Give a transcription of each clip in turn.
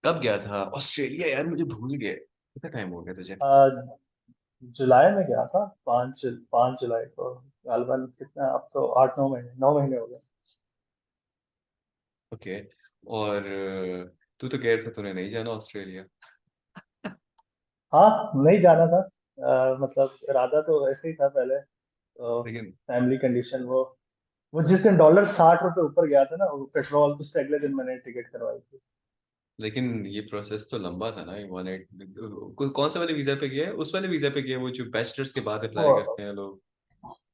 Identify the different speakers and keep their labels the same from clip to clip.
Speaker 1: कब गया था ऑस्ट्रेलिया? यार मुझे भूल गए, कितना टाइम हो गया तुझे?
Speaker 2: जुलाई में गया था, 5 जुलाई को। गालबन कितना, अब तो 8 9 महीने 9 महीने हो गए।
Speaker 1: ओके। और तू तो कह रहा था तूने नहीं जाना ऑस्ट्रेलिया।
Speaker 2: हाँ, नहीं जाना था। मतलब इरादा तो ऐसे ही था पहले, तो
Speaker 1: लेकिन
Speaker 2: फैमिली कंडीशन, वो जिस दिन डॉलर 60 रुपए ऊपर गया था ना, वो पेट्रोल, उससे अगले दिन मैंने टिकट करवाई थी।
Speaker 1: लेकिन ये प्रोसेस तो लंबा था ना, ये 180। कौन से वाले वीजा पे गया है? उस वाले वीजा पे गया है, वो जो बैचलर्स के बाद अप्लाई
Speaker 2: वो
Speaker 1: करते हैं लोग।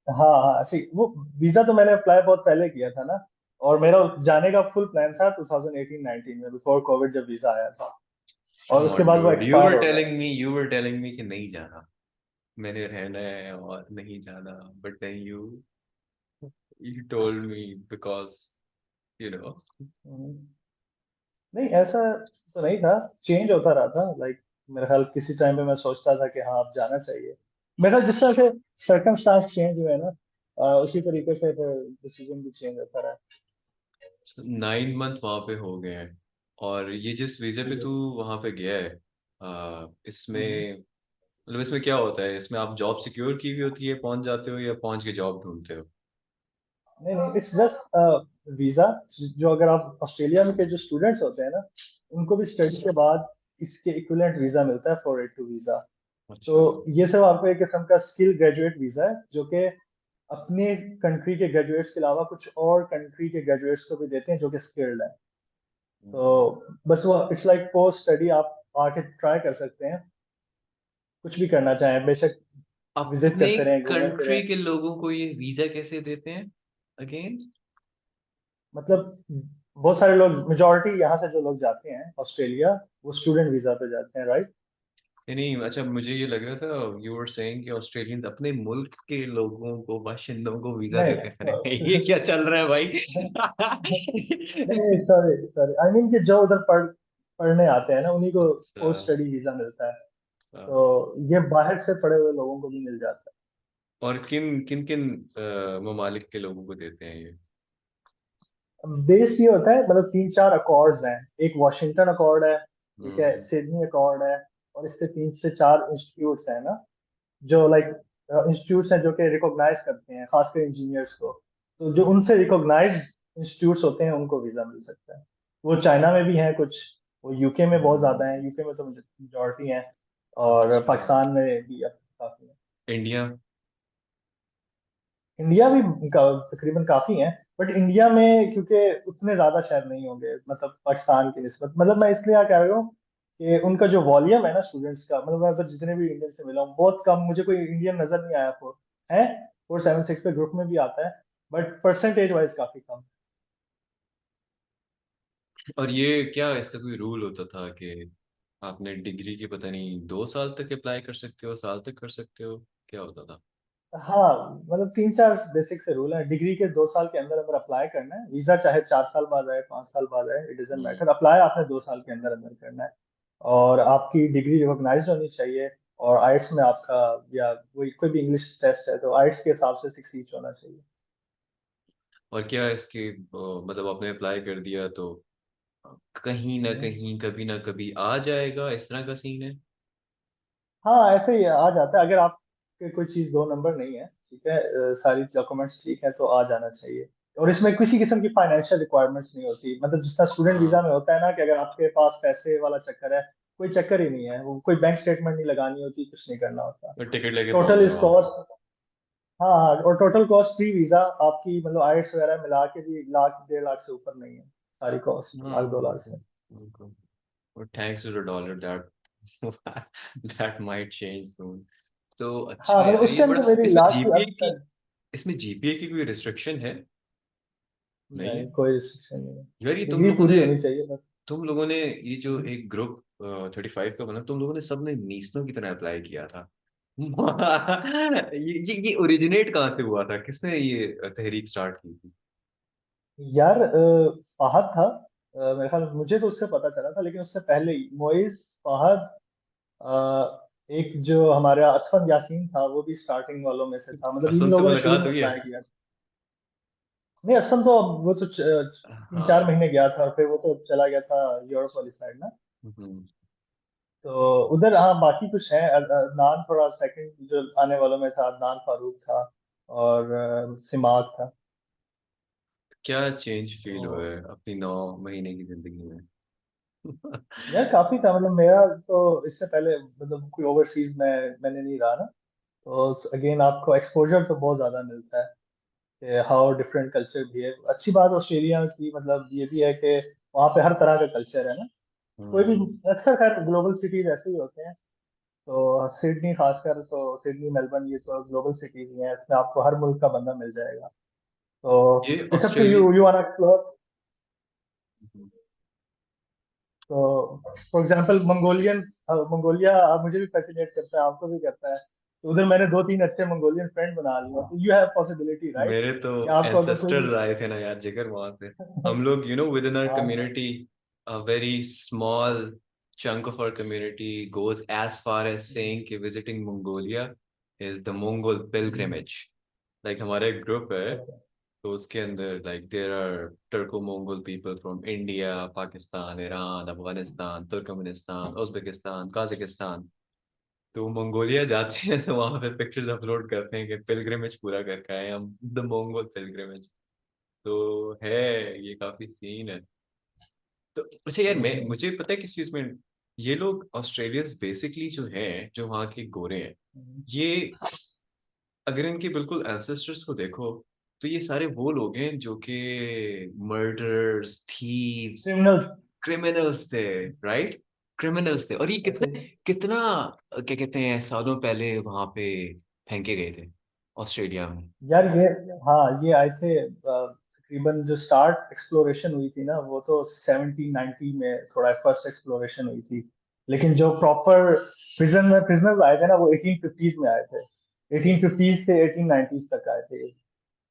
Speaker 2: हाँ हाँ, ऐसे वो वीजा तो मैंने अप्लाई बहुत पहले किया था ना। और मेरा जाने का फुल प्लान था 2018-19 में, बिफोर कोविड, जब वीजा आया था। और
Speaker 1: कम
Speaker 2: उसके
Speaker 1: ऑन
Speaker 2: बाद वो
Speaker 1: डूड,
Speaker 2: एक्सपायर हो गया।
Speaker 1: यू वर टेलिंग मी कि नहीं जाना, मैंने रहना है और नहीं जाना। But then you told me because you know.
Speaker 2: Hmm. नहीं, ऐसा तो नहीं था। चेंज होता रहा था, लाइक मेरे ख्याल किसी टाइम पे मैं सोचता था कि हाँ, अब जाना चाहिए। मेरा जिस तरह से सर्कमस्टांस चेंज हुए ना, उसी तरीके से फिर डिसीजन भी चेंज होता रहा।
Speaker 1: 9 मंथ वहां पे हो गए हैं। और ये जिस वीजा पे
Speaker 2: जी।
Speaker 1: तू वहां पे गया है,
Speaker 2: हम्म।
Speaker 1: इसमें मतलब इसमें क्या होता है? इसमें आप जॉब सिक्योर की हुई होती है, पहुंच जाते हो या पहुंच के जॉब ढूंढते हो?
Speaker 2: नहीं नहीं, इट्स जस्ट वीजा। जो अगर आप ऑस्ट्रेलिया में के जो स्टूडेंट्स होते हैं ना, उनको भी स्टडी के बाद इसके इक्विवेलेंट वीजा मिलता है, 482 वीजा। तो
Speaker 1: अच्छा।
Speaker 2: ये सब आपको एक किस्म का स्किल ग्रेजुएट वीजा है, जो कि अपने कंट्री के ग्रेजुएट्स के अलावा कुछ और कंट्री के ग्रेजुएट्स को भी देते हैं जो कि स्किल्ड है। तो बस वो इट्स लाइक पोस्ट स्टडी, आप आके ट्राई कर सकते हैं, कुछ भी करना चाहें बेशक। विजिट
Speaker 1: अपने
Speaker 2: करते रहें, घूमें
Speaker 1: कंट्री
Speaker 2: फिरें।
Speaker 1: के लोगों को ये वीजा कैसे देते हैं अगेन?
Speaker 2: मतलब बहुत सारे लोग, मेजोरिटी यहाँ से जो लोग जाते हैं ऑस्ट्रेलिया, वो स्टूडेंट वीजा पे जाते हैं, राइट।
Speaker 1: नहीं नहीं, अच्छा मुझे ये लग रहा था यू वर सेइंग कि ऑस्ट्रेलियंस अपने मुल्क के लोगों को, बाशिंदों को वीजा
Speaker 2: नहीं
Speaker 1: देते हैं। अरे ये क्या चल रहा है
Speaker 2: नहीं,
Speaker 1: भाई?
Speaker 2: सॉरी सॉरी, आई मीन कि जो उधर पढ़ने आते हैं ना, उन्हीं को
Speaker 1: अच्छा।
Speaker 2: पोस्ट स्टडी वीजा मिलता है।
Speaker 1: हाँ।
Speaker 2: तो ये बाहर से पढ़े हुए लोगों को भी मिल जाता
Speaker 1: और किन किन किन ममालिक के लोगों को देते हैं ये?
Speaker 2: है। बेस ये होता है, मतलब 3 4 अकॉर्ड्स हैं। एक वॉशिंगटन अकॉर्ड है, ठीक है,
Speaker 1: हम्म।
Speaker 2: सिडनी अकॉर्ड है, और इससे 3 से 4 इंस्टीट्यूट्स हैं ना, जो लाइक इंस्टीट्यूट्स हैं जो कि रिकॉग्नाइज करते हैं खासकर इंजीनियर्स को। तो जो उनसे रिकॉग्नाइज इंस्टीट्यूट्स होते हैं, उनको वीजा मिल सकता है। वो चाइना में भी हैं कुछ, वो यूके में बहुत ज्यादा हैं, यूके में तो मेजोरिटी हैं, और
Speaker 1: अच्छा।
Speaker 2: पाकिस्तान में भी अब काफी है।
Speaker 1: इंडिया?
Speaker 2: इंडिया भी तकरीबन काफी हैं। बट इंडिया में क्योंकि उतने ज्यादा शायद नहीं होंगे, मतलब पाकिस्तान की निस्बत। मतलब मैं इसलिए यहाँ कह रहा हूँ कि उनका जो वॉल्यूम है ना स्टूडेंट्स का, मतलब मैं तो जितने भी इंडियन से मिला हूँ, बहुत कम, मुझे कोई इंडियन नजर नहीं आया। है 476 पे ग्रुप में भी आता है, बट परसेंटेज वाइज काफी कम।
Speaker 1: और ये क्या इसका कोई रूल होता था कि आपने डिग्री के पता नहीं 2 साल तक अप्लाई कर सकते हो, साल तक कर सकते हो, क्या होता था?
Speaker 2: हाँ, मतलब 3 4 बेसिक से रूल है। डिग्री के 2 साल के अंदर अगर अप्लाई करना है वीजा, चाहे 4 साल बाद आए, 5 साल बाद आए, it doesn't
Speaker 1: hmm.
Speaker 2: Matter, apply आपने 2 साल के अंदर अंदर करना है। और आपकी डिग्री रिकॉग्नाइज होनी चाहिए। और आइट्स में आपका, या कोई भी इंग्लिश टेस्ट है तो आइट्स के हिसाब से 6 ईच होना चाहिए।
Speaker 1: और क्या इसके मतलब आपने अप्लाई कर दिया तो कहीं ना
Speaker 2: हम्म।
Speaker 1: कहीं कभी ना कभी आ जाएगा, इस तरह का सीन है?
Speaker 2: हाँ, ऐसे ही आ जाता है। अगर आपके कोई चीज 2 नंबर नहीं है, ठीक है, सारी डॉक्यूमेंट्स ठीक है, तो आ जाना चाहिए। और इसमें किसी किस्म की फाइनेंशियल रिक्वायरमेंट्स नहीं होती, मतलब जिस तरह स्टूडेंट वीजा
Speaker 1: हाँ।
Speaker 2: में होता है ना, कि अगर आपके पास पैसे वाला चक्कर है, कोई चक्कर ही नहीं है। वो कोई बैंक स्टेटमेंट नहीं लगानी होती, कुछ नहीं करना होता।
Speaker 1: तो टिकट लेके पहुंच
Speaker 2: टोटल इस
Speaker 1: जाओ आप।
Speaker 2: कॉस्ट, हाँ हाँ, और टोटल कॉस्ट फ्री वीजा आपकी, मतलब आइट्स वगैरह मिला के भी 1 लाख 1.5 लाख से ऊपर नहीं है। सारी कॉस्ट
Speaker 1: हाँ
Speaker 2: 1 लाख 2 लाख
Speaker 1: बिल्कुल
Speaker 2: से।
Speaker 1: बिल्कुल। और thanks to the dollar that that might change soon. तो
Speaker 2: हाँ,
Speaker 1: अच्छा
Speaker 2: मतलब
Speaker 1: यार,
Speaker 2: उस
Speaker 1: ये
Speaker 2: टाइम
Speaker 1: बड़ा।
Speaker 2: तो मेरी
Speaker 1: इसमें
Speaker 2: लास्ट
Speaker 1: जीपीए
Speaker 2: अब
Speaker 1: की
Speaker 2: तक।
Speaker 1: इसमें जीपीए की कोई रिस्ट्रिक्शन है? नहीं
Speaker 2: नहीं,
Speaker 1: है?
Speaker 2: कोई रिस्ट्रिक्शन नहीं है।
Speaker 1: यार ये
Speaker 2: डिग्री पूरी होनी चाहिए बस।
Speaker 1: ये जो एक ग्रुप 35 का बना, तुम लोगों ने सबने मीसनो की तरह अप्लाई किया था। ये ओरिजिनेट कहाँ से हुआ था? किसने ये तहरीक स्टार्ट की थी?
Speaker 2: यार, फहद था। मेरे ख्याल, मुझे तो उससे पता चला था, लेकिन उससे पहले ही मोइज, फहद, एक जो हमारा असफद यासीन था, वो भी स्टार्टिंग वालों में से था। मतलब इन
Speaker 1: असम से
Speaker 2: लोगों ने शुरू
Speaker 1: मुलाकात
Speaker 2: में
Speaker 1: हुई है?
Speaker 2: अप्लाई किया। नहीं, असफद तो, वो तो 3 4
Speaker 1: हाँ।
Speaker 2: महीने गया था, और फिर वो तो चला गया था यूरोप वाली साइड ना।
Speaker 1: हम्म।
Speaker 2: तो उधर हाँ बाकी कुछ है, अदनान थोड़ा सेकंड जो आने वालों में था, अदनान फारूक था और सिमाक था।
Speaker 1: क्या चेंज फील हुआ है
Speaker 2: तो
Speaker 1: अपनी 9 महीने की जिंदगी में?
Speaker 2: यार काफी था, मतलब मेरा तो इससे पहले मतलब कोई ओवरसीज में मैंने नहीं रहा ना, तो अगेन आपको एक्सपोजर तो बहुत ज्यादा मिलता है कि हाउ डिफरेंट कल्चर भी है। अच्छी बात ऑस्ट्रेलिया की मतलब ये भी है कि वहाँ पे हर तरह का कल्चर है ना। कोई भी,
Speaker 1: हम्म।
Speaker 2: अक्सर खैर ग्लोबल सिटीज ऐसे ही होते हैं। तो सिडनी खासकर, तो सिडनी मेलबर्न ये तो ग्लोबल सिटीज ही हैं, इसमें आपको हर मुल्क का बंदा मिल जाएगा। तो
Speaker 1: ये
Speaker 2: it's up to
Speaker 1: Australia.
Speaker 2: You, you want explore. तो फॉर एग्जांपल मंगोलियन, मंगोलिया मुझे भी फैसिनेट करता है, आपको भी करता है। तो उधर मैंने दो तीन अच्छे मंगोलियन फ्रेंड बना लिए, तो यू हैव पॉसिबिलिटी राइट
Speaker 1: मेरे तो
Speaker 2: कि आपको अगर कोई भी
Speaker 1: एंसेस्टर्स आए थे ना यार, जिगर वहां से। हम लोग विद इन आवर
Speaker 2: हाँ।
Speaker 1: Community, a very small chunk of our community goes as far as saying कि visiting Mongolia is the Mongol pilgrimage. Like हमारा एक ग्रुप है,
Speaker 2: अच्छा।
Speaker 1: तो उसके अंदर like there are Turco-Mongol people from India, Pakistan, Iran, Afghanistan, Turkmenistan, Uzbekistan, Kazakhstan। तो Mongolia जाते हैं तो वहां पे पिक्चर्स अपलोड करते हैं कि पिलग्रिमेज पूरा करके आए हम, द मंगोल पिलग्रिमेज। तो है, ये काफी सीन है। तो अच्छा यार, मैं
Speaker 2: हम्म,
Speaker 1: मुझे पता है किस चीज में ये लोग ऑस्ट्रेलियंस बेसिकली जो हैं, जो वहाँ के गोरे हैं,
Speaker 2: हम्म।
Speaker 1: ये अगर इनके बिल्कुल एंसेस्टर्स को देखो, तो ये सारे वो लोग हैं जो कि मर्डरर्स, थीव्स,
Speaker 2: क्रिमिनल्स।
Speaker 1: क्रिमिनल्स थे, राइट? क्रिमिनल्स थे, और ये कितने कितना क्या कहते हैं सालों पहले वहां पे फेंके गए थे ऑस्ट्रेलिया में।
Speaker 2: यार ये, हाँ ये आए थे तकरीबन जो स्टार्ट एक्सप्लोरेशन हुई थी ना वो तो 1790 में थोड़ा फर्स्ट एक्सप्लोरेशन हुई थी। लेकिन जो प्रॉपर प्रिजनर्स आए थे ना वो 1850s में आए थे। 1850 से 1890s तक आए थे।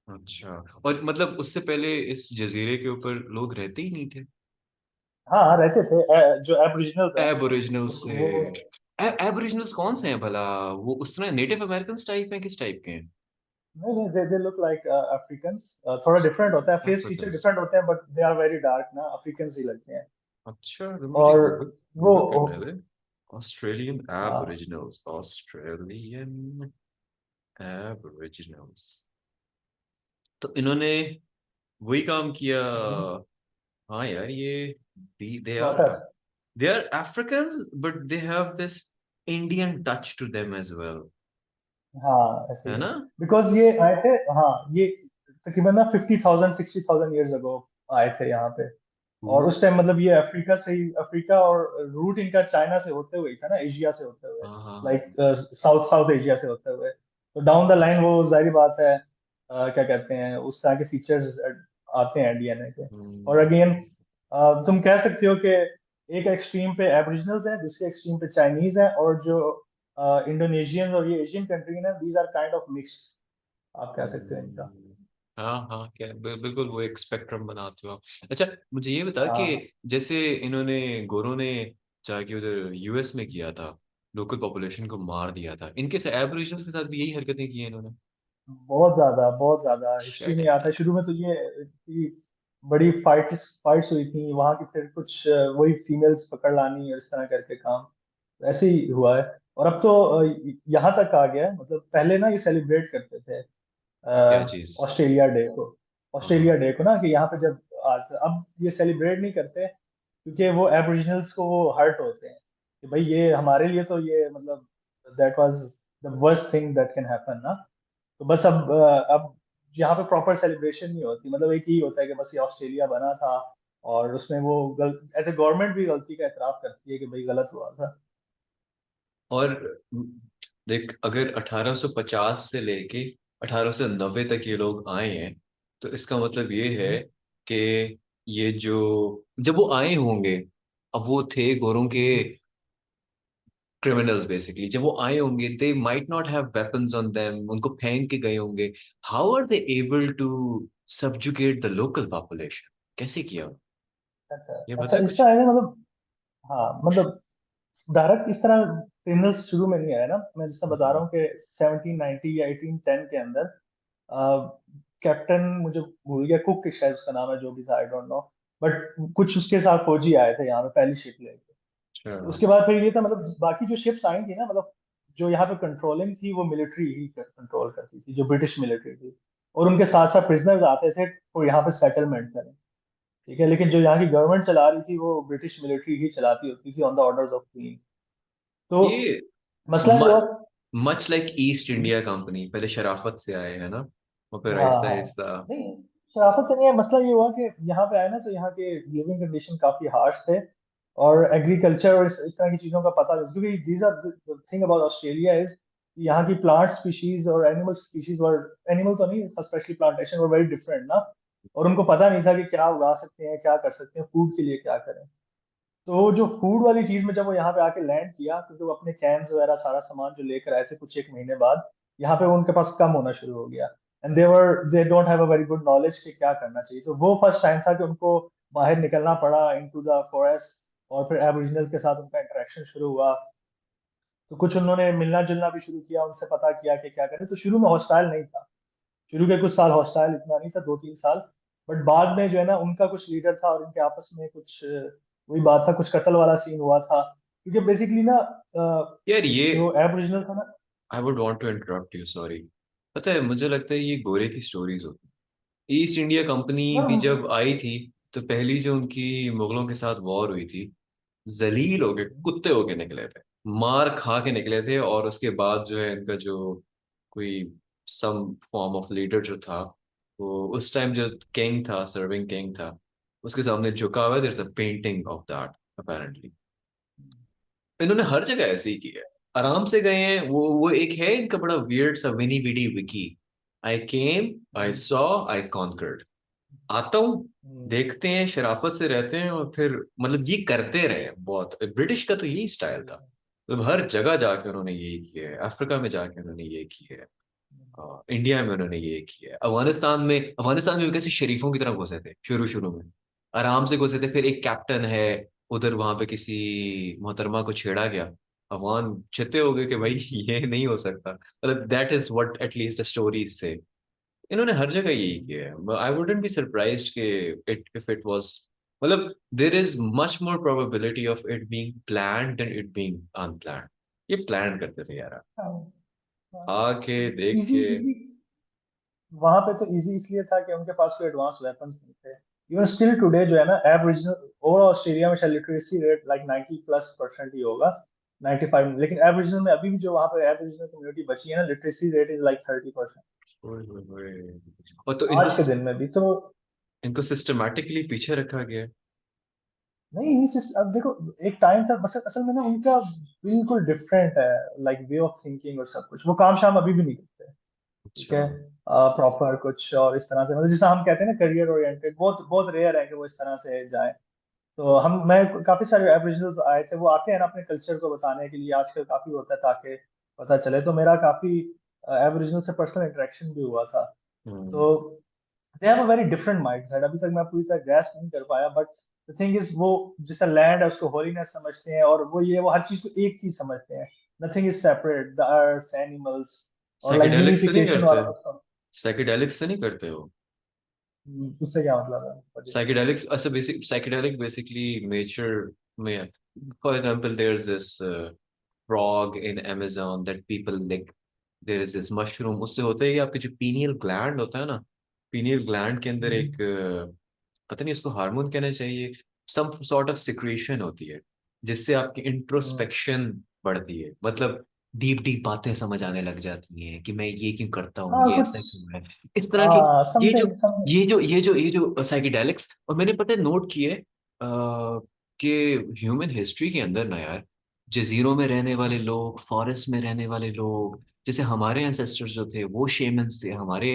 Speaker 1: अच्छा, और मतलब उससे पहले इस जजीरे के ऊपर लोग रहते ही नहीं थे?
Speaker 2: हाँ हाँ रहते थे, जो एबोरिजिनल्स हैं
Speaker 1: एबोरिजिनल्स थे?
Speaker 2: वो।
Speaker 1: एबोरिजिनल्स कौन से हैं भला? वो उस तरह नेटिव अमेरिकन टाइप हैं, किस टाइप के हैं?
Speaker 2: नहीं नहीं, दे लुक लाइक अफ्रीकन्स। थोड़ा डिफरेंट होता है, फेस फीचर
Speaker 1: अफ्रीकन?
Speaker 2: डिफरेंट होते हैं, but they are very dark ना, अफ्रीकन्स ही लगते हैं।
Speaker 1: अच्छा, तो मुझे
Speaker 2: और
Speaker 1: गूगल
Speaker 2: वो
Speaker 1: गूगल करने दे। ऑस्ट्रेलियन
Speaker 2: हाँ।
Speaker 1: Aboriginals, Australian aboriginals. तो इन्होंने वही काम किया। हाँ यार, ये
Speaker 2: proper.
Speaker 1: They are Africans, but they have this Indian touch to them as well,
Speaker 2: हाँ ऐसे ही
Speaker 1: है
Speaker 2: है।
Speaker 1: ना?
Speaker 2: बिकॉज ये आए थे, हाँ ये तकरीबन ना 50,000 60,000 ईयर्स अगो आए थे यहाँ पे। और
Speaker 1: Ooh,
Speaker 2: उस टाइम मतलब ये अफ्रीका से ही, अफ्रीका और रूट इनका चाइना से होते हुए ही था ना, एशिया से होते हुए,
Speaker 1: हाँ हाँ हाँ।
Speaker 2: लाइक साउथ साउथ एशिया से होते हुए। तो डाउन द लाइन वो जाहिर बात है क्या कहते हैं उस तरह के फीचर्स आते हैं डीएनए के। और
Speaker 1: हम्म।
Speaker 2: अगेन तुम कह सकते हो कि एक एक्सट्रीम पे एबरिजिनल्स हैं, दूसरे एक्सट्रीम पे चाइनीज हैं, और जो इंडोनेशियन और ये एशियन कंट्री है, these are kind of mix, आप कह सकते हो इनका।
Speaker 1: हाँ हाँ, क्या बिल्कुल वो एक स्पेक्ट्रम बनाते हो आप। अच्छा, मुझे ये बता कि
Speaker 2: हाँ
Speaker 1: जैसे इन्होंने गोरों ने जाके उधर यूएस में किया था, लोकल पॉपुलेशन को मार दिया था, इनके से एबोरिजिनल्स के साथ भी यही हरकतें की हैं इन्होंने?
Speaker 2: बहुत ज्यादा हिस्ट्री में आता है।
Speaker 1: Shit.
Speaker 2: शुरू में तो ये इतनी बड़ी फाइट्स फाइट्स हुई थी वहां की, फिर कुछ वही फीमेल्स पकड़ लानी और इस तरह करके काम ऐसे ही हुआ है। और अब तो यहाँ तक आ गया है, मतलब पहले ना ये सेलिब्रेट करते थे
Speaker 1: क्या चीज?
Speaker 2: ऑस्ट्रेलिया डे को।
Speaker 1: हाँ हाँ।
Speaker 2: ऑस्ट्रेलिया डे को ना कि यहाँ पे जब आज अब ये सेलिब्रेट नहीं करते, क्योंकि वो एबोरिजिनल्स को वो हर्ट होते हैं कि भाई ये हमारे लिए तो ये मतलब that was the worst thing that can happen ना। तो बस अब यहाँ पे प्रॉपर सेलिब्रेशन नहीं होती, मतलब एक ही होता है कि बस ये ऑस्ट्रेलिया बना था और उसमें वो ऐसे गवर्नमेंट भी गलती का एतराफ करती है कि भाई गलत हुआ था।
Speaker 1: और देख, अगर 1850 से लेके 1890 तक ये लोग आए हैं, तो इसका मतलब ये है
Speaker 2: हम्म,
Speaker 1: कि ये जो जब वो आए होंगे, अब वो थे गोरों के
Speaker 2: हम्म।
Speaker 1: क्रिमिनल्स बेसिकली, जब वो आए होंगे they might not have weapons on them, उनको फेंक के गए होंगे। How are they able to subjugate the local population? कैसे किया?
Speaker 2: अच्छा
Speaker 1: ये
Speaker 2: अच्छा,
Speaker 1: पता है
Speaker 2: इसका
Speaker 1: कुछ?
Speaker 2: है मतलब, हाँ मतलब डायरेक्ट इस तरह क्रिमिनल्स शुरू में नहीं आया ना। मैं जैसा बता रहा
Speaker 1: हम्म।
Speaker 2: हूँ कि 1790 या 1810 के अंदर कैप्टन, मुझे भूल गया, कुक शायद उसका नाम है, जो भी था आई डोंट नो, बट कुछ उसके साथ फौजी आए थे यहाँ पे पहली शिप लेके।
Speaker 1: अच्छा।
Speaker 2: उसके बाद फिर ये था, मतलब बाकी जो शिप्स आई थी ना, मतलब जो यहाँ पे कंट्रोलिंग थी वो मिलिट्री ही कंट्रोल करती थी, जो ब्रिटिश मिलिट्री थी। और उनके साथ साथ प्रिजनर्स आते थे वो यहाँ पे सेटलमेंट करें। ठीक है, लेकिन जो यहाँ की गवर्नमेंट चला रही थी वो ब्रिटिश मिलिट्री ही चलाती होती थी on the orders of queen. तो
Speaker 1: ये
Speaker 2: मसला ये हुआ।
Speaker 1: Much like east India company, पहले शराफत से आए हैं ना, और फिर
Speaker 2: हाँ
Speaker 1: आहिस्ता
Speaker 2: हाँ।
Speaker 1: आहिस्ता।
Speaker 2: नहीं, शराफत से नहीं है, मसला ये हुआ कि यहाँ पे आए ना तो यहाँ के लिविंग कंडीशन काफी हार्श थे। और एग्रीकल्चर और इस तरह की चीजों का पता नहीं, क्योंकि these are the thing about Australia is यहाँ की प्लांट स्पीशीज और एनिमल स्पीशीज वर, एनिमल तो नहीं, specially plantation were very different ना। और उनको पता नहीं था कि क्या उगा सकते हैं, क्या कर सकते हैं, फूड के लिए क्या करें। तो जो फूड वाली चीज में जब वो यहाँ पे आके लैंड किया, क्योंकि वो अपने कैंस वगैरह सारा सामान जो लेकर आए थे कुछ एक महीने बाद, यहाँ पे उनके पास कम होना शुरू हो गया। And they don't have a very good knowledge कि क्या करना चाहिए। तो वो फर्स्ट टाइम था कि उनको बाहर निकलना पड़ा इनटू द फॉरेस्ट, और फिर एबोरिजिनल के साथ उनका इंटरेक्शन शुरू हुआ। तो कुछ उन्होंने मिलना जुलना भी शुरू किया, उनसे पता किया कि क्या करें। तो शुरू में हॉस्टाइल नहीं था, शुरू के कुछ साल हॉस्टाइल इतना नहीं था, 2-3 साल। बट बाद में जो है ना, उनका कुछ लीडर था और इनके आपस में कुछ वही बात था, कुछ कत्ल वाला सीन हुआ था। क्योंकि बेसिकली ना
Speaker 1: यार ये,
Speaker 2: जो एबोरिजिनल था ना।
Speaker 1: I would want to interrupt you, sorry. पता है, मुझे लगता है ये गोरे की स्टोरीज होती। ईस्ट इंडिया कंपनी भी
Speaker 2: हाँ।
Speaker 1: जब आई थी, तो पहली जो उनकी मुगलों के साथ वॉर हुई थी, जलील हो गए, कुत्ते होके निकले थे, मार खा के निकले थे। और उसके बाद जो है इनका जो कोई सम फॉर्म ऑफ लीडर जो था, वो उस टाइम जो किंग था, सर्विंग किंग था, उसके सामने झुका हुआ है। There is a painting of that apparently. इन्होंने हर जगह ऐसे ही किया है, आराम से गए हैं। वो एक है इनका बड़ा वियर्ड सा विनी विडी विकी, आई केम, आई सॉ, आई कॉन्कर्ड। आता हूँ, देखते हैं, शराफत से रहते हैं, और फिर मतलब ये करते रहे हैं। बहुत ब्रिटिश का तो यही स्टाइल था, मतलब हर जगह जाके उन्होंने यही किया है। अफ्रीका में जाके उन्होंने ये किया है, इंडिया में उन्होंने ये किया है, अफगानिस्तान में भी कैसे शरीफों की तरह घुसे थे शुरू शुरू में, आराम से घुसे थे। फिर एक कैप्टन है उधर, वहां पे किसी मोहतरमा को छेड़ा गया, अफगान छिते हो गए कि भाई ये नहीं हो सकता। मतलब that is what at least the stories से। इन्होंने हर जगह यही किया है। आई वुडंट बी सरप्राइज्ड कि इट इफ इट वाज, मतलब there is much more probability of it being planned than it being unplanned. ये प्लान करते थे यार, आके देख
Speaker 2: इजी
Speaker 1: के।
Speaker 2: इजी वहां पे तो इजी इसलिए था कि उनके पास कोई एडवांस वेपन्स नहीं थे। इवन स्टिल टुडे जो है ना, एबरिजिनल ओवर ऑस्ट्रेलिया में शायद लिटरेसी रेट लाइक 90+% ही होगा, 95। लेकिन एबरिजिनल में अभी भी जो वहां पे एबरिजिनल कम्युनिटी बची है ना, लिटरेसी रेट इज लाइक 30%।
Speaker 1: ओए होए होए। और तो
Speaker 2: आज के दिन में भी तो।
Speaker 1: इनको सिस्टमैटिकली पीछे रखा गया है।
Speaker 2: नहीं अब देखो, एक टाइम था, बस असल में ना उनका बिल्कुल डिफरेंट है, लाइक वे ऑफ थिंकिंग और सब कुछ। वो काम शाम अभी भी नहीं करते। ठीक
Speaker 1: अच्छा।
Speaker 2: है, प्रॉपर कुछ और इस तरह से, मतलब जिसे हम कहते हैं ना करियर ओरिएंटेड, बहुत बहुत रेयर है कि वो इस तरह से जाए। तो मैं काफी सारे एबरिजिनल्स आए थे, वो आते हैं ना अपने कल्चर को बताने के लिए, आजकल काफी होता है ताकि पता चले। तो मेरा काफी एबरिजिनल से पर्सनल इंटरेक्शन भी हुआ था।
Speaker 1: हम्म।
Speaker 2: तो they have a very different mindset. अभी तक मैं पूरी तरह ग्रैस्प नहीं कर पाया, बट द थिंग इज वो जिस तरह लैंड है उसको होलीनेस समझते हैं, और वो हर चीज को एक चीज समझते हैं। Nothing is separate, the earth, animals, और लाइक
Speaker 1: साइकेडेलिक्स तो नहीं
Speaker 2: यूनिफिकेशन
Speaker 1: करते,
Speaker 2: वाला उसका।
Speaker 1: साइकेडेलिक्स तो नहीं करते हो?
Speaker 2: उससे क्या मतलब है पर्टिकुलरली?
Speaker 1: साइकेडेलिक्स ऐसे बेसिक, साइकेडेलिक बेसिकली नेचर में, for example there is this frog in Amazon that people like, there is this mushroom, उससे होता है कि आपके जो पीनियल ग्लैंड होता है ना, पीनियल ग्लैंड के अंदर एक पता नहीं इसको हार्मोन कहना चाहिए, सम सॉर्ट ऑफ सिक्रेशन होती है, जिससे आपकी इंट्रोस्पेक्शन बढ़ती है। मतलब डीप डीप बातें समझ आने लग जाती हैं कि मैं ये क्यों करता हूँ,
Speaker 2: हाँ
Speaker 1: ये
Speaker 2: कुछ।
Speaker 1: ऐसा क्यों है, इस तरह की।
Speaker 2: हाँ,
Speaker 1: ये जो
Speaker 2: समथिंग समथिंग।
Speaker 1: ये जो साइकेडेलिक्स, और मैंने पता है नोट किए कि ह्यूमन हिस्ट्री के अंदर ना यार, जजीरों में रहने वाले लोग, फॉरेस्ट में रहने वाले लोग, जैसे हमारे एंसेस्टर्स जो थे वो शेमन्स थे, हमारे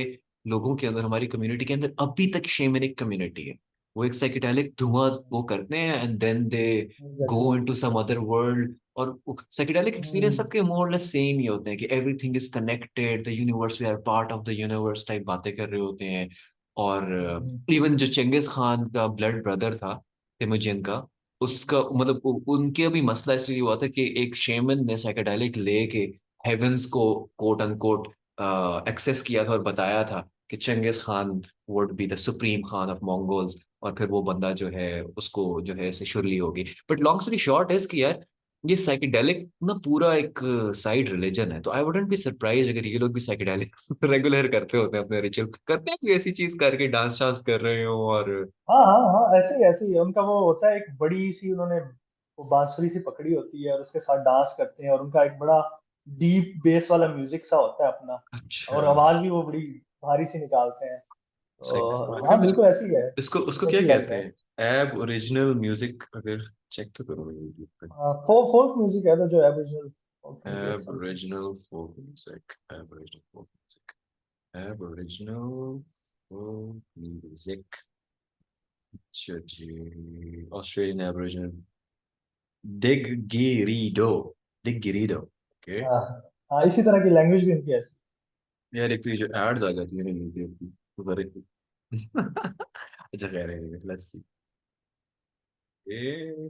Speaker 1: लोगों के अंदर, हमारी कम्युनिटी के अंदर अभी तक शेमनिक कम्युनिटी है। वो एक साइकेडेलिक धुआं वो करते हैं, and then they go into some other world. और साइकेडेलिक एक्सपीरियंस सबके मोर लेस सेम ही होते हैं कि everything is connected, the universe, we are part of the universe type बातें कर रहे होते हैं। और इवन जो चंगेज खान का ब्लड ब्रदर था, तिमुजिन का, उसका मतलब उनके भी मसला इसलिए हुआ था कि एक शेमन ने साइकेडेलिक लेके हेवेंस को कोट अनकोट एक्सेस किया था और बताया था कि Genghis Khan would be the supreme khan of Mongols, और फिर वो बंदा जो है उसको जो है ऐसे शुरली होगी। बट लॉन्ग स्टोरी शॉर्ट है कि यार ये साइकेडेलिक ना पूरा एक साइड रिलीजन है, तो आई वुडंट बी सरप्राइज अगर ये लोग भी साइकेडेलिक रेगुलर करते होते हैं, अपने रिचुअल करते हैं कोई ऐसी चीज करके डांस वांस कर रहे हो और।
Speaker 2: हाँ हाँ हाँ, ऐसे ही है उनका। वो होता है एक बड़ी सी, उन्होंने वो बांसुरी सी पकड़ी होती है और उसके साथ डांस करते हैं, और उनका एक बड़ा डीप बेस वाला म्यूजिक सा होता है अपना,
Speaker 1: अच्छा।
Speaker 2: और आवाज भी वो बड़ी भारी सी निकालते हैं।
Speaker 1: सिक्स
Speaker 2: तो
Speaker 1: अरे
Speaker 2: हाँ
Speaker 1: मुझे
Speaker 2: बिल्कुल ऐसी ही है,
Speaker 1: इसको उसको क्या
Speaker 2: ऐसी वाइब
Speaker 1: कहते
Speaker 2: है।
Speaker 1: हैं? एब ओरिजिनल म्यूजिक, अगर चेक तो करो यूट्यूब पे।
Speaker 2: फोक म्यूजिक है, तो जो aboriginal folk music something.
Speaker 1: Aboriginal folk music. Aboriginal folk music. Aboriginal folk music. अच्छा जी, Australian Aboriginal. Digirido. Digirido. Okay.
Speaker 2: हाँ हाँ, इसी तरह की लैंग्वेज भी इनकी ऐसी।
Speaker 1: यार एक तो ये जो एड्स आ जाती है ना यूट्यूब की, तो बड़े अच्छा कह रहे हैं, लेट्स सी। ये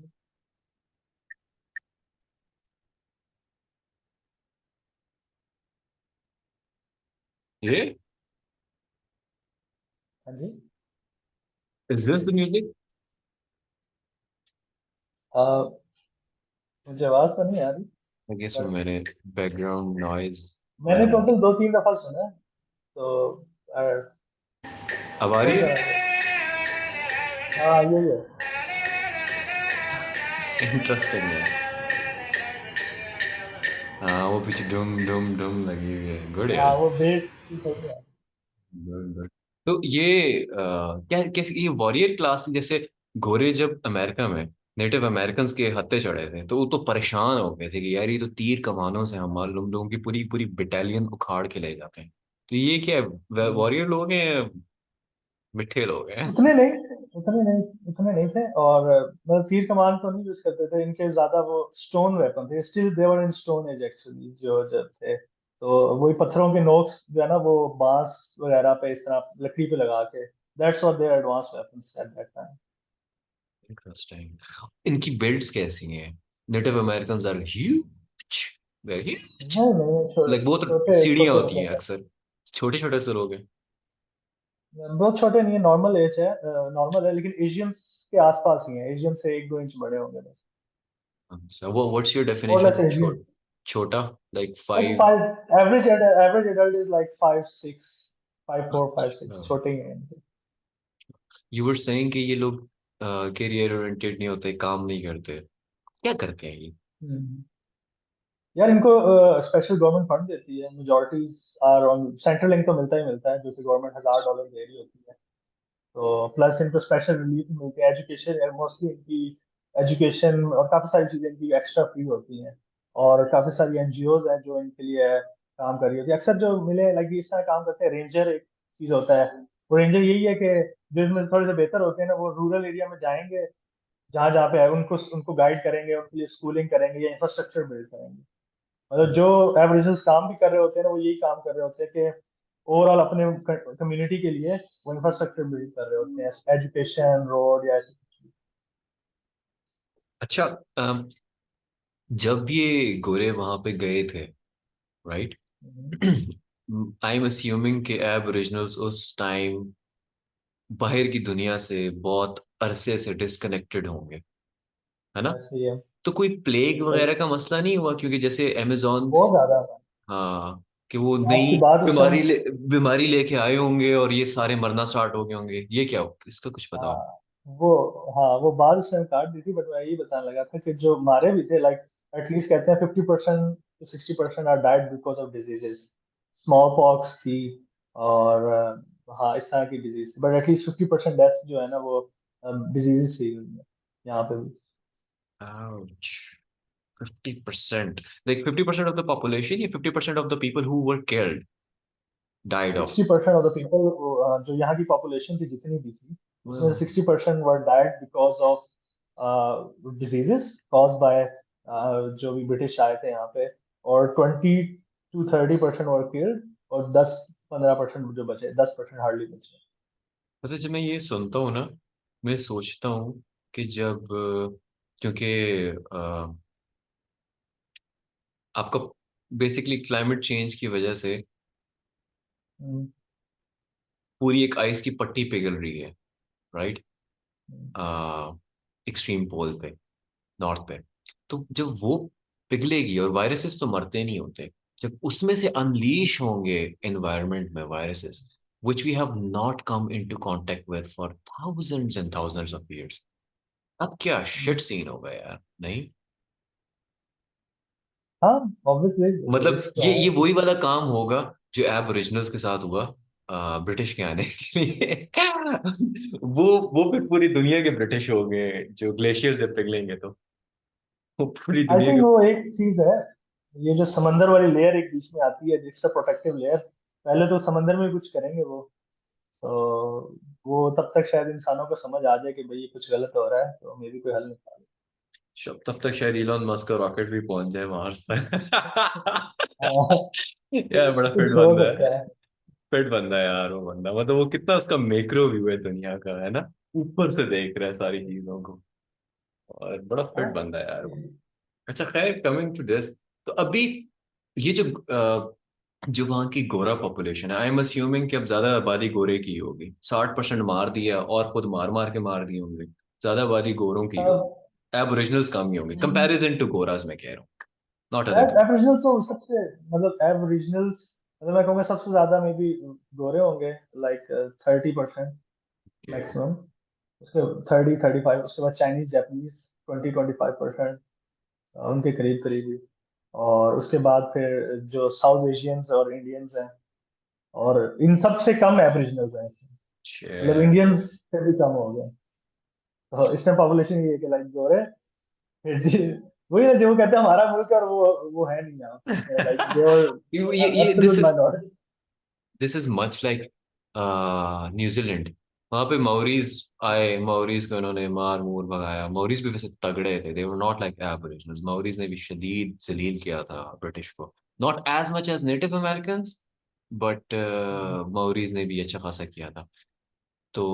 Speaker 1: ये
Speaker 2: हाँ जी।
Speaker 1: Is this the music?
Speaker 2: मुझे आवाज तो नहीं आ रही,
Speaker 1: आई गेस वो
Speaker 2: बट
Speaker 1: मेरे बैकग्राउंड नॉइज
Speaker 2: मैंने
Speaker 1: मैंने
Speaker 2: टोटल 2-3 दफा सुना है, तो
Speaker 1: अब आ रही
Speaker 2: इस तरह
Speaker 1: है।
Speaker 2: से। हाँ यही है।
Speaker 1: इंटरेस्टिंग है। हाँ वो पीछे डुम डुम डुम लगी हुई है, गुड
Speaker 2: हाँ
Speaker 1: यार।
Speaker 2: वो बेस की सही है।
Speaker 1: Good good. तो ये क्या कैसे ये वॉरियर क्लास थी? जैसे गोरे जब अमेरिका में नेटिव अमेरिकन के हत्थे चढ़े थे, तो वो तो परेशान हो गए थे कि यार ये तो तीर कमानों से हमारे लोगों की पूरी पूरी बटालियन उखाड़ के ले जाते हैं। तो ये क्या है,
Speaker 2: हम्म।
Speaker 1: वॉरियर लोग हैं या मिठे लोग हैं?
Speaker 2: उतने नहीं उतने नहीं थे, और मतलब तीर कमान तो नहीं यूज करते थे इनके, ज्यादा वो स्टोन वेपन थे, still they were in stone age actually जो जब थे। तो वही पत्थरों के नोक्स जो है ना, वो बांस वगैरह पे इस तरह लकड़ी पे लगा के, that's what their advance weapons at that time.
Speaker 1: Interesting. इनकी बिल्ड्स कैसी हैं? Native American are huge, very huge.
Speaker 2: नहीं नहीं,
Speaker 1: लाइक बहुत
Speaker 2: छोटे
Speaker 1: सीढ़ियां
Speaker 2: छोटे
Speaker 1: होती
Speaker 2: होते
Speaker 1: हैं
Speaker 2: हैं।
Speaker 1: अक्सर, छोटे छोटे से लोग हैं।
Speaker 2: बहुत छोटे नहीं है, नॉर्मल एज है, नॉर्मल है, लेकिन एशियंस के आसपास ही है, एशियन से 1-2 इंच बड़े होंगे बस।
Speaker 1: अच्छा वो व्हाट्स योर
Speaker 2: और
Speaker 1: डेफिनेशन
Speaker 2: लेस
Speaker 1: ऑफ
Speaker 2: एशियन,
Speaker 1: छोटा? Like
Speaker 2: like
Speaker 1: 5?
Speaker 2: 5, average adult is like 5'6", 5'4", 5'6",
Speaker 1: अच्छा।
Speaker 2: छोटे ही हैं।
Speaker 1: यू वर सेइंग कि ये लोग करियर ओरिएंटेड नहीं होते, काम नहीं करते, क्या करते हैं ये?
Speaker 2: हम्म। यार इनको स्पेशल गवर्नमेंट फंड देती है, majorities are on central link, तो मिलता ही मिलता है, जो कि गवर्नमेंट $1000 दे रही होती है। तो प्लस इनको स्पेशल रिलीफ मिलती है, एजुकेशन मोस्टली इनकी, एजुकेशन और काफी सारी चीजें इनकी एक्स्ट्रा फ्री होती हैं। और काफी सारी एनजीओज हैं जो इनके लिए काम कर रही होती है, अक्सर जो मिले लगी इस तरह काम करते हैं। रेंजर एक चीज होता है, वो रेंजर यही है कि जो इसमें थोड़े से बेहतर होते हैं ना, वो रूरल एरिया में जाएंगे, जहाँ जहाँ पे है उनको उनको गाइड करेंगे, उनके लिए स्कूलिंग करेंगे या इंफ्रास्ट्रक्चर बिल्ड करेंगे। मतलब जो एबरिजिनल्स काम भी कर रहे होते हैं ना, वो यही काम कर रहे होते हैं कि ओवरऑल अपने कम्युनिटी के लिए वो इंफ्रास्ट्रक्चर बिल्ड कर रहे होते हैं, एजुकेशन, रोड या ऐसे कुछ
Speaker 1: अच्छा। अम, जब ये गोरे वहां पे गए थे, राइट?
Speaker 2: भी।
Speaker 1: आई एम अस्यूमिंग कि एबोरिजिनल्स उस टाइम बाहर की दुनिया से बहुत अरसे से डिस्कनेक्टेड होंगे, है ना?
Speaker 2: ऐसे ही है,
Speaker 1: तो कोई प्लेग
Speaker 2: बिल्कुल।
Speaker 1: वगैरह का मसला नहीं हुआ? क्योंकि जैसे अमेजोन,
Speaker 2: बहुत ज्यादा
Speaker 1: हाँ, कि वो
Speaker 2: आज की
Speaker 1: नई
Speaker 2: बात उस टाइम।
Speaker 1: बीमारी लेके आए होंगे और ये सारे मरना स्टार्ट हो गए होंगे, ये क्या हो इसका कुछ पता हो?
Speaker 2: हाँ वो हाँ वो बात उसने काट दी थी, बट मैं यही बताने लगा था कि जो मारे भी थे, लाइक एटलीस्ट कहते हैं 50% to 60% are died because of diseases. Smallpox थी, और हाँ इस तरह की डिजीज, बट एटलीस्ट 50% डेथ जो है ना, वो डिजीजेस से ही हुई है यहाँ पे भी।
Speaker 1: Ouch. 50%, like 50% of the population, या 50% of the people who were killed died of?
Speaker 2: 60% of the people, जो यहाँ की पॉपुलेशन थी जितनी भी थी, उसमें से
Speaker 1: Well,
Speaker 2: 60% were died because of diseases cause by जो भी ब्रिटिश आए थे यहाँ पे, और 20 to 30% वर किल्ड, और 10-15% जो बचे, 10% हार्डली बचे।
Speaker 1: अच्छा जब मैं ये सुनता हूँ ना, मैं सोचता हूँ कि जब क्योंकि आपका बेसिकली क्लाइमेट चेंज की वजह से पूरी एक आइस की पट्टी पिघल रही है, राइट,
Speaker 2: हम्म।
Speaker 1: एक्सट्रीम पोल पे, नॉर्थ पे। तो जब वो पिघलेगी, और वायरसेस तो मरते नहीं होते, जब उसमें से अनलीश होंगे एनवायरनमेंट में viruses which we have not come into contact with for thousands and thousands of years, अब क्या शिट सीन होगा यार, नहीं?
Speaker 2: हाँ, ऑब्वियसली
Speaker 1: मतलब
Speaker 2: रिस्क तो
Speaker 1: ये
Speaker 2: है।
Speaker 1: वही वाला काम होगा जो एब ओरिजिनल्स के साथ हुआ ब्रिटिश के आने के लिए। वो फिर पूरी दुनिया के ब्रिटिश हो गए जो ग्लेशियर से पिघलेंगे, तो वो पूरी
Speaker 2: आई
Speaker 1: दुनिया
Speaker 2: थिंक
Speaker 1: के।
Speaker 2: वो एक चीज है, ये जो समंदर वाली लेयर एक बीच में आती है, जिसका प्रोटेक्टिव लेयर, पहले तो समंदर में कुछ करेंगे वो, तो वो तब तक शायद इंसानों को समझ आ जाए कि भाई ये कुछ गलत हो रहा है, तो मे भी कोई हल निकाले।
Speaker 1: तब तक शायद इलॉन मस्क का रॉकेट भी पहुंच जाए मार्स तक।
Speaker 2: हाँ,
Speaker 1: यार बड़ा
Speaker 2: कुछ
Speaker 1: फिट
Speaker 2: हो
Speaker 1: बंदा है।
Speaker 2: सकता है।
Speaker 1: फिट बंदा है यार वो बंदा, मतलब वो कितना उसका मैक्रो व्यू है दुनिया का, है ना, ऊपर से देख रहा है सारी चीजों को, और बड़ा फिट
Speaker 2: हाँ,
Speaker 1: बंदा है यार वो। अच्छा खैर, कमिंग टू दिस, तो अभी ये जो वहाँ की गोरा पॉपुलेशन है, आई एम अस्यूमिंग कि अब ज्यादा आबादी गोरे की होगी, 60% मार दिया और खुद मार मार के मार दिए होंगे, ज्यादा आबादी गोरों की होगी,
Speaker 2: अब
Speaker 1: एबोरिजिनल्स कम ही होंगे कंपैरिजन टू गोरास, मैं कह रहा हूँ, नॉट अदर ग्रुप।
Speaker 2: एबरिजिनल तो सबसे, मतलब एबरिजिनल्स, मतलब मैं कहूँगा सबसे ज्यादा मे बी गोरे होंगे, लाइक 30% मैक्सिमम। उसके 30-35, उसके बाद चाइनीज जापानीज 20-25%, उनके करीब करीब ही। और उसके बाद फिर जो साउथ एशियंस और इंडियंस हैं, और इन सब से कम एबरिजिनल्स हैं, मतलब इंडियंस से भी कम हो गए। तो इसमें पॉपुलेशन ये है कि लाइक गोरे, फिर वही ना जो वो कहते हैं हमारा मुल्क है, और वो है नहीं यहाँ पे, लाइक दे
Speaker 1: ये
Speaker 2: absolute minority.
Speaker 1: This is much like New Zealand. वहां पे माओरीज आए, माओरीज को उन्होंने मार मूर भगाया, माओरीज भी वैसे तगड़े थे, they were not like aboriginals, Maoris ने भी शदीद जलील किया था ब्रिटिश को, not as much as native Americans, but Maoris ने भी अच्छा खासा किया था। तो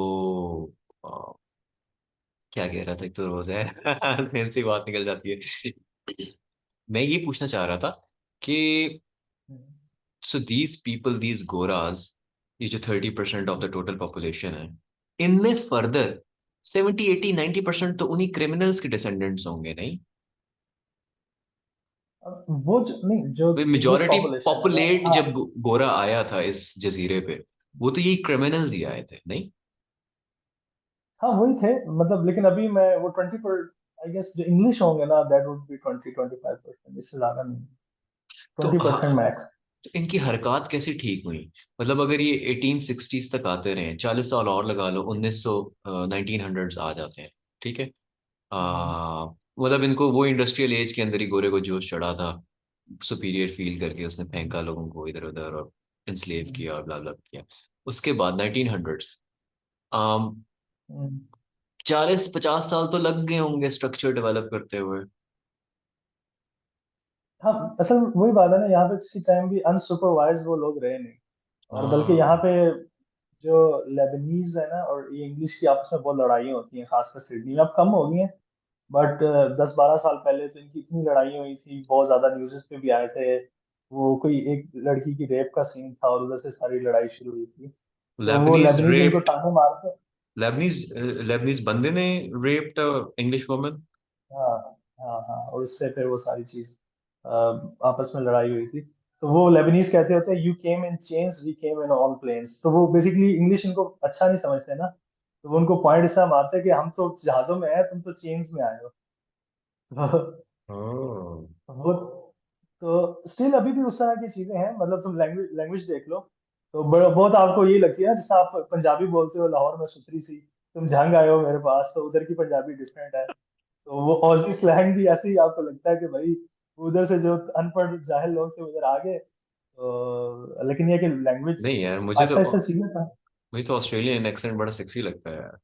Speaker 1: uh, क्या कह रहा था, एक तो रोज है। सेंस सी बात निकल जाती है। मैं ये पूछना चाह रहा था कि सो दीज पीपल, दीज गोरास, ये जो 30% ऑफ द टोटल पॉपुलेशन है, इनमें फर्दर 70 80 90% तो उन्हीं क्रिमिनल्स के डिसेंडेंट्स होंगे, नहीं?
Speaker 2: वो जो नहीं, जो
Speaker 1: वे
Speaker 2: इंग्लिश
Speaker 1: मेजोरिटी
Speaker 2: पॉपुलेशन है ना,
Speaker 1: पॉपुलेट
Speaker 2: हाँ।
Speaker 1: जब गोरा आया था इस जजीरे पे, वो तो यही क्रिमिनल्स ही आए थे, नहीं?
Speaker 2: हाँ वही थे, मतलब लेकिन अभी मैं वो 20 पर, आई गेस जो इंग्लिश होंगे ना, दैट वुड बी 20-25%, इससे ज्यादा नहीं।
Speaker 1: तो
Speaker 2: 20% मैक्स।
Speaker 1: तो इनकी हरकत कैसे ठीक हुई? मतलब अगर ये 1860s तक आते रहे, 40 साल और लगा लो, 1900 1900s आ जाते हैं, ठीक है, मतलब इनको वो इंडस्ट्रियल एज के अंदर ही गोरे को जोश चढ़ा था, सुपीरियर फील करके उसने फेंका लोगों को इधर उधर और इंस्लेव किया और ब्ला ब्ला किया। उसके बाद 1900s, 40 50 साल तो लग गए होंगे स्ट्रक्चर डेवलप करते हुए।
Speaker 2: हाँ, असल में वही बात है ना, यहाँ पे किसी टाइम भी अनसुपरवाइज वो लोग रहे नहीं। और बल्कि यहाँ
Speaker 1: हाँ,
Speaker 2: पे जो लेबनीज है ना, और ये इंग्लिश की आपस में बहुत लड़ाई होती हैं, खासकर सिडनी में, अब कम हो गई हैं। बट 10-12 साल पहले तो इनकी इतनी लड़ाई हुई थी, बहुत ज्यादा न्यूज़ पे भी आए थे। वो कोई एक लड़की की रेप का सीन था, और उधर से सारी लड़ाई शुरू हुई थी। तो वो
Speaker 1: लेबनीज
Speaker 2: लेबनीज इनको
Speaker 1: रेप्ड,
Speaker 2: ताने मारते।
Speaker 1: लेबनीज लेबनीज बंदे ने रेप्ड इंग्लिश वुमन।
Speaker 2: हाँ, हाँ, हाँ, और उससे फिर वो सारी चीज आपस में लड़ाई हुई थी। तो वो लेबनीज कहते होते हैं, you came in chains, we came in on planes. तो वो बेसिकली इंग्लिश इनको अच्छा नहीं समझते ना, तो वो उनको पॉइंट इसका मारते हैं कि हम तो जहाजों में हैं, तुम तो चेन्स में आए हो।
Speaker 1: ओह,
Speaker 2: वो तो स्टिल अभी भी उस तरह की चीजें हैं, मतलब तुम लैंग्वेज लैंग्वेज देख लो, तो बहुत आपको यही लगती है, जैसे आप पंजाबी बोलते हो लाहौर में सुथरी सी, तुम झंग आए हो मेरे पास, तो उधर की पंजाबी डिफरेंट है। तो वो ऑजी स्लैंग भी ऐसे ही आपको लगता है कि भाई उधर से जो अनपढ़ जाहिल लोग थे उधर आ गए, तो लेकिन ये कि लैंग्वेज
Speaker 1: नहीं यार,
Speaker 2: आहिस्ता आहिस्ता चीजें था।
Speaker 1: मुझे तो ऑस्ट्रेलियन एक्सेंट बड़ा सेक्सी लगता है यार।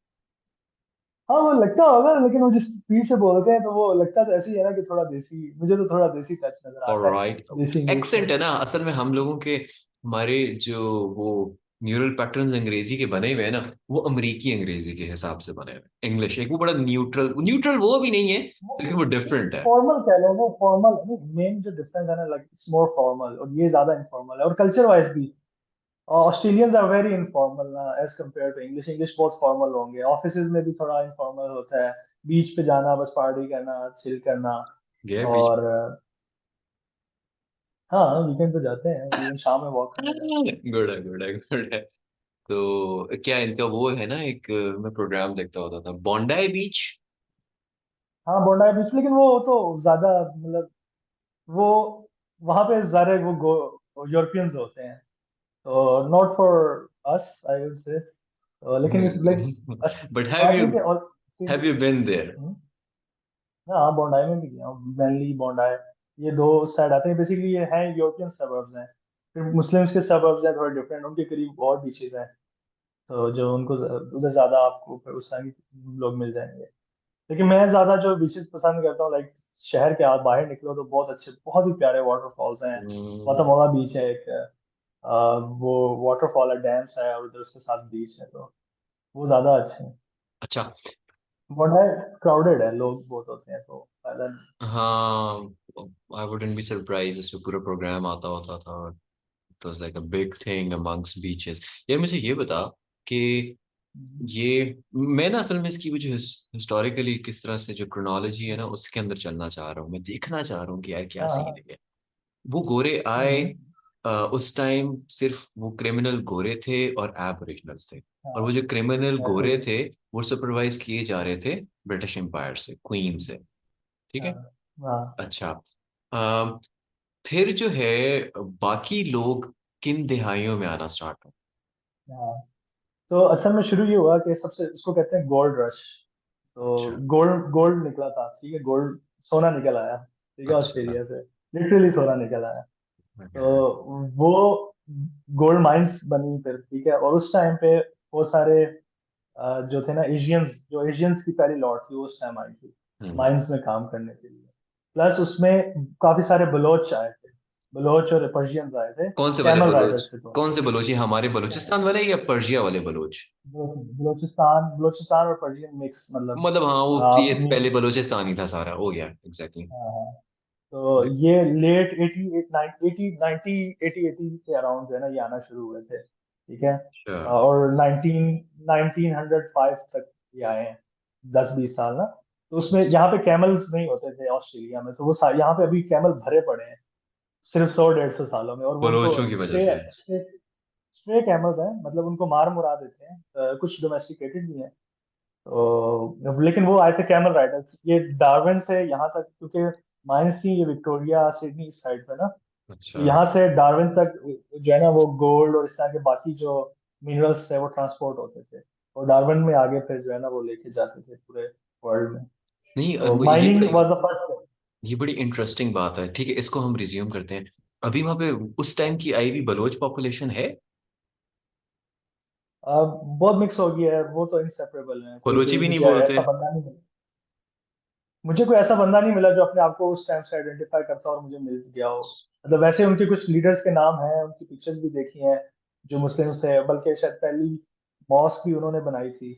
Speaker 2: हाँ वो लगता होगा, लेकिन वो जिस स्पीड से बोलते हैं, तो वो लगता तो ऐसे ही है ना कि थोड़ा देसी, मुझे तो थोड़ा देसी टच नजर आता है,
Speaker 1: ऑलराइट,
Speaker 2: देसी इंग्लिश में।
Speaker 1: एक्सेंट है ना, असल में हम लोगों के, हमारे जो वो न्यूरल पैटर्न्स अंग्रेजी के बने हुए हैं ना, वो अमेरिकी अंग्रेजी के हिसाब से बने हुए, इंग्लिश एक वो बड़ा न्यूट्रल, न्यूट्रल वो भी नहीं है, लेकिन वो डिफरेंट है।
Speaker 2: फॉर्मल कह लो, वो फॉर्मल, मेन जो डिफरेंस है ना, लाइक इट्स मोर फॉर्मल, और ये ज्यादा इनफॉर्मल है, और कल्चर वाइज भी। ऑस्ट्रेलियंस आर वेरी इनफॉर्मल ना as compare to English. English बहुत फॉर्मल होंगे, ऑफिसेज में भी थोड़ा इनफॉर्मल होता है, बीच पे जाना, बस पार्टी करना, चिल करना।
Speaker 1: गया बीच
Speaker 2: और हाँ, वीकेंड पे जाते हैं, इवन शाम में वॉक करने जाते हैं।
Speaker 1: में? गुड है, गुड है, गुड है। तो क्या इनका वो है ना, एक मैं प्रोग्राम देखता होता था, बॉन्डाई बीच।
Speaker 2: हाँ, बोंडाई बीच, लेकिन वो तो ज्यादा मतलब वो वहां पे सारे वो यूरोपियंस होते हैं, तो not for us I would से। लेकिन इस लाइक अच्छी
Speaker 1: बट
Speaker 2: बात ये कि और
Speaker 1: हैव यू बिन देयर?
Speaker 2: हम्म, हाँ, बोंडाई में भी गया हूँ, मैनली बोंडाई, ये दो साइड आते हैं बेसिकली। ये हैं यूरोपियन सबर्ब्स हैं, फिर मुस्लिम्स के सबर्ब्स हैं थोड़े डिफरेंट, उनके करीब और बीचेस हैं, तो जो उनको उधर ज्यादा आपको फिर उस तरह के लोग मिल जाएंगे। लेकिन मैं ज्यादा जो बीचेस पसंद करता हूँ, लाइक शहर के आप बाहर निकलो तो बहुत अच्छे, बहुत ही प्यारे वाटरफॉल्स हैं। वातामोगा बीच है एक, वो वाटरफॉल है, डैम्स है, और उधर उसके साथ बीच है, तो वो ज्यादा अच्छे हैं।
Speaker 1: अच्छा।
Speaker 2: वरना क्राउडेड है, लोग बहुत होते हैं, तो फायदा नहीं।
Speaker 1: हाँ, आई वुडंट बी सरप्राइज, इस पे पूरा प्रोग्राम आता होता था। It was like a big thing amongst beaches. यार मुझे ये बता कि
Speaker 2: हम्म।
Speaker 1: ये मैं ना असल में इसकी वो जो हिस्टोरिकली किस तरह से जो क्रोनोलॉजी है ना उसके अंदर चलना चाह रहा हूँ, मैं देखना चाह रहा हूँ कि यार क्या
Speaker 2: हाँ।
Speaker 1: सीन है। वो गोरे आए,
Speaker 2: हम्म।
Speaker 1: उस टाइम सिर्फ वो क्रिमिनल गोरे थे और एबोरिजिनल्स थे। और वो
Speaker 2: हाँ,
Speaker 1: जो क्रिमिनल
Speaker 2: ऐसा ही
Speaker 1: गोरे
Speaker 2: है।
Speaker 1: थे वो सुपरवाइज किए जा रहे थे ब्रिटिश एम्पायर से, क्वीन से। ठीक
Speaker 2: हाँ।
Speaker 1: है।
Speaker 2: हाँ।
Speaker 1: अच्छा। अ, फिर जो है बाकी लोग किन दिहाइयों में आना स्टार्ट हो?
Speaker 2: हाँ, तो असल में शुरू ये हुआ कि सबसे इसको कहते हैं गोल्ड रश। तो
Speaker 1: अच्छा,
Speaker 2: गोल्ड गोल्ड निकला था, ठीक है, गोल्ड, सोना निकल आया, ठीक है,
Speaker 1: अच्छा।
Speaker 2: ऑस्ट्रेलिया से लिटरली सोना निकल आया।
Speaker 1: Okay.
Speaker 2: तो वो गोल्ड माइंस बनी फिर, ठीक है, और उस टाइम पे वो सारे जो थे ना एशियंस, जो एशियंस की पहली लॉट थी वो उस टाइम आई थी
Speaker 1: हम्म।
Speaker 2: माइंस में काम करने के लिए। प्लस उसमें काफी सारे बलोच आए थे, बलोच और पर्शियंस आए थे,
Speaker 1: कौन से वाले
Speaker 2: कैमल
Speaker 1: बलोच?
Speaker 2: राइडर्स थे दोनों।
Speaker 1: कौन से बलोच, ये हमारे बलूचिस्तान वाले या पर्शिया वाले बलोच?
Speaker 2: बलोचिस्तान बलोचिस्तान और पर्शियन मिक्स, मतलब
Speaker 1: मतलब हाँ, वो
Speaker 2: आप
Speaker 1: ये पहले बलूचिस्तान ही था सारा, हो गया एग्जैक्टली।
Speaker 2: हाँ, हाँ। तो ये लेट 80 के अराउंड जो है ना, ये आना शुरू हुए थे, ठीक है।
Speaker 1: अच्छा।
Speaker 2: और 1905 तक ये आए हैं, 10-20 साल ना। तो उसमें यहाँ पे कैमल्स नहीं होते थे ऑस्ट्रेलिया में, तो वो यहाँ पे अभी कैमल भरे पड़े हैं, सिर्फ 100-150 सालों में, और वो उनको
Speaker 1: बलोचों की वजह
Speaker 2: स्ट्रे
Speaker 1: से।
Speaker 2: स्ट्रे स्ट्रे कैमल्स हैं, मतलब उनको मार मुरा देते हैं, कुछ डोमेस्टिकेटेड भी हैं। तो लेकिन वो आए थे कैमल राइडर, ये डार्विन से यहाँ तक, क्योंकि माइंस थी ये विक्टोरिया सिडनी इस साइड पे ना, तो
Speaker 1: अच्छा।
Speaker 2: यहाँ से डार्विन तक जो है ना, वो गोल्ड और इस तरह के बाकी जो मिनरल्स थे वो ट्रांसपोर्ट होते थे, और डार्विन में आगे फिर जो है ना वो लेके जाते थे पूरे वर्ल्ड में।
Speaker 1: नहीं,
Speaker 2: तो
Speaker 1: ये
Speaker 2: माइनिंग
Speaker 1: बड़ी
Speaker 2: वाज द फर्स्ट।
Speaker 1: ये बड़ी इंटरेस्टिंग बात है। ठीक है, इसको हम रिज्यूम करते हैं। अभी वहां पे उस टाइम की आई हुई बलोच पॉपुलेशन है?
Speaker 2: बहुत मिक्स हो गया है, वो तो इंसेपरेबल है, कोई
Speaker 1: बलोची
Speaker 2: कोई
Speaker 1: भी नहीं
Speaker 2: मुझे
Speaker 1: बोलते?
Speaker 2: ऐसा बंदा नहीं मिला, मुझे कोई ऐसा बंदा नहीं मिला जो अपने आप को उस टाइम से आइडेंटिफाई करता और मुझे मिल गया हो। मतलब वैसे उनके कुछ लीडर्स के नाम हैं, उनकी पिक्चर्स भी देखी हैं, जो मुस्लिम्स थे, बल्कि शायद पहली मॉस्क भी उन्होंने बनाई थी।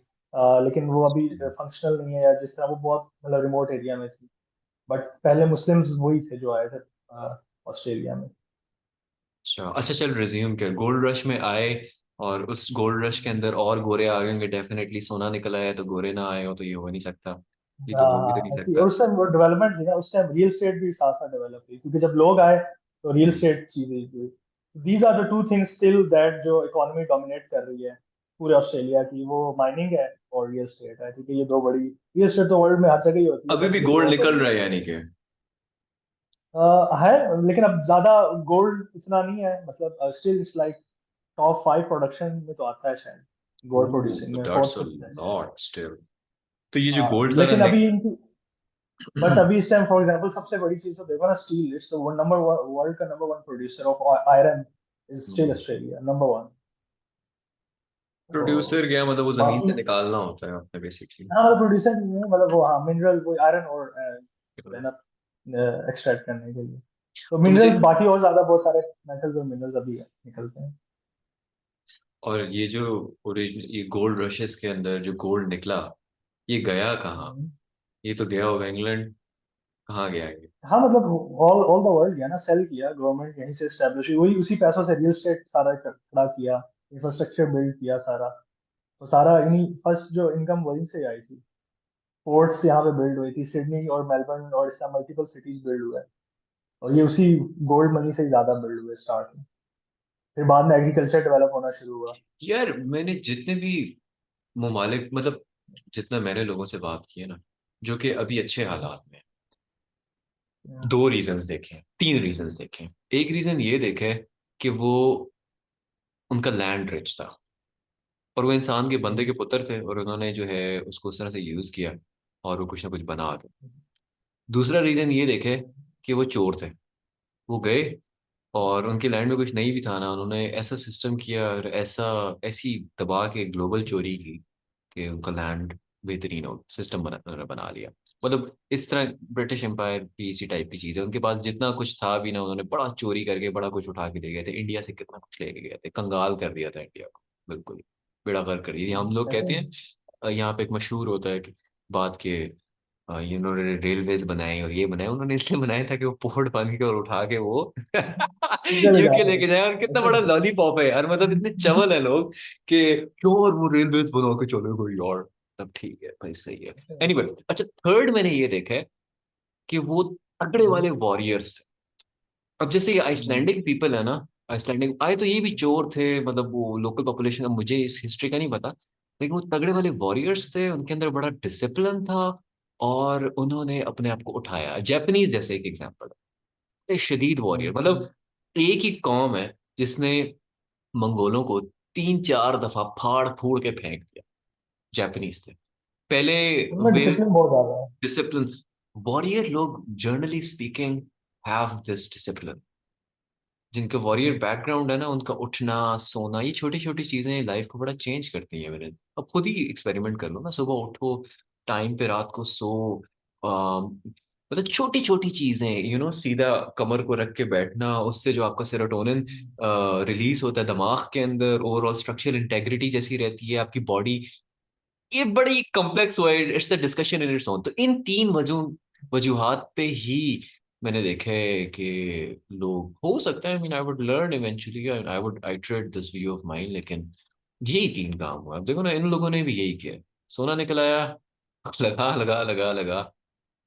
Speaker 2: लेकिन वो अभी फंक्शनल नहीं है, या जिस तरह वो बहुत मतलब रिमोट एरिया में थी, बट पहले मुस्लिम्स वही थे जो आए थे ऑस्ट्रेलिया में।
Speaker 1: अच्छा, अच्छा, चल रिज्यूम कर। गोल्ड रश में आए, और उस गोल्ड रश के अंदर और गोरे आ गए होंगे डेफिनेटली। सोना निकला है तो गोरे ना आए हो तो ये हो नहीं सकता, ये तो
Speaker 2: हाँ,
Speaker 1: हो भी तो
Speaker 2: हाँ,
Speaker 1: नहीं
Speaker 2: ऐसी,
Speaker 1: सकता।
Speaker 2: और उस टाइम वो डेवलपमेंट थी ना, उस टाइम रियल स्टेट भी साथ साथ डेवलप हुई, क्योंकि जब लोग आए तो रियल
Speaker 1: हम्म।
Speaker 2: स्टेट चीजें, these are the two things still that जो इकोनॉमी डोमिनेट कर रही है पूरे ऑस्ट्रेलिया की, वो माइनिंग है और रियल स्टेट है, क्योंकि ये दो बड़ी, रियल स्टेट तो वर्ल्ड में हर जगह ही होती है,
Speaker 1: अभी
Speaker 2: बट
Speaker 1: भी
Speaker 2: ये
Speaker 1: गोल्ड
Speaker 2: दो
Speaker 1: निकल
Speaker 2: बड़ी
Speaker 1: रहा है यानी कि?
Speaker 2: है। लेकिन अब ज्यादा गोल्ड इतना नहीं है, मतलब still it's like top 5 production में तो आता है शायद, गोल्ड प्रोड्यूसिंग में
Speaker 1: दैट्स
Speaker 2: फोर्थ
Speaker 1: अ
Speaker 2: फिफ्थ है शायद।
Speaker 1: Lot still. तो ये जो
Speaker 2: हाँ,
Speaker 1: गोल्ड सारा
Speaker 2: लेकिन अभी इनकी, बट अभी इस टाइम फॉर एग्जांपल सबसे बड़ी चीज तो देखो ना, steel is the number world का number 1 producer of iron, is still Australia number 1।
Speaker 1: Producer
Speaker 2: तो
Speaker 1: गया मतलब वो जमीन
Speaker 2: बाकी
Speaker 1: से निकालना होता है आपने बेसिकली।
Speaker 2: हाँ, मतलब प्रोड्यूसर नहीं है, मतलब वो हाँ मिनरल, वो आयरन और लेना एक्सट्रैक्ट करने के लिए, तो
Speaker 1: तो मुझे,
Speaker 2: मिनरल्स बाकी और ज्यादा बहुत सारे मेटल्स और मिनरल्स अभी निकलते हैं।
Speaker 1: और ये जो ओरिजिन ये गोल्ड रशेस के अंदर जो गोल्ड निकला, ये गया कहाँ?
Speaker 2: हम्म।
Speaker 1: ये तो गया होगा इंग्लैंड। कहाँ गया ये?
Speaker 2: हाँ मतलब ऑल ऑल द वर्ल्ड गया ना, सेल किया गवर्नमेंट, यहीं से एस्टेब्लिश हुई, वही उसी पैसों से रियल एस्टेट सारा खड़ा किया, इंफ्रास्ट्रक्चर बिल्ड किया सारा। तो सारा इन्हीं, फर्स्ट जो इनकम वहीं से आई थी। पोर्ट्स यहाँ पे बिल्ड हुई थी, सिडनी और मेलबर्न और इस तरह मल्टीपल सिटीज बिल्ड हुए हैं। और ये उसी गोल्ड मनी से ही ज्यादा बिल्ड हुए स्टार्ट में। फिर बाद में एग्रीकल्चर डेवलप होना शुरू हुआ।
Speaker 1: यार मैंने जितने भी ममालिक, मतलब जितना मैंने लोगों से बात की है ना, जो कि अभी अच्छे हालात में हैं,
Speaker 2: हम्म,
Speaker 1: दो रीजंस देखे हैं, तीन रीजंस देखे हैं। एक रीजन ये देखे कि वो, उनका लैंड रिच था, और वो इंसान के बंदे के पुत्र थे, और उन्होंने जो है उसको उस तरह से यूज किया, और वो कुछ ना कुछ बना दे। दूसरा रीजन ये देखे कि वो चोर थे। वो गए, और उनके लैंड में कुछ नहीं भी था ना, उन्होंने ऐसा सिस्टम किया और ऐसा, ऐसी दबा के ग्लोबल चोरी की कि उनका लैंड बेहतरीन हो सिस्टम बना लिया। मतलब इस तरह ब्रिटिश एम्पायर भी इसी टाइप की चीज है, उनके पास जितना कुछ था भी ना, उन्होंने बड़ा चोरी करके बड़ा कुछ उठा के ले गए थे। इंडिया से कितना कुछ लेके गए थे, कंगाल कर दिया था इंडिया को, बिल्कुल बेड़ा गर्क कर दिया। हम लोग
Speaker 2: सही
Speaker 1: कहते
Speaker 2: में।
Speaker 1: हैं, यहाँ पे एक मशहूर होता है कि बात के, इन्होंने रेलवेज बनाए और ये बनाए, उन्होंने इसलिए बनाया था कि वो पोर्ट बन के और उठा के वो
Speaker 2: इंडिया ले
Speaker 1: यूके
Speaker 2: जाते
Speaker 1: लेके जाए। और कितना
Speaker 2: थे।
Speaker 1: बड़ा लॉलीपॉप है यार, मतलब इतने चवल है लोग कि यार वो रेलवेज बना के चले गए यार। तब ठीक है भाई, सही है। एनीवे, अच्छा थर्ड मैंने ये देखा है कि वो तगड़े वाले वॉरियर्स। अब जैसे ये आइसलैंडिक पीपल है ना, आइसलैंडिक आए तो ये भी चोर थे, मतलब वो लोकल पॉपुलेशन, अब मुझे इस हिस्ट्री का नहीं पता, लेकिन वो तगड़े वाले वॉरियर्स थे, उनके अंदर बड़ा डिसिप्लिन था, और उन्होंने अपने आप को उठाया। जापानीज जैसे एक एग्जांपल है, एक शदीद वॉरियर, मतलब एक ही कौम है जिसने मंगोलों को 3-4 दफा फाड़ फूड़ के फेंक दिया। जापानीज थे पहले।
Speaker 2: उनमें
Speaker 1: वे
Speaker 2: डिसिप्लिन बहुत ज्यादा है।
Speaker 1: डिसिप्लिन, वॉरियर लोग generally speaking have this discipline. जिनका वॉरियर बैकग्राउंड है ना, उनका उठना सोना, ये छोटी छोटी चीजें लाइफ को बड़ा चेंज करती है मेरे। अब खुद ही एक्सपेरिमेंट कर लो ना, सुबह उठो टाइम पे, रात को सो, मतलब छोटी छोटी चीजें, सीधा कमर को रख के बैठना, उससे जो आपका सेरोटोनिन रिलीज होता है दिमाग के अंदर, ओवरऑल स्ट्रक्चरल इंटेग्रिटी जैसी रहती है आपकी बॉडी। ये बड़ी कॉम्प्लेक्स हुआ है, it's a discussion in its own. तो इन तीन वजूहात पे ही मैंने देखा है कि लोग, हो सकता है, I mean I would learn eventually, I would iterate this view of mind, लेकिन यही तीन काम हुआ। अब देखो ना, इन लोगों ने भी यही किया, सोना निकल आया, लगा लगा लगा लगा।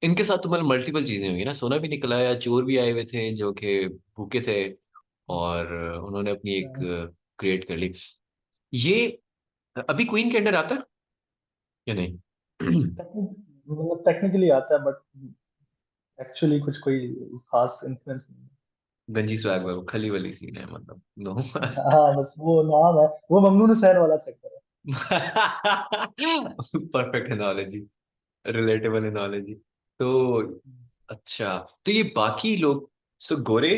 Speaker 1: इनके साथ तो मतलब मल्टीपल चीजें हुई ना, सोना भी निकल आया, चोर भी आए हुए थे जो कि भूखे थे, और उन्होंने अपनी एक क्रिएट कर ली। ये अभी क्वीन के अंडर आता है या नहीं?
Speaker 2: मतलब टेक्निकली आता है, बट एक्चुअली कुछ कोई खास इन्फ्लुएंस नहीं
Speaker 1: गंजी स्वैग में वो खली वाली सीन है, मतलब नो।
Speaker 2: है। हाँ बस वो नाम है, वो ममनून हुसैन वाला चक्कर है।
Speaker 1: Perfect analogy, relatable analogy. तो अच्छा, तो ये बाकी लोग, सो गोरे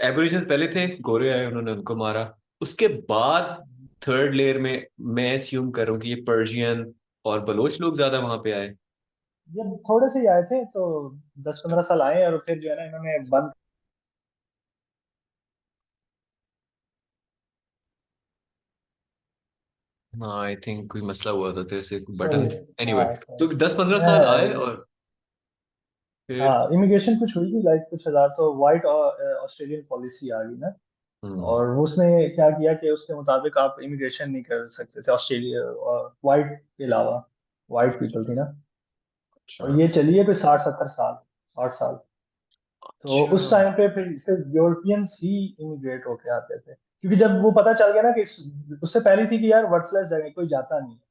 Speaker 1: एबोरिजिनल पहले थे, गोरे आए उन्होंने उनको मारा, उसके बाद थर्ड लेयर में मैं अस्यूम करूं कि ये पर्शियन और बलोच लोग ज्यादा वहां पे आए।
Speaker 2: जब थोड़े से ही आए थे तो 10-15 साल आए, और फिर जो है ना इन्होंने बंद।
Speaker 1: हाँ आई थिंक कोई मसला हुआ था तेरे से,
Speaker 2: सॉरी।
Speaker 1: बटन। एनीवे,
Speaker 2: हाँ
Speaker 1: तो
Speaker 2: sorry।
Speaker 1: 10-15 साल आए,
Speaker 2: मैं
Speaker 1: और फिर
Speaker 2: हाँ इमिग्रेशन कुछ हुई थी, लाइक कुछ हजार तो वाइट ऑस्ट्रेलियन पॉलिसी आ गई ना।
Speaker 1: हम्म।
Speaker 2: और उसने क्या किया कि उसके मुताबिक आप इमिग्रेशन नहीं कर सकते थे ऑस्ट्रेलिया, वाइट के अलावा, वाइट पीपल थी ना।
Speaker 1: अच्छा।
Speaker 2: और ये चली है कोई 60-70 साल, 60 साल। तो
Speaker 1: अच्छा।
Speaker 2: उस टाइम पे फिर सिर्फ यूरोपियंस ही इमिग्रेट होके आते थे, क्योंकि जब वो पता चल गया ना कि उससे पहले थी कि यार वर्थलेस जगह कोई जाता नहीं है,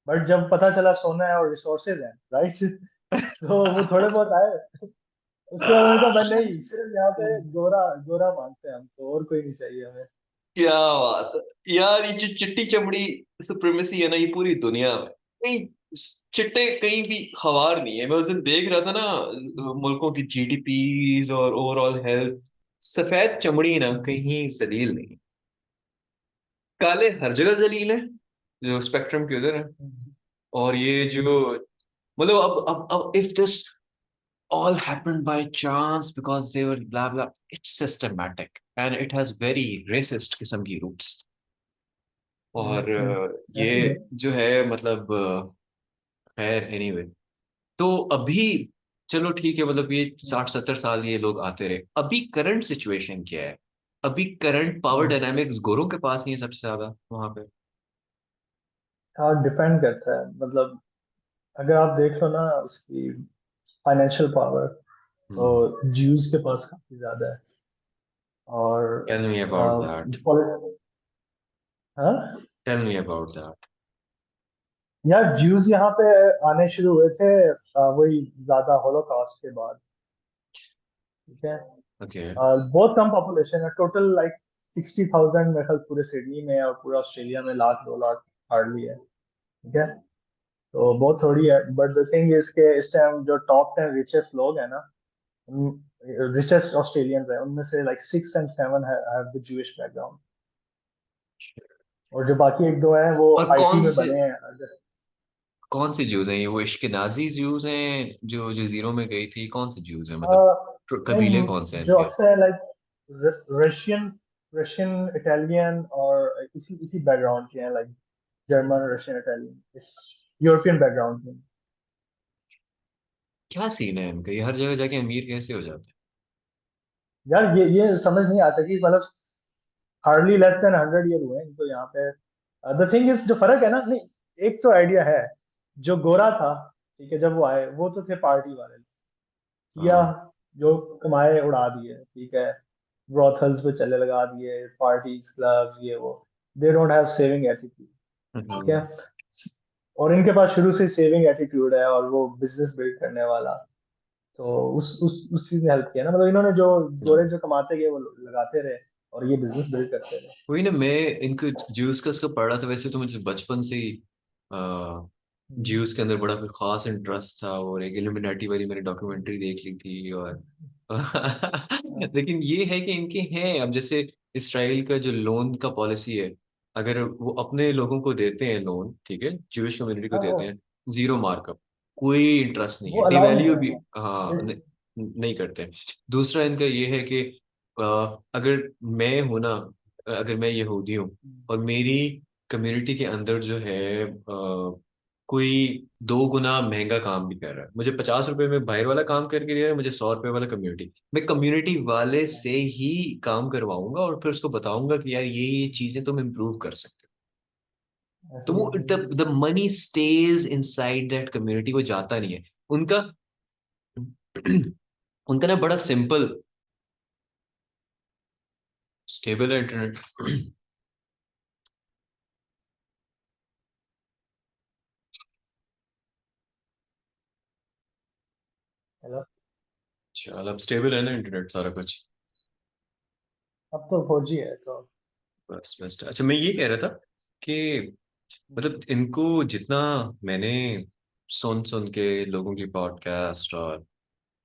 Speaker 2: बट जब पता चला सोना है और रिसोर्सेज हैं, राइट, तो वो थोड़े बहुत आए। उसके बाद उन्होंने कहा मैं नहीं, सिर्फ यहाँ पे गोरा गोरा मांगते हैं हमको, और कोई नहीं चाहिए हमें।
Speaker 1: क्या बात है यार, ये जो चिट्टी चमड़ी सुप्रीमेसी है ना, ये पूरी दुनिया में कहीं, चिट्टे कहीं भी खवार नहीं है। मैं उस दिन देख रहा था ना, मुल्कों की जीडीपीज और ओवरऑल हेल्थ, सफेद चमड़ी ना कहीं जलील नहीं, काले हर जगह जलील है, जो स्पेक्ट्रम के उधर है। और ये जो, मतलब अब if this all happened by chance because they were blah blah, it's systematic and it has very racist किस्म की roots। और
Speaker 2: ऐसे ही है।
Speaker 1: ये जो है, मतलब खैर एनीवे। तो अभी चलो ठीक है, मतलब ये 60-70 साल ये लोग आते रहे, अभी करंट सिचुएशन क्या है? अभी करंट पावर
Speaker 2: हम्म।
Speaker 1: डायनामिक्स गोरों के पास ही है सबसे ज्यादा वहां पे।
Speaker 2: हाँ, डिपेंड करता है, मतलब अगर आप देख लो ना उसकी फाइनेंशियल पावर, तो
Speaker 1: हम्म।
Speaker 2: ज्यूज के पास काफी ज्यादा है। और
Speaker 1: टेल मी अबाउट दैट।
Speaker 2: जो हाँ,
Speaker 1: टेल मी अबाउट दैट।
Speaker 2: यार ज्यूज यहाँ पे आने शुरू हुए थे वही ज्यादा होलोकॉस्ट के बाद। ठीक है।
Speaker 1: ओके।
Speaker 2: बहुत कम पॉपुलेशन है, टोटल लाइक 60,000 मेरे ख्याल पूरे सिडनी में, और पूरा ऑस्ट्रेलिया में 1 लाख 2 लाख हार्डली है। ठीक है। तो बहुत थोड़ी है, बट द थिंग इज के इस टाइम जो टॉप 10 रिचेस्ट लोग हैं ना, रिचेस्ट ऑस्ट्रेलियंस है, उनमें से like 6 and 7 have the Jewish background. और जो बाकी एक दो हैं वो
Speaker 1: और
Speaker 2: आईटी में बने हैं।
Speaker 1: कौन से ज्यूज हैं ये? वो इश्केनाजी ज्यूज हैं जो जजीरों में गई थी? कौन से ज्यूज हैं, मतलब कबीले
Speaker 2: नहीं,
Speaker 1: कौन से हैं
Speaker 2: जो
Speaker 1: इनके?
Speaker 2: अक्सर है लाइक रशियन रशियन इटालियन और इसी इसी बैकग्राउंड के हैं, like German Russian Italian, European background के।
Speaker 1: क्या सीन है इनका, ये हर जगह जाके अमीर कैसे हो जाते
Speaker 2: यार ये समझ नहीं आता कि मतलब हार्डली लेस देन 100 ईयर हुए हैं इनको यहाँ पे। द थिंग इज, जो फर्क है ना, नहीं, एक तो आइडिया है, जो गोरा था, ठीक है, जब वो आए वो तो थे पार्टी वाले,
Speaker 1: हैं?
Speaker 2: किया,
Speaker 1: हाँ।
Speaker 2: जो कमाए उड़ा दिए, ठीक है, ब्रॉथल्स पे चले लगा दिए, पार्टीज क्लब्स ये वो, they don't have saving attitude. ठीक है।
Speaker 1: हम्म।
Speaker 2: और इनके पास शुरू से सेविंग एटीट्यूड है, और वो बिजनेस बिल्ड करने वाला, तो उस चीज ने हेल्प किया ना, मतलब इन्होंने जो गोरे
Speaker 1: हाँ।
Speaker 2: जो कमाते गए वो लगाते रहे, और ये बिजनेस बिल्ड करते रहे।
Speaker 1: वही ना, मैं इनको ज्यूस का इसका पढ़ा था, वैसे तो मुझे बचपन से ही
Speaker 2: हम्म।
Speaker 1: ज्यूस के अंदर बड़ा कोई खास इंटरेस्ट था, और एक इल्यूमिनाटी वाली मैंने डॉक्यूमेंट्री देख ली थी, और लेकिन ये है कि इनके हैं, अब जैसे इसराइल का जो लोन का पॉलिसी है, अगर वो अपने लोगों को देते हैं लोन, ठीक है, ज्यूश कम्युनिटी को
Speaker 2: हाँ,
Speaker 1: देते हैं, जीरो मार्कअप, कोई इंटरेस्ट नहीं
Speaker 2: वो
Speaker 1: है,
Speaker 2: अलाउ नहीं
Speaker 1: डिवैल्यू
Speaker 2: है।
Speaker 1: भी, हाँ, नहीं करते। दूसरा इनका ये है कि अगर मैं हूं ना, अगर मैं यहूदी हूँ और मेरी कम्युनिटी के अंदर जो है कोई 2 गुना महंगा काम भी कर रहा है, मुझे 50 रुपए में बाहर वाला काम करके दे रहा है, मुझे 100 रुपए वाला कम्युनिटी, मैं कम्युनिटी वाले से ही काम करवाऊंगा, और फिर उसको बताऊंगा कि यार ये चीजें तुम इम्प्रूव कर सकते हो। तो
Speaker 2: ऐसे ही
Speaker 1: वो
Speaker 2: है।
Speaker 1: The money stage inside that community, वो जाता नहीं है। उनका उनका ना बड़ा सिंपल, स्टेबल है इंटरनेट।
Speaker 2: हेलो।
Speaker 1: चल, अब स्टेबल है ना इंटरनेट सारा कुछ?
Speaker 2: अब तो 4G है तो।
Speaker 1: बस बेस्ट। अच्छा, मैं ये कह रहा था कि मतलब इनको जितना मैंने सुन सुन के लोगों की पॉडकास्ट और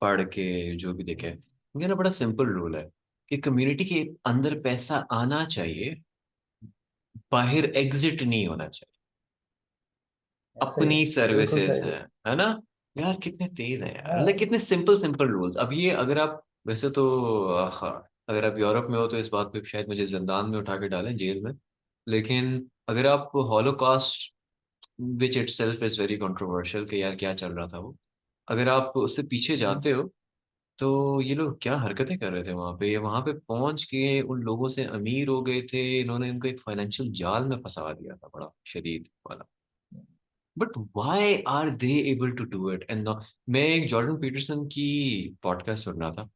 Speaker 1: पढ़ के जो भी देखे, इनका ना बड़ा सिंपल रूल है कि कम्युनिटी के अंदर पैसा आना चाहिए, बाहर एग्जिट नहीं होना चाहिए।
Speaker 2: ऐसे ही है,
Speaker 1: अपनी
Speaker 2: बिल्कुल
Speaker 1: सर्विसेज
Speaker 2: सही है।
Speaker 1: हैं, है ना? यार कितने तेज हैं यार, लाइक
Speaker 2: हाँ।
Speaker 1: कितने सिंपल सिंपल रूल्स। अब ये अगर आप वैसे तो हाँ, अगर आप यूरोप में हो तो इस बात पे शायद मुझे जिंदान में उठा के डालें, जेल में। लेकिन अगर आप Holocaust, which it self is very controversial कि यार क्या चल रहा था वो, अगर आप उससे पीछे
Speaker 2: हम्म।
Speaker 1: जाते हो, तो ये लोग क्या हरकतें कर रहे थे वहां पे, ये वहां पे पहुंच के उन लोगों से अमीर हो गए थे, इन्होंने इनको एक फाइनेंशियल जाल में फंसा दिया था, बड़ा शदीद वाला। But why are they able to do it and मैं एक जॉर्डन पीटरसन की पॉडकास्ट सुन रहा था,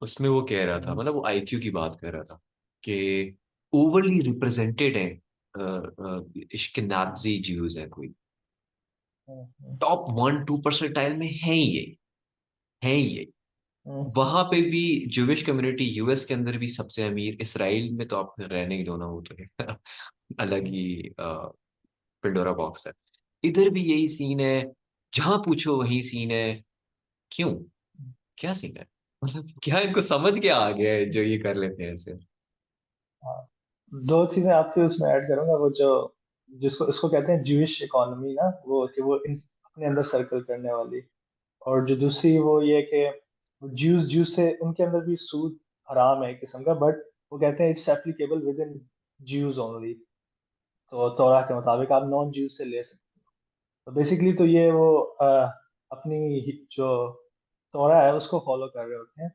Speaker 1: उसमें वो कह रहा था,
Speaker 2: हम्म।
Speaker 1: मतलब वो आईक्यू की बात कर रहा था कि ओवरली रिप्रेजेंटेड है इश्केनाजी ज्यूज है कोई,
Speaker 2: हम्म।
Speaker 1: टॉप 1-2 परसेंटाइल में है ही ये, है ही ये।
Speaker 2: हम्म।
Speaker 1: वहां पे भी ज्यूविश कम्युनिटी यूएस के अंदर भी सबसे अमीर, इसराइल में तो आप रहने ही दो ना, वो तो है अलग ही पिंडोरा बॉक्स है। इधर भी यही सीन है, जहां पूछो वही सीन है। क्यों? क्या सीन है? मतलब क्या इनको समझ क्या आ गया है जो ये कर लेते हैं ऐसे?
Speaker 2: हाँ, दो चीजें आपके उसमें ऐड करूंगा, वो जो जिसको इसको कहते हैं ज्यूइश इकोनॉमी ना, वो कि वो अपने अंदर सर्कल करने वाली। और जो दूसरी वो ये कि ज्यूस ज्यूस से उनके अंदर भी सूद हराम है एक किस्म का, बट वो कहते हैं it's applicable with in Jews only. तो तौरा के मुताबिक आप नॉन ज्यूस से ले सकते हो। तो बेसिकली तो ये वो अपनी जो तोरा है उसको फॉलो कर रहे होते हैं।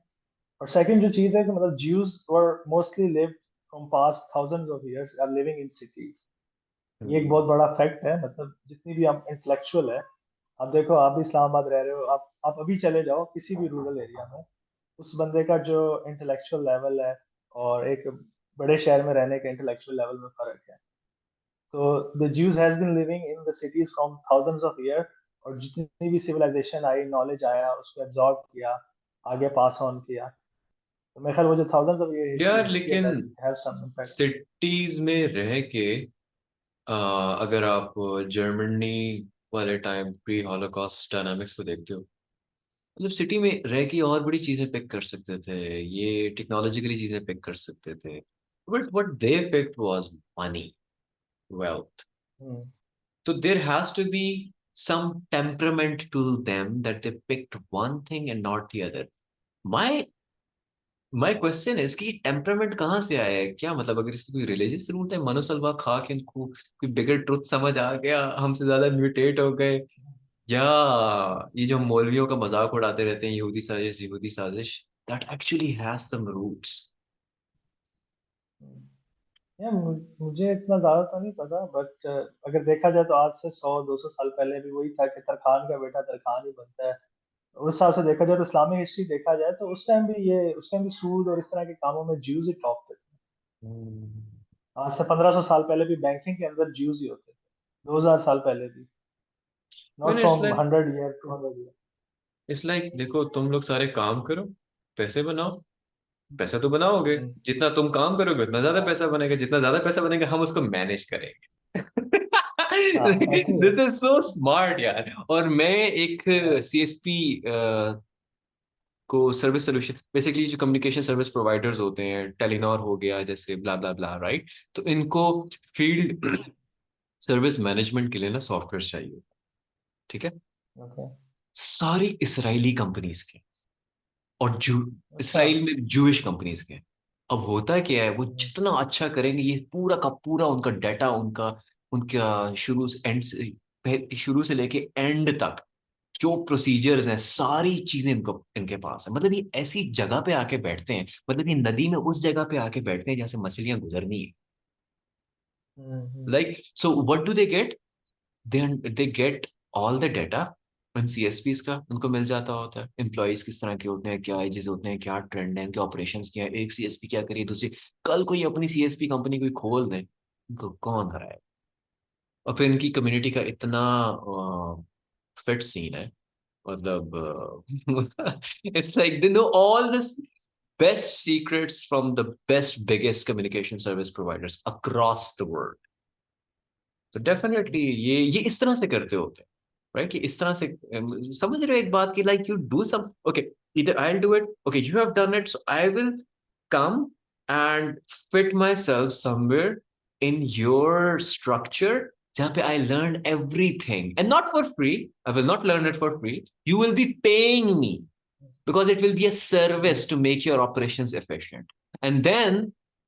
Speaker 2: और सेकंड जो चीज है कि मतलब Jews were mostly live from past thousands of years are living in cities. ये एक बहुत बड़ा फैक्ट है। मतलब जितनी भी हम इंटेलेक्चुअल है, आप देखो, आप भी इस्लामाबाद रह रहे हो, आप अभी चले जाओ किसी भी रूरल एरिया में, उस बंदे का जो इंटेलेक्चुअल लेवल है और एक बड़े शहर में रहने के इंटेलेक्चुअल लेवल में फर्क है। तो the Jews has been living in the cities from thousands of year, और जितनी भी सिविलाइजेशन आई, नॉलेज आया, उसको एब्जॉर्ब किया, आगे पास ऑन किया। तो मेरे ख्याल वो जो थाउजेंड्स ऑफ ईयर की
Speaker 1: यार
Speaker 2: हिस्ट्री है,
Speaker 1: लेकिन
Speaker 2: that has some impact.
Speaker 1: Cities में रह के अगर आप जर्मनी वाले टाइम प्री हॉलोकॉस्ट डायनामिक्स को देखते हो, मतलब सिटी में रह के और बड़ी चीजें पिक कर सकते थे, ये टेक्नोलॉजिकली चीजें पिक कर सकते थे, but what they picked was money, wealth.
Speaker 2: Hmm.
Speaker 1: So there has to be some temperament to them that they picked one thing and not the other. My my question is कि temperament कहाँ से आया है? क्या मतलब, अगर इसकी कोई रिलीजियस रूट है, मनोसलवा खा के इनको कोई बिगर ट्रुथ समझ आ गया, हमसे ज्यादा म्यूटेट हो गए, या ये जो मौलवियों का मजाक उड़ाते रहते हैं, यहूदी साजिश, that actually has some roots.
Speaker 2: यार मुझे इतना ज्यादा तो नहीं पता, बट अगर देखा जाए तो आज से 100-200 साल पहले भी वही था कि तरखान का बेटा तरखान ही बनता है। उस हिसाब से देखा जाए तो इस्लामिक हिस्ट्री देखा जाए तो उस टाइम भी सूद और इस तरह के कामों में ज्यूज ही टॉप थे। आज से 1500 साल पहले भी बैंकिंग के अंदर ज्यूज ही होते थे, 2000 साल पहले भी, not
Speaker 1: it's
Speaker 2: from
Speaker 1: like
Speaker 2: 100 year 200 year.
Speaker 1: देखो, तुम लोग सारे काम करो, पैसे बनाओ, पैसा तो बनाओगे, जितना तुम काम करोगे उतना ज्यादा पैसा बनेगा, जितना ज्यादा पैसा बनेगा हम उसको मैनेज करेंगे।
Speaker 2: हाँ ऐसे ही है।
Speaker 1: दिस इज सो स्मार्ट यार। और मैं एक
Speaker 2: हाँ।
Speaker 1: सीएसपी को सर्विस सोल्यूशन, बेसिकली जो कम्युनिकेशन सर्विस प्रोवाइडर्स होते हैं, टेलीनॉर हो गया जैसे, ब्ला ब्ला ब्ला, राइट? तो इनको फील्ड सर्विस मैनेजमेंट के लिए ना सॉफ्टवेयर चाहिए, ठीक है?
Speaker 2: ओके।
Speaker 1: सारी इसराइली कंपनीज के, और
Speaker 2: अच्छा।
Speaker 1: इसराइल में जूइश कंपनीज के। अब होता क्या है, वो
Speaker 2: हम्म,
Speaker 1: जितना अच्छा करेंगे, ये पूरा का पूरा उनका डाटा, उनका उनका शुरू से लेके एंड तक जो प्रोसीजर्स हैं, सारी चीजें इनको इनके पास है। मतलब ये ऐसी जगह पे आके बैठते हैं, मतलब ये नदी में उस जगह पे आके बैठते हैं जहां से मछलियां गुजरनी है।
Speaker 2: Hmm.
Speaker 1: Like so what do they get? They get all the data. उन सीएसपीज का उनको मिल जाता होता है, एम्प्लॉयज किस तरह के होते हैं, क्या एजेस होते हैं, क्या ट्रेंड है, इनके ऑपरेशंस क्या है, एक सीएसपी क्या करिए, दूसरी, कल कोई अपनी सीएसपी कंपनी कोई खोल दे, इनको कौन हराए? और फिर इनकी कम्युनिटी का इतना फिट सीन है, मतलब it's like they know all this best secrets from the best biggest communication service providers across the world. तो डेफिनेटली ये इस तरह से करते होते हैं, राइट? कि इस तरह से समझ रहे हो एक बात की, like you do some, okay, इधर I will do it, okay you have done it, so I will come and fit myself somewhere in your structure, जहाँ पे I learn everything and not for free. I will not learn it for free, you will be paying me, because it will be a service to make your operations efficient. And then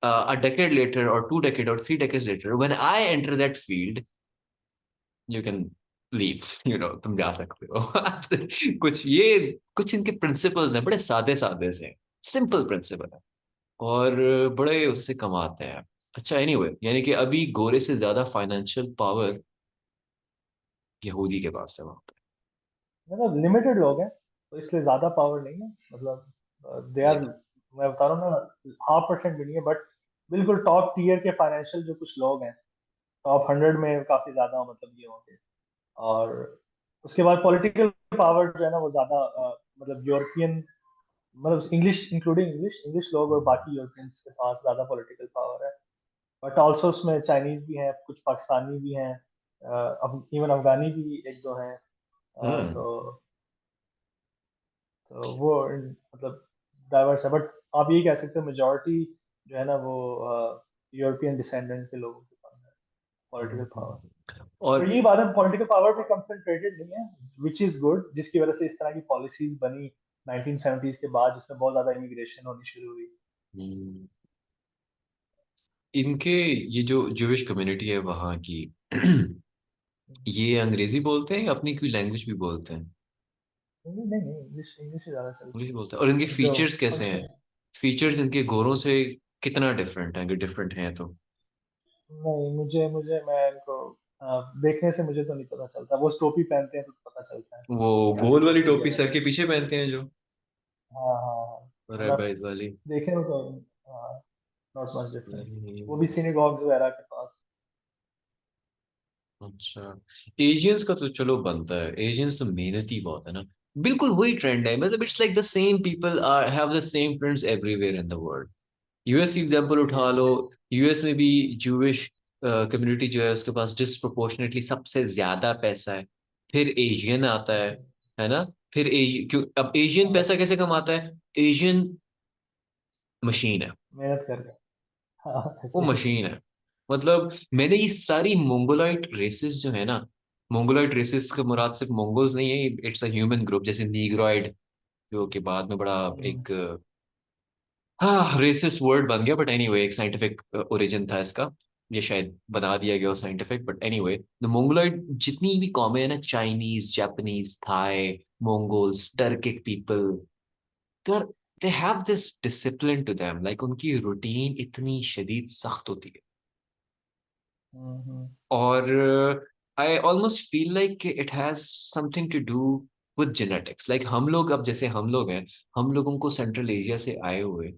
Speaker 1: a decade later, or 2 decades, or 3 decades later, when I enter that field, you can leave, तुम जा सकते हो। कुछ इनके principles हैं, बड़े सादे सादे से, सिंपल प्रिंसिपल है, और बड़े उससे कमाते हैं। अच्छा, एनीवे, यानी कि अभी गोरे से ज्यादा फाइनेंशियल पावर यहूदी के पास है वहां
Speaker 2: मतलब लिमिटेड लोग हैं तो इसलिए ज्यादा पावर नहीं है। मतलब दे आर,
Speaker 1: पे।
Speaker 2: मैं बता रहा हूँ ना, 0.5% भी नहीं है, बट बिल्कुल टॉप टीयर के फाइनेंशियल जो कुछ लोग हैं, टॉप 100 में काफी ज्यादा मतलब ये होंगे। और उसके बाद पॉलिटिकल पावर जो है ना वो ज्यादा, मतलब यूरोपियन, मतलब इंग्लिश, इंक्लूडिंग इंग्लिश इंग्लिश लोग और बाकी यूरोपियंस के पास ज्यादा पॉलिटिकल पावर है। बट ऑल्सो उसमें चाइनीज भी हैं, कुछ पाकिस्तानी भी हैं, इवन अफगानी भी एक दो हैं।
Speaker 1: हम्म।
Speaker 2: तो वो मतलब डाइवर्स है, बट आप ये कह सकते हो मेजोरिटी जो है ना वो यूरोपियन डिसेंडेंट के लोगों के पास है पॉलिटिकल पावर।
Speaker 1: और
Speaker 2: और ये बात है, पॉलिटिकल पावर भी कंसंट्रेटेड नहीं है, विच इज गुड, जिसकी वजह से इस तरह की पॉलिसीज बनी 1970s के बाद, जिसमें बहुत ज्यादा इमिग्रेशन होनी शुरू हुई।
Speaker 1: हम्म, इनके ये जो ज्यूइश कम्युनिटी है वहाँ की, ये अंग्रेजी बोलते हैं या अपनी कोई लैंग्वेज भी बोलते हैं?
Speaker 2: नहीं नहीं नहीं, इंग्लिश इंग्लिश ही ज्यादा चलती
Speaker 1: इंग्लिश
Speaker 2: है।
Speaker 1: बोलते हैं। और इनके
Speaker 2: और जो
Speaker 1: फीचर्स कैसे हैं?
Speaker 2: फंक्शन,
Speaker 1: फीचर्स इनके गोरों से कितना डिफरेंट है, अगर डिफरेंट हैं तो?
Speaker 2: नहीं मुझे मुझे मैं इनको देखने से मुझे तो नहीं पता चलता, वो टोपी पहनते हैं तो पता चलता है
Speaker 1: वो
Speaker 2: क्या
Speaker 1: गोल वाली टोपी
Speaker 2: इंडिया
Speaker 1: सर
Speaker 2: में।
Speaker 1: के पीछे पहनते हैं जो,
Speaker 2: हाँ हाँ हाँ, मतलब
Speaker 1: रैबाइज वाली।
Speaker 2: देखने में तो नॉट मच डिफरेंट।
Speaker 1: सही।
Speaker 2: वो भी सिनेगॉग्स वगैरह के पास।
Speaker 1: अच्छा, एशियंस का तो चलो बनता है, एशियंस तो मेहनती बहुत है ना। बिल्कुल वही ट्रेंड है, मतलब it's like the same people are have the same friends everywhere in the world. US की एग्जांपल उठा लो। यूएस में भी जूविश कम्युनिटी जो है उसके पास डिस्प्रोपोर्शनेटली सबसे ज्यादा पैसा है। फिर एशियन आता है ना? फिर क्यों अब एशियन
Speaker 2: हाँ,
Speaker 1: पैसा कैसे कमाता है? एशियन मशीन है।
Speaker 2: मेहनत कर रहे हैं। हाँ
Speaker 1: वो
Speaker 2: ऐसे ही।
Speaker 1: मशीन है। मतलब मैंने ये सारी मोंगोलाइट रेसेस जो है ना, मोंगोलाइट रेसेस का मुराद सिर्फ मोंगोल्स नहीं है, इट्स अ ह्यूमन ग्रुप, जैसे नीग्रॉइड जो कि बाद में बड़ा
Speaker 2: हम्म,
Speaker 1: एक हाँ रेसिस वर्ड बन गया, बट एनीवे एक साइंटिफिक ओरिजिन था इसका। ये शायद बना दिया गया scientific, but anyway the Mongoloid जितनी भी कौमें है ना, Chinese, Japanese, Thai, Mongols, Turkic people, they they have this discipline to them, like उनकी रूटीन इतनी शदीद सख्त होती है।
Speaker 2: हम्म।
Speaker 1: और I almost feel like it has something to do with genetics. Like हम लोग, अब जैसे हम लोग हैं, हम लोगों को सेंट्रल एशिया से आए हुए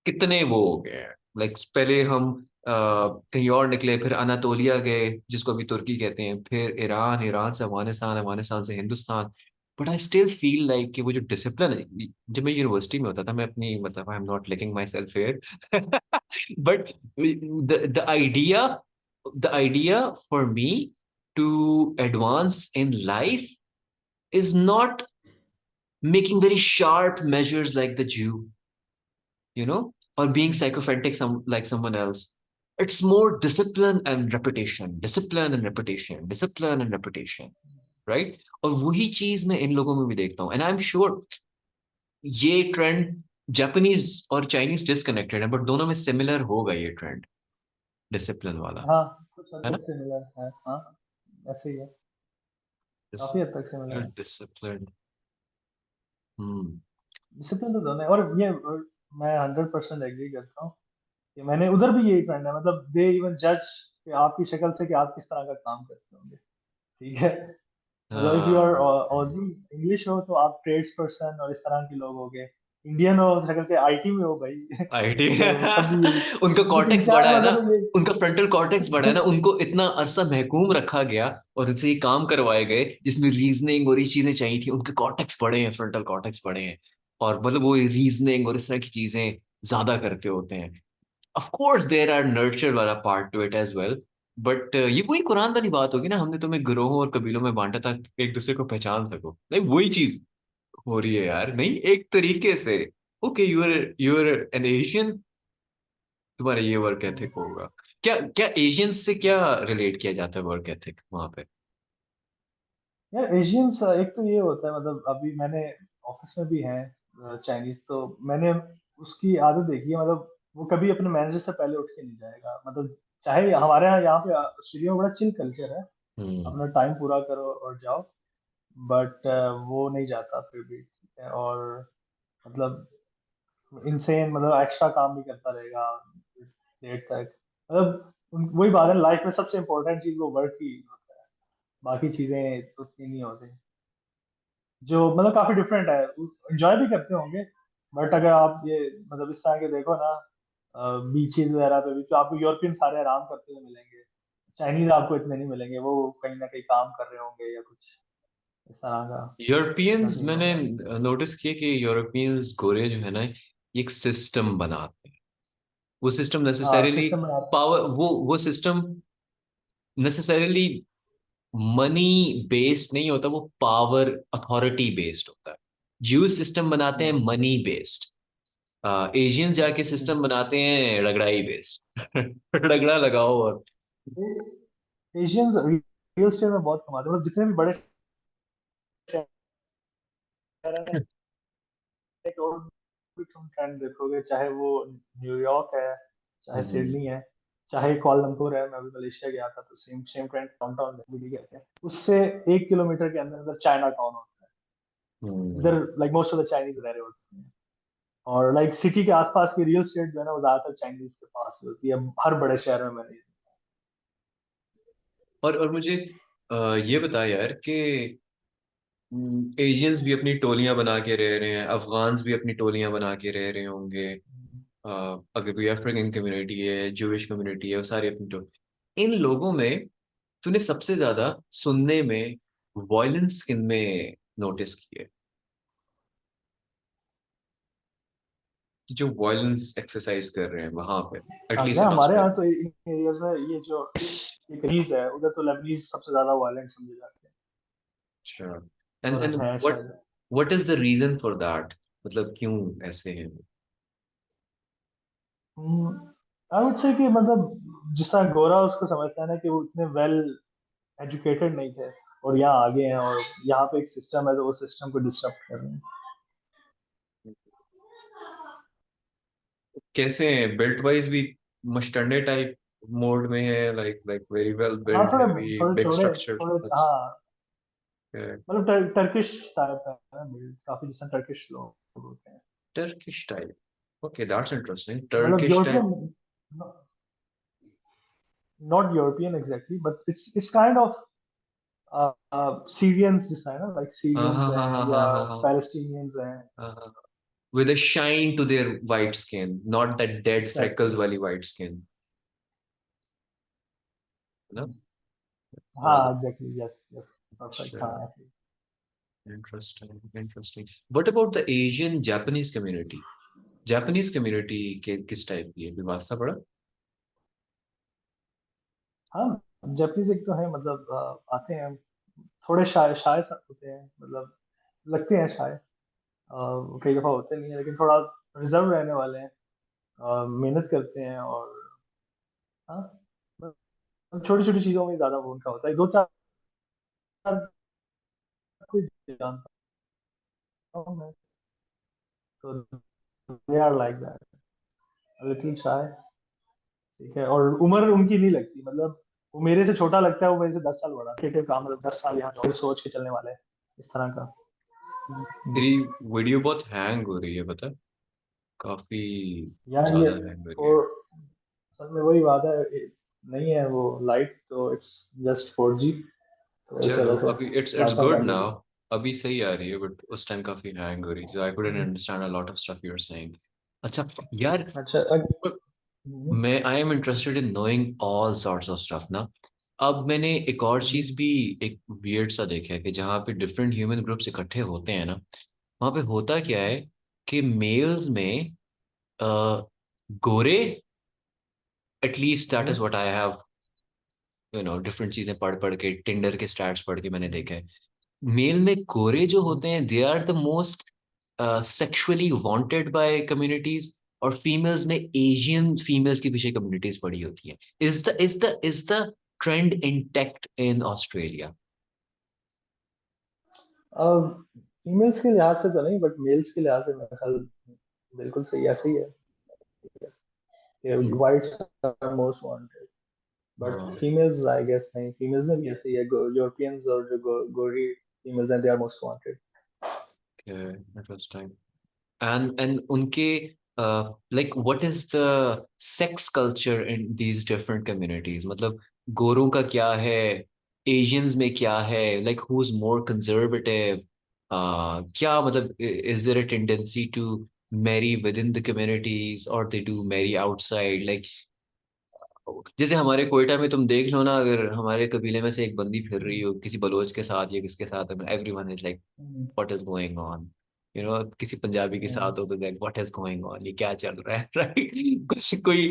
Speaker 1: कितने वो हो गए हैं। लाइक पहले हम कहीं और निकले, फिर अनातोलिया गए जिसको अभी तुर्की कहते हैं, फिर ईरान, ईरान से अफगानिस्तान, अफगानिस्तान से Hindustan. But I still feel like कि वो जो डिसिप्लिन है, जब मैं यूनिवर्सिटी में होता था, मैं अपनी मतलब I am not liking myself here, but the idea, the idea for me to advance in life is not making very sharp measures like the Jew, or being sycophantic like someone else. It's more discipline and repetition, discipline and repetition, discipline and repetition, right? और वही चीज मैं इन लोगों में भी देखता हूँ, and I am sure ये ट्रेंड जापानीज और चाइनीज डिस्कनेक्टेड है, बट दोनों में सिमिलर होगा ये ट्रेंड, डिसिप्लिन वाला,
Speaker 2: हाँ कुछ हद
Speaker 1: है ना?
Speaker 2: तक सिमिलर है, हाँ ऐसे ही है, काफी हद तक सिमिलर है।
Speaker 1: डिसिप्लिन। हम्म।
Speaker 2: डिसिप्लिन तो दोनों है, और ये मैं 100% एग्री करता हूँ कि मैंने उधर भी यही ट्रेंड है, मतलब दे इवन जज कि आपकी शक्ल से कि आप किस तरह का काम करते होंगे। ठीक है, मतलब इफ यू आर
Speaker 1: हाँ,
Speaker 2: ऑजी इंग्लिश हो तो आप ट्रेड्स पर्सन और इस तरह के लोग हो गए। इंडियन हो शक्ल के आईटी में हो भाई
Speaker 1: आईटी।
Speaker 2: तो सब भी यही।
Speaker 1: उनका
Speaker 2: ये तीन
Speaker 1: कॉर्टेक्स बड़ा
Speaker 2: चार
Speaker 1: है ना,
Speaker 2: मतलब
Speaker 1: उनका फ्रंटल कॉर्टेक्स बड़ा है
Speaker 2: ये
Speaker 1: ना, उनको इतना अरसा महकूम रखा गया और उनसे ये काम करवाए गए जिसमें रीजनिंग और ये चीजें चाहिए थी, उनके कॉर्टेक्स बड़े हैं, फ्रंटल कॉर्टेक्स बड़े हैं, और मतलब वो रीजनिंग और इस तरह की चीजें ज्यादा करते होते हैं। Of course there are nurture वाला part to it as well, but ये वही कुरान वाली बात होगी ना, हमने तुम्हें गिरोहों और कबीलों में बांटा था एक दूसरे को पहचान सको, नहीं वही चीज हो रही है यार, नहीं एक तरीके से। Okay, you are an Asian, तुम्हारा ये वर्क एथिक होगा। क्या क्या एशियंस से क्या रिलेट किया जाता है वर्क एथिक वहां पे?
Speaker 2: यार एशियंस एक तो ये होता है, मतलब अभी मैंने ऑफिस में भी हैं चाइनीज, तो मैंने उसकी आदत देखी है, मतलब वो कभी अपने मैनेजर से पहले उठ के नहीं जाएगा, मतलब चाहे हमारे यहाँ पे ऑस्ट्रेलिया में बड़ा चिल कल्चर है,
Speaker 1: हम्म।
Speaker 2: अपना टाइम पूरा करो और जाओ, बट वो नहीं जाता फिर भी, ठीक है, और मतलब इनसेन, मतलब एक्स्ट्रा काम भी करता रहेगा लेट तक, मतलब वही बात है, लाइफ में सबसे इम्पोर्टेंट चीज वो वर्क ही होता है, बाकी चीजें उतनी नहीं होती, जो मतलब काफी डिफरेंट है। एंजॉय भी करते होंगे, बट अगर आप ये मतलब इस तरह के देखो ना, बीचेस वगैरह पे भी तो आपको यूरोपियन सारे आराम करते हुए मिलेंगे, चाइनीज आपको इतने नहीं मिलेंगे, वो कहीं ना कहीं काम कर रहे होंगे या कुछ इस तरह का
Speaker 1: यूरोपियंस,
Speaker 2: सीन
Speaker 1: मैंने
Speaker 2: होगा।
Speaker 1: नोटिस किया कि यूरोपियंस गोरे जो है ना, ये एक सिस्टम बनाते हैं। वो सिस्टम
Speaker 2: हाँ
Speaker 1: नेसेसरीली
Speaker 2: सिस्टम बनाते हैं।
Speaker 1: पावर, वो सिस्टम नेसेसरीली मनी बेस्ड नहीं होता, वो पावर अथॉरिटी बेस्ड होता है। ज्यूज सिस्टम बनाते हैं
Speaker 2: हम्म,
Speaker 1: मनी बेस्ड, एशियन जाके
Speaker 2: हम्म।
Speaker 1: सिस्टम बनाते हैं रगड़ाई बेस्ड। रगड़ा लगाओ और
Speaker 2: एशियंस रियल एस्टेट में बहुत कमाते हैं, मतलब जितने भी बड़े शहर हैं ना, एक और भी तुम ट्रेंड देखोगे, चाहे वो न्यूयॉर्क है, चाहे
Speaker 1: हम्म।
Speaker 2: सिडनी है, चाहे कुआलालंपुर है, मैं अभी मलेशिया गया था तो same same trend, downtown Delhi कहते हैं, उससे 1 किलोमीटर के अंदर अंदर चाइना टाउन होता है। इधर
Speaker 1: hmm.
Speaker 2: Like most of the Chinese रह रहे होते हैं। और लाइक सिटी के आसपास की रियल स्टेट जो है ना वो ज्यादातर चाइनीज के पास होती है, हर बड़े शहर में मैंने।
Speaker 1: और मुझे ये बता यार कि एशियंस भी अपनी टोलियां बना के रह रहे हैं, अफगान्स भी अपनी टोलियां बना के रह रहे होंगे, अगर कोई अफ्रीकन कम्युनिटी है, जूइश कम्युनिटी है, वो सारी अपनी टोली। इन लोगों में तूने सबसे ज्यादा सुनने में वॉयलेंस किन में नोटिस की है, कि जो वॉयलेंस एक्सरसाइज कर रहे हैं वहां पे,
Speaker 2: हाँ
Speaker 1: एटलीस्ट
Speaker 2: यार,
Speaker 1: इन
Speaker 2: हमारे यहाँ
Speaker 1: ऑस्ट्रेलिया?
Speaker 2: तो इन एरियाज में ये जो ये कनीज है उधर तो लेबनीज सबसे ज्यादा वायलेंट समझे जाते हैं,
Speaker 1: अच्छा। एंड
Speaker 2: और
Speaker 1: एंड
Speaker 2: है
Speaker 1: व्हाट
Speaker 2: शायद।
Speaker 1: What is the reason for that, मतलब क्यों ऐसे हैं?
Speaker 2: आई वुड से कि मतलब जिस तरह गोरा उसको समझता है ना कि वो इतने वेल एजुकेटेड नहीं थे और यहाँ आगे हैं, और यहाँ पे एक सिस्टम है तो वो सिस्टम को डिस्टर्ब कर रहे हैं।
Speaker 1: कैसे हैं बिल्ट वाइज भी? मस्टंडे टाइप मोड में है, लाइक लाइक वेरी वेल
Speaker 2: हाँ
Speaker 1: बिल्ट,
Speaker 2: थोड़े
Speaker 1: हैवी,
Speaker 2: थोड़े
Speaker 1: बिग
Speaker 2: थोड़े
Speaker 1: स्ट्रक्चर?
Speaker 2: थोड़े,
Speaker 1: अच्छा।
Speaker 2: हाँ मतलब टर्किश टाइप है ना build, काफी जैसे टर्किश लोग होते हैं।
Speaker 1: Turkish type, okay, that's interesting,
Speaker 2: मतलब
Speaker 1: Turkish type.
Speaker 2: European, not European exactly but it's kind of Syrians जिस तरह है ना, लाइक
Speaker 1: हाँ
Speaker 2: सीरियंस
Speaker 1: हाँ हाँ
Speaker 2: हैं
Speaker 1: हाँ
Speaker 2: या
Speaker 1: हाँ हाँ हाँ
Speaker 2: पैलेस्टीनियंस हैं।
Speaker 1: हाँ, with a shine to their white skin, not that dead freckles
Speaker 2: exactly,
Speaker 1: वाली white skin, है ना?
Speaker 2: हाँ
Speaker 1: बहुत
Speaker 2: एग्जैक्टली, यस यस, परफेक्ट,
Speaker 1: अच्छा,
Speaker 2: हाँ ऐसे ही।
Speaker 1: Interesting interesting. What about the Asian Japanese community? Japanese community के किस टाइप की है, कोई वास्ता पड़ा?
Speaker 2: हाँ जापानीज एक तो है, मतलब आते हैं थोड़े शाय शाय सा होते हैं, मतलब लगते हैं शाय, कई दफा होते नहीं है, लेकिन थोड़ा रिजर्व रहने वाले हैं, मेहनत करते हैं, और हाँ छोटी छोटी चीजों में ज्यादा वो उनका होता है, दो चार कोई जानता हूँ मैं, तो they are like that, little shy. ठीक है, और उम्र उनकी नहीं लगती, मतलब वो मेरे से छोटा लगता है, वो मेरे से 10 साल बड़ा, ठीक है काम, मतलब 10 साल यहाँ और सोच के चलने वाले हैं इस तरह का।
Speaker 1: तेरी वीडियो बहुत हैंग हो रही है, पता है? काफी
Speaker 2: यार ये
Speaker 1: ज्यादा हैंग हो रही है।
Speaker 2: और असल में वही बात है, नहीं है वो लाइट, तो इट्स जस्ट 4G, तो इस
Speaker 1: चलो
Speaker 2: वजह से
Speaker 1: अभी इट्स
Speaker 2: वाईफाई
Speaker 1: गुड
Speaker 2: बंद हो
Speaker 1: नाउ,
Speaker 2: गया।
Speaker 1: अभी सही आ रही है, बट उस टाइम काफी हैंग हो रही थी, I couldn't
Speaker 2: hmm,
Speaker 1: understand a lot of stuff you are saying. अच्छा यार,
Speaker 2: अच्छा
Speaker 1: मैं I am interested in knowing all sorts of stuff ना। अब मैंने एक और चीज भी, एक वियर्ड सा देखा है कि जहाँ पे डिफरेंट ह्यूमन ग्रुप्स इकट्ठे होते हैं ना, वहाँ पे होता क्या है कि मेल्स में गोरे, at least that is what I have different चीजें पढ़ पढ़ के, टिंडर के स्टैट्स पढ़ के मैंने देखा है, मेल में गोरे जो होते हैं they are the most sexually wanted by communities, और फीमेल्स में एशियन फीमेल्स के पीछे कम्युनिटीज पड़ी होती है। Is the trend intact in Australia?
Speaker 2: Females के लिहाज से तो नहीं, बट मेल्स के लिहाज से मेरे ख्याल बिल्कुल सही ऐसे ही है। Whites are most wanted, but
Speaker 1: हाँ,
Speaker 2: फीमेल्स आई गेस नहीं, फीमेल्स में भी ऐसे ही है, यूरोपियंस और जो गोरी फीमेल्स हैं they are most wanted.
Speaker 1: Interesting. And उनके like what is the sex culture in these different communities, मतलब गोरों का क्या है, एशियंस में क्या है, like who is more conservative, क्या मतलब, is there a tendency to marry within the communities और they do marry outside, like जैसे हमारे कोयटा में तुम देख लो ना, अगर हमारे कबीले में से एक बंदी फिर रही हो किसी बलोच के साथ या किसके साथ, everyone is like what is going on, किसी पंजाबी के साथ हो तो like what is going on, ये क्या चल रहा है? राइट, कुछ कोई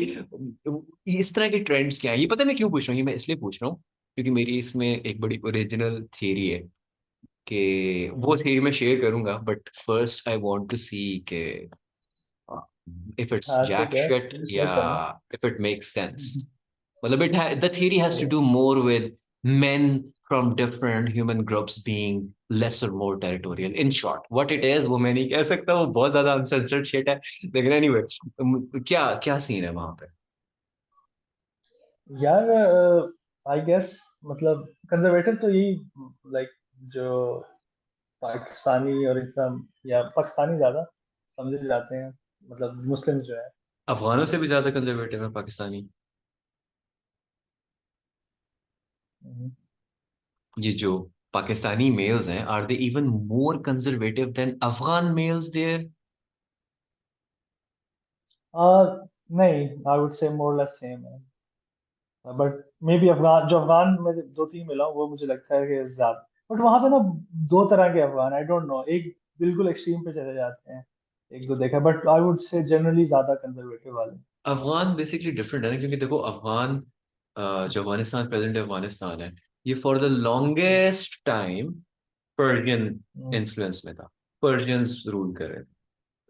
Speaker 1: इस तरह के ट्रेंड्स क्या है, ये पता है मैं क्यों पूछ रहा हूँ, ये मैं इसलिए पूछ रहा हूँ क्योंकि मेरी इसमें एक बड़ी ओरिजिनल थ्योरी है, कि वो थ्योरी मैं शेयर करूंगा, but first I want to see के if it's
Speaker 2: हाँ ठीक
Speaker 1: jack
Speaker 2: है,
Speaker 1: shit,
Speaker 2: शेयर करना।
Speaker 1: yeah, if it makes sense. Well, the theory has to do more with men from different human groups being less or more territorial. In short, what it is, वो मैं नहीं कह सकता, वो बहुत ज्यादा uncensored shit है, लेकिन anyway, क्या क्या सीन है वहां पे?
Speaker 2: यार आई गेस मतलब कंजर्वेटिव तो यही, लाइक जो पाकिस्तानी और इस्लाम, या पाकिस्तानी ज्यादा समझे जाते हैं, मतलब मुस्लिम्स जो है।
Speaker 1: अफगानों से भी ज्यादा कंजर्वेटिव है पाकिस्तानी।
Speaker 2: हम्म।
Speaker 1: ये जो पाकिस्तानी मेल्स हैं, are they even more conservative than Afghan males there?
Speaker 2: नहीं, I would say more less same है, बट मे बी अफगान, जो अफगान में दो तीन मिला हूं, वो मुझे लगता है कि ज्यादा, बट वहां पे ना दो तरह के अफगान, आई डोंट नो, एक बिल्कुल एक्सट्रीम पे चले जाते हैं, एक दो देखा, बट आई वुड से जनरली ज्यादा कंजर्वेटिव वाले।
Speaker 1: अफगान बेसिकली डिफरेंट है ना, क्योंकि देखो अफगान, जो अफगानिस्तान, प्रेजेंट अफगानिस्तान है, ये for the longest time Persian
Speaker 2: hmm.
Speaker 1: Influence में था। पर्शियंस रूल कर रहे थे।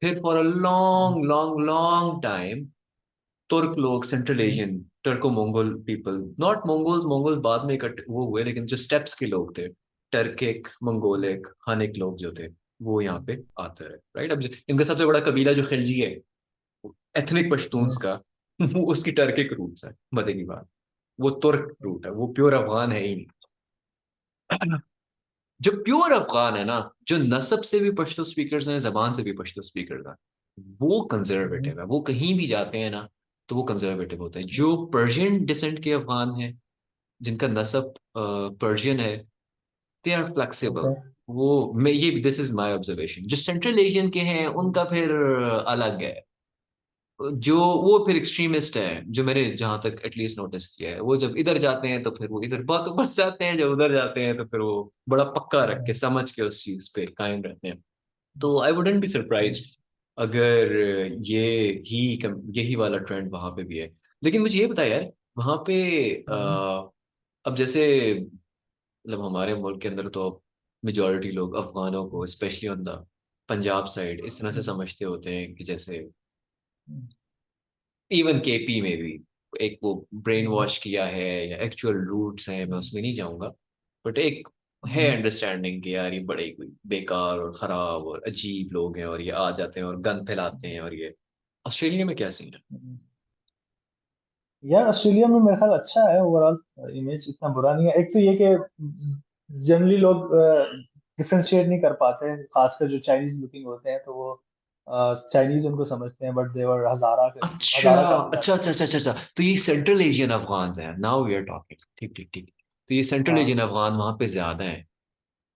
Speaker 1: फिर for a
Speaker 2: hmm.
Speaker 1: Long long long time Turk लोग, central
Speaker 2: hmm.
Speaker 1: Asian, Turko Mongol people, not Mongols, Mongols बाद में इकट्ठे वो हुए, लेकिन जो स्टेप्स के लोग थे, टर्किक, मंगोलिक, हानिक लोग जो थे, वो यहाँ पे आते रहे, राइट। अब इनका सबसे बड़ा कबीला जो खिलजी है, एथनिक पश्तून्स
Speaker 2: हम्म।
Speaker 1: का, वो उसकी टर्किक रूट्स है। मजे की बात, वो तुर्क रूट है, वो प्योर अफगान है ही नहीं। जो प्योर अफगान है ना, जो नसब से भी पश्तो स्पीकर्स हैं, जबान से भी पश्तो स्पीकर्स हैं, वो
Speaker 2: हम्म।
Speaker 1: कंजर्वेटिव है। वो कहीं भी जाते हैं ना, तो वो कंजर्वेटिव होते हैं।
Speaker 2: हम्म।
Speaker 1: जो पर्शियन डिसेंट के अफगान हैं, जिनका नसब पर्शियन है, दे आर
Speaker 2: ओके।
Speaker 1: फ्लेक्सिबल। वो, मैं ये, दिस इज माय ऑब्जर्वेशन। जो सेंट्रल एशियन के हैं, उनका फिर अलग है। जो वो फिर एक्सट्रीमिस्ट है, जो मैंने जहां तक एटलीस्ट नोटिस किया है, वो जब इधर जाते हैं तो फिर वो इधर बातों पर जाते हैं, जब उधर जाते हैं तो फिर वो बड़ा पक्का रख के, समझ के उस चीज पे कायम रहते हैं। तो आई वुडंट बी सरप्राइज्ड अगर ये यही वाला ट्रेंड वहां पे भी है। लेकिन मुझे ये बता यार, वहां पे अब जैसे, मतलब हमारे मुल्क के अंदर तो मेजोरिटी लोग अफगानों को, specially on the Punjab side, इस तरह से समझते होते हैं कि जैसे, इवन केपी में भी एक वो ब्रेन वॉश किया है, या एक्चुअल रूट्स हैं, मैं उसमें नहीं जाऊंगा, बट एक है अंडरस्टैंडिंग कि यार ये बड़े कोई बेकार और खराब और अजीब लोग हैं, और ये आ जाते हैं और गन फैलाते हैं, और ये ऑस्ट्रेलिया में क्या सीन है?
Speaker 2: यार ऑस्ट्रेलिया में मेरा ख्याल अच्छा है ओवरऑल, इमेज इतना बुरा नहीं है। एक तो ये कि जनरली लोग डिफरेंशिएट नहीं कर पाते हैं, खासकर जो चाइनीज लुकिंग होते हैं, तो वो चाइनीज उनको समझते हैं, बट देवर हजारा के,
Speaker 1: अच्छा
Speaker 2: हजारा कहा
Speaker 1: अच्छा
Speaker 2: जाता
Speaker 1: अच्छा अच्छा अच्छा अच्छा। तो ये सेंट्रल एशियन अफगान हैं, नाउ वी आर टॉकिंग। ठीक ठीक ठीक। तो ये
Speaker 2: है।
Speaker 1: सेंट्रल
Speaker 2: हाँ।
Speaker 1: एशियन अफगान वहां पे ज्यादा हैं,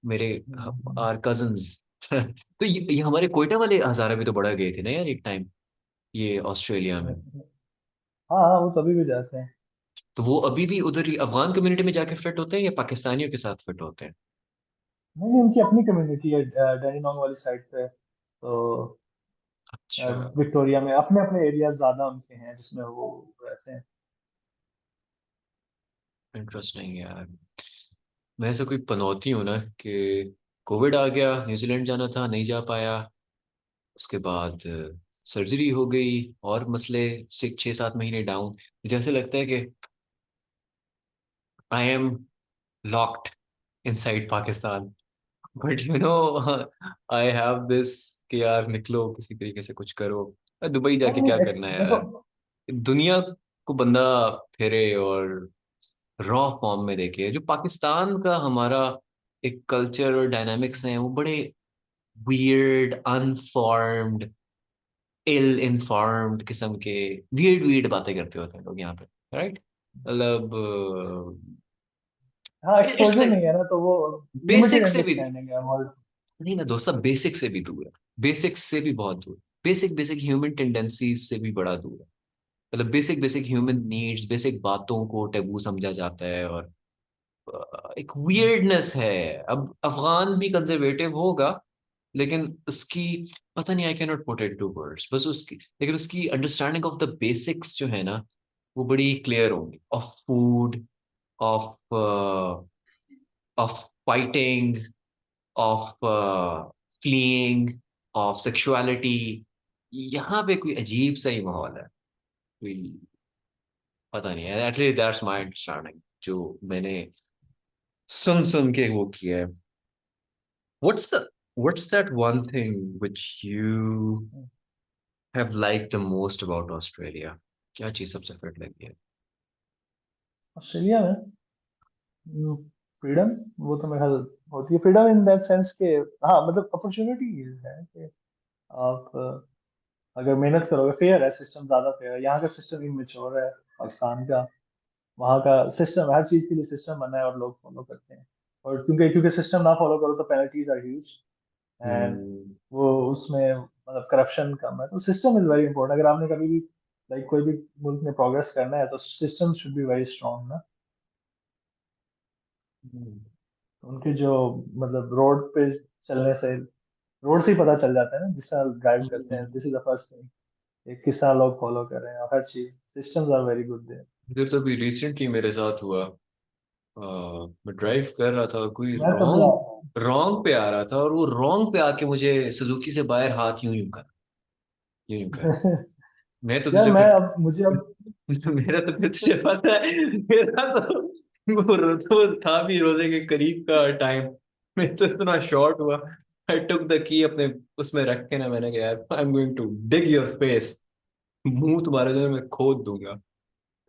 Speaker 1: मेरे
Speaker 2: हम्म।
Speaker 1: Are cousins. तो ये हमारे कोयटा वाले हजारा भी तो बड़ा गए थे ना यार एक टाइम, ये ऑस्ट्रेलिया में।
Speaker 2: हाँ हाँ, वो कभी भी जाते हैं।
Speaker 1: तो वो अभी भी उधर ही अफगान कम्युनिटी में जाके फिट होते हैं, या पाकिस्तानियों के साथ फिट होते हैं?
Speaker 2: नहीं नहीं, उनकी अपनी कम्युनिटी है डैनिनोंग वाली साइड पे, तो
Speaker 1: अच्छा।
Speaker 2: विक्टोरिया में अपने अपने एरिया ज्यादा उनके हैं जिसमें वो रहते हैं।
Speaker 1: इंटरेस्टिंग यार। मैं ऐसा कोई पनौती हूं ना कि कोविड आ गया, न्यूजीलैंड जाना था, नहीं जा पाया। उसके बाद सर्जरी हो गई, और मसले, 6 7 महीने डाउन। मुझे ऐसे लगता है कि I am locked inside Pakistan, but I have this कि यार निकलो, किसी तरीके से कुछ करो। दुबई जाके
Speaker 2: नहीं
Speaker 1: क्या
Speaker 2: नहीं,
Speaker 1: करना है
Speaker 2: देखो।
Speaker 1: यार? दुनिया को बंदा फेरे और रॉ फॉर्म में देखे। जो पाकिस्तान का हमारा एक कल्चर और डायनामिक्स हैं, वो बड़े वियर्ड, अनफॉर्म्ड, इल इन्फॉर्म्ड किस्म के, वियर्ड वियर्ड बातें करते होते हैं लोग यहाँ पे, राइट। मतलब
Speaker 2: हाँ,
Speaker 1: इट्स
Speaker 2: एक्सपोजर
Speaker 1: लाइक
Speaker 2: नहीं है ना, तो वो लिमिटेड
Speaker 1: बेसिक से भी
Speaker 2: अंडरस्टैंडिंग है और।
Speaker 1: नहीं ना दोस्त, बेसिक से भी दूर है। बेसिक से भी बहुत दूर। बेसिक बेसिक ह्यूमन टेंडेंसीज से भी बड़ा दूर है। मतलब basic basic human needs, basic बातों को टैबू समझा जाता है, और एक वियर्डनेस है। अब अफगान भी कंजर्वेटिव होगा, लेकिन उसकी, पता नहीं, I can not put it to words, बस उसकी, लेकिन उसकी अंडरस्टैंडिंग ऑफ द बेसिक्स जो है ना, वो बड़ी क्लियर होंगी, of food, of of fighting, of fleeing, of sexuality. यहाँ पे कोई अजीब सा ही माहौल है, कोई, पता नहीं है, एटलीस्ट दैट्स माय अंडरस्टैंडिंग जो मैंने सुन सुन के वो किया है। What's the what's that one thing which you have liked the most about Australia? क्या चीज सबसे फिट लगी है?
Speaker 2: ऑस्ट्रेलिया में फ्रीडम, वो तो मेरे ख्याल होती है फ्रीडम इन दैट सेंस के, हाँ मतलब अपॉर्चुनिटी है कि आप अगर मेहनत करोगे, फेयर है सिस्टम, ज्यादा फेयर है। यहाँ का सिस्टम इमेच्योर है पाकिस्तान का, वहाँ का सिस्टम हर चीज के लिए सिस्टम बना है और लोग फॉलो करते हैं। और क्योंकि क्योंकि सिस्टम ना फॉलो करो तो पेनल्टीज आर ह्यूज, एंड
Speaker 1: हम्म।
Speaker 2: वो उसमें मतलब करप्शन कम है। तो सिस्टम इज वेरी इंपॉर्टेंट। अगर आपने कभी भी लाइक कोई भी मुल्क में प्रोग्रेस करना है तो system should be very strong ना।
Speaker 1: हम्म।
Speaker 2: उनके जो मतलब रोड पे चलने से, रोड से ही पता चल जाता है ना जिस तरह ड्राइव करते हैं, this is the first thing, किस तरह लोग फॉलो कर रहे हैं, और हर चीज systems are very good there.
Speaker 1: इधर तो अभी रिसेंटली मेरे साथ हुआ। मैं ड्राइव कर रहा था और कोई
Speaker 2: मैं कभी
Speaker 1: रॉन्ग रॉन्ग पे आ रहा था, और वो रॉन्ग पे आके मुझे सुजुकी से बाहर हाथ यूं यूं कर, यूं यूं कर। मैं तो
Speaker 2: यार
Speaker 1: तुझे
Speaker 2: मैं
Speaker 1: फिर
Speaker 2: अब मुझे अब
Speaker 1: मेरा तो फिर तुझे पता है, मेरा तो वो था भी रोजे के करीब का टाइम। मैं तो इतना शॉर्ट हुआ, आई टुक द की अपने उसमें रख के ना, मैंने कहा यार I am going to dig your face, मुंह तुम्हारे जो है मैं खोद दूंगा।